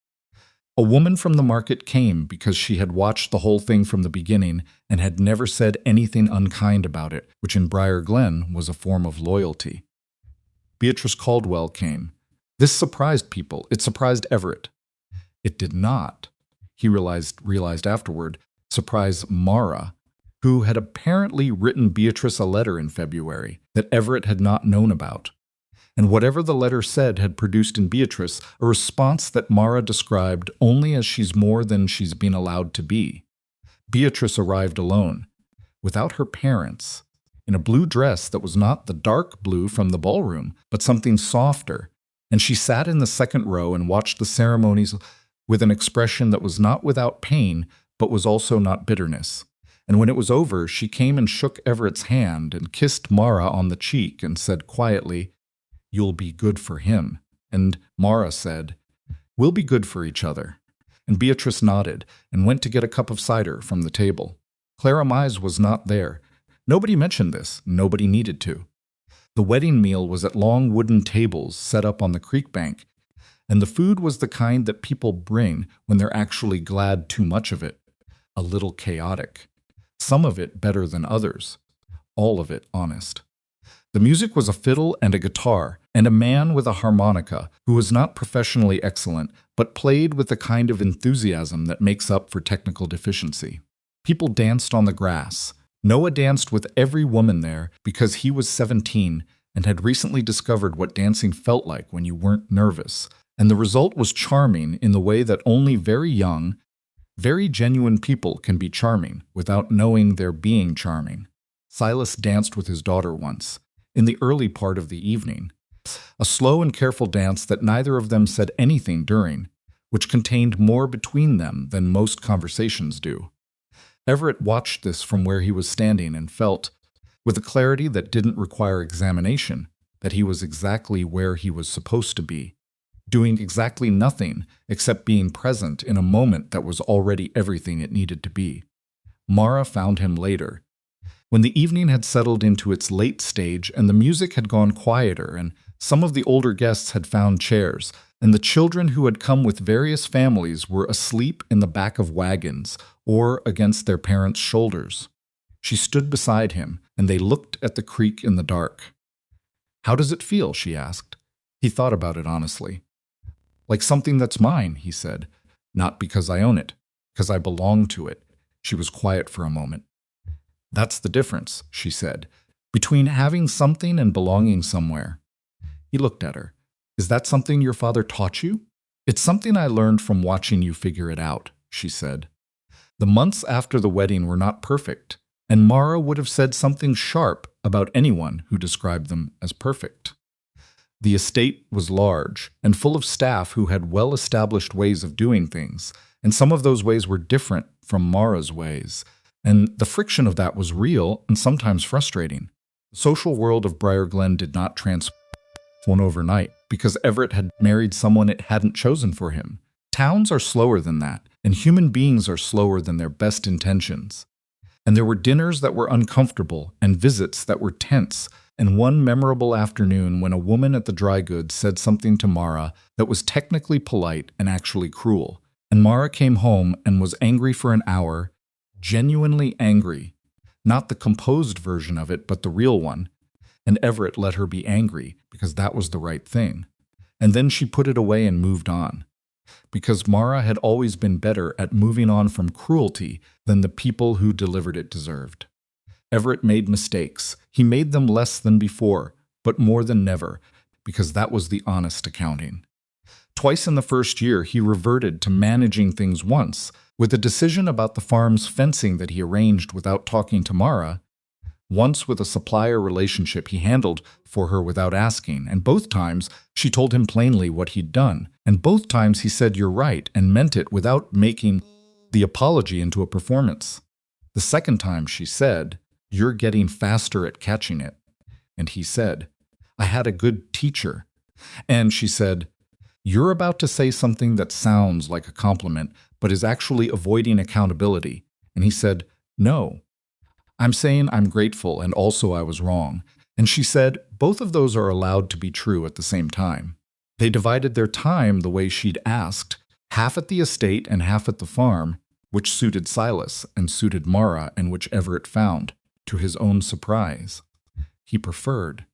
A woman from the market came because she had watched the whole thing from the beginning and had never said anything unkind about it, which in Briar Glen was a form of loyalty. Beatrice Caldwell came. This surprised people. It surprised Everett. It did not, he realized afterward, surprise Mara, who had apparently written Beatrice a letter in February that Everett had not known about. And whatever the letter said had produced in Beatrice a response that Mara described only as she's more than she's been allowed to be. Beatrice arrived alone, without her parents, in a blue dress that was not the dark blue from the ballroom, but something softer, and she sat in the second row and watched the ceremonies with an expression that was not without pain, but was also not bitterness. And when it was over, she came and shook Everett's hand and kissed Mara on the cheek and said quietly, "You'll be good for him." And Mara said, "We'll be good for each other." And Beatrice nodded and went to get a cup of cider from the table. Clara Mize was not there. Nobody mentioned this. Nobody needed to. The wedding meal was at long wooden tables set up on the creek bank, and the food was the kind that people bring when they're actually glad too much of it. A little chaotic. Some of it better than others. All of it honest. The music was a fiddle and a guitar, and a man with a harmonica who was not professionally excellent, but played with the kind of enthusiasm that makes up for technical deficiency. People danced on the grass. Noah danced with every woman there because he was 17 and had recently discovered what dancing felt like when you weren't nervous, and the result was charming in the way that only very young, very genuine people can be charming without knowing they're being charming. Silas danced with his daughter once, in the early part of the evening, a slow and careful dance that neither of them said anything during, which contained more between them than most conversations do. Everett watched this from where he was standing and felt, with a clarity that didn't require examination, that he was exactly where he was supposed to be, doing exactly nothing except being present in a moment that was already everything it needed to be. Mara found him later. When the evening had settled into its late stage and the music had gone quieter and some of the older guests had found chairs, and the children who had come with various families were asleep in the back of wagons or against their parents' shoulders, she stood beside him, and they looked at the creek in the dark. "How does it feel?" she asked. He thought about it honestly. "Like something that's mine," he said. "Not because I own it, because I belong to it." She was quiet for a moment. "That's the difference," she said, "between having something and belonging somewhere." He looked at her. "Is that something your father taught you?" "It's something I learned from watching you figure it out," she said. The months after the wedding were not perfect, and Mara would have said something sharp about anyone who described them as perfect. The estate was large and full of staff who had well-established ways of doing things, and some of those ways were different from Mara's ways, and the friction of that was real and sometimes frustrating. The social world of Briar Glen did not transform overnight because Everett had married someone it hadn't chosen for him. Towns are slower than that, and human beings are slower than their best intentions. And there were dinners that were uncomfortable and visits that were tense, and one memorable afternoon when a woman at the dry goods said something to Mara that was technically polite and actually cruel, and Mara came home and was angry for an hour, genuinely angry, not the composed version of it, but the real one, and Everett let her be angry because that was the right thing. And then she put it away and moved on, because Mara had always been better at moving on from cruelty than the people who delivered it deserved. Everett made mistakes. He made them less than before, but more than never, because that was the honest accounting. Twice in the first year, he reverted to managing things once, with a decision about the farm's fencing that he arranged without talking to Mara, once with a supplier relationship he handled for her without asking, and both times she told him plainly what he'd done, and both times he said "you're right" and meant it without making the apology into a performance. The second time she said, "You're getting faster at catching it." And he said, "I had a good teacher." And she said, "You're about to say something that sounds like a compliment, but is actually avoiding accountability." And he said, "No. I'm saying I'm grateful and also I was wrong." And she said, both of those are allowed to be true at the same time. They divided their time the way she'd asked, half at the estate and half at the farm, which suited Silas and suited Mara and which Everett found, to his own surprise, he preferred.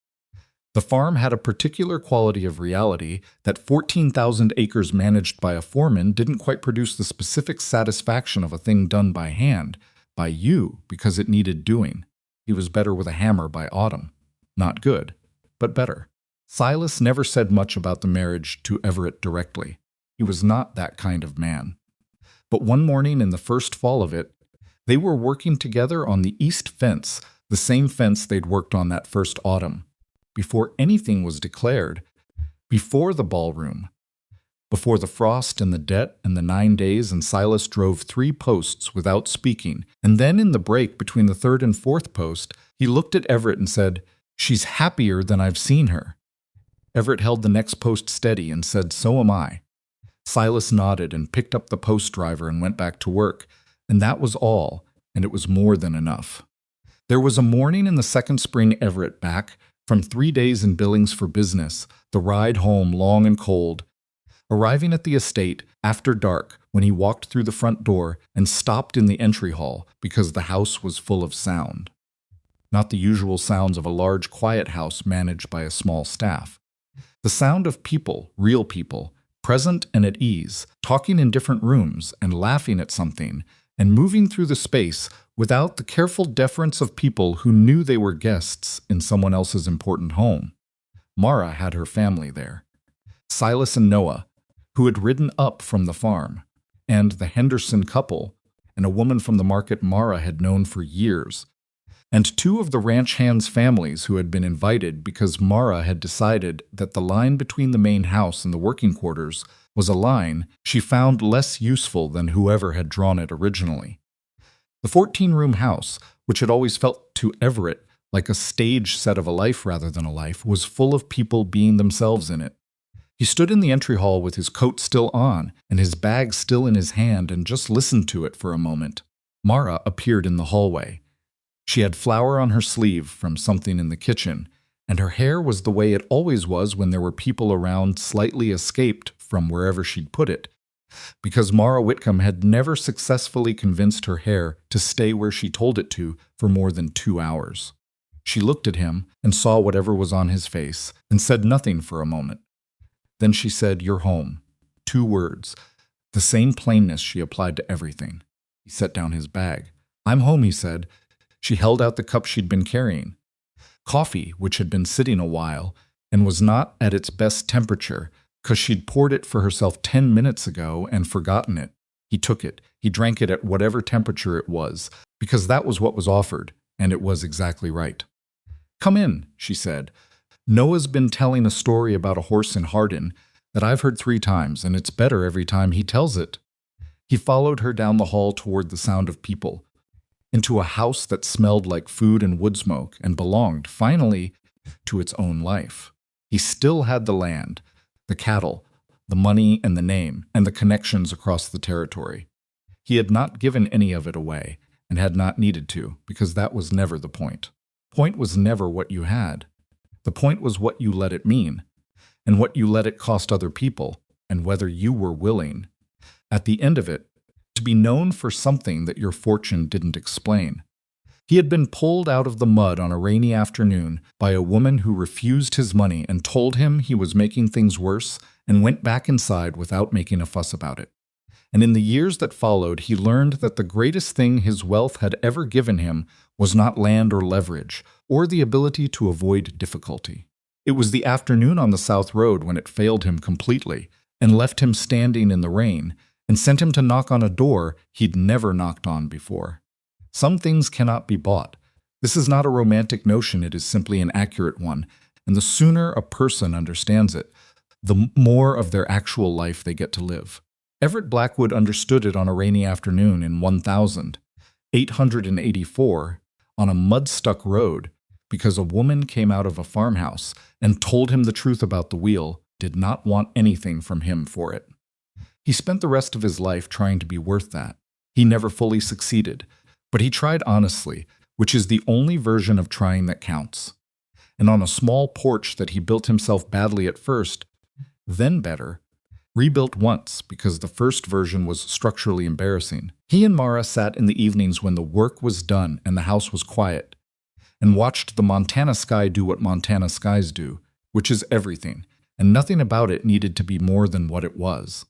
The farm had a particular quality of reality that 14,000 acres managed by a foreman didn't quite produce the specific satisfaction of a thing done by hand, by you, because it needed doing. He was better with a hammer by autumn. Not good, but better. Silas never said much about the marriage to Everett directly. He was not that kind of man. But one morning in the first fall of it, they were working together on the east fence, the same fence they'd worked on that first autumn. Before anything was declared, before the ballroom, before the frost and the debt and the 9 days, and Silas drove 3 posts without speaking, and then in the break between the 3rd and 4th post, he looked at Everett and said, "She's happier than I've seen her." Everett held the next post steady and said, "So am I." Silas nodded and picked up the post driver and went back to work, and that was all, and it was more than enough. There was a morning in the second spring Everett back from 3 days in Billings for business, the ride home long and cold, arriving at the estate after dark when he walked through the front door and stopped in the entry hall because the house was full of sound. Not the usual sounds of a large quiet house managed by a small staff. The sound of people, real people, present and at ease, talking in different rooms and laughing at something, and moving through the space without the careful deference of people who knew they were guests in someone else's important home. Mara had her family there. Silas and Noah, who had ridden up from the farm, and the Henderson couple, and a woman from the market Mara had known for years, and 2 of the ranch hands' families who had been invited because Mara had decided that the line between the main house and the working quarters was a line she found less useful than whoever had drawn it originally. The 14-room house, which had always felt to Everett like a stage set of a life rather than a life, was full of people being themselves in it. He stood in the entry hall with his coat still on and his bag still in his hand and just listened to it for a moment. Mara appeared in the hallway. She had flour on her sleeve from something in the kitchen, and her hair was the way it always was when there were people around, slightly escaped from wherever she'd put it, because Mara Whitcomb had never successfully convinced her hair to stay where she told it to for more than 2 hours. She looked at him and saw whatever was on his face and said nothing for a moment. Then she said, "You're home." 2 words, the same plainness she applied to everything. He set down his bag. "I'm home," he said. She held out the cup she'd been carrying. Coffee, which had been sitting a while and was not at its best temperature, because she'd poured it for herself 10 minutes ago and forgotten it. He took it. He drank it at whatever temperature it was, because that was what was offered, and it was exactly right. "Come in," she said. "Noah's been telling a story about a horse in Hardin that I've heard 3 times, and it's better every time he tells it." He followed her down the hall toward the sound of people, into a house that smelled like food and wood smoke and belonged, finally, to its own life. He still had the land, the cattle, the money and the name, and the connections across the territory. He had not given any of it away, and had not needed to, because that was never the point. The point was never what you had. The point was what you let it mean, and what you let it cost other people, and whether you were willing, at the end of it, to be known for something that your fortune didn't explain. He had been pulled out of the mud on a rainy afternoon by a woman who refused his money and told him he was making things worse, and went back inside without making a fuss about it. And in the years that followed, he learned that the greatest thing his wealth had ever given him was not land or leverage, or the ability to avoid difficulty. It was the afternoon on the South Road when it failed him completely, and left him standing in the rain, and sent him to knock on a door he'd never knocked on before. Some things cannot be bought. This is not a romantic notion, it is simply an accurate one, and the sooner a person understands it, the more of their actual life they get to live. Everett Blackwood understood it on a rainy afternoon in 1884 on a mud-stuck road, because a woman came out of a farmhouse and told him the truth about the wheel, did not want anything from him for it. He spent the rest of his life trying to be worth that. He never fully succeeded, but he tried honestly, which is the only version of trying that counts. And on a small porch that he built himself badly at first, then better, Rebuilt once because the first version was structurally embarrassing. He and Mara sat in the evenings when the work was done and the house was quiet, and watched the Montana sky do what Montana skies do, which is everything, and nothing about it needed to be more than what it was.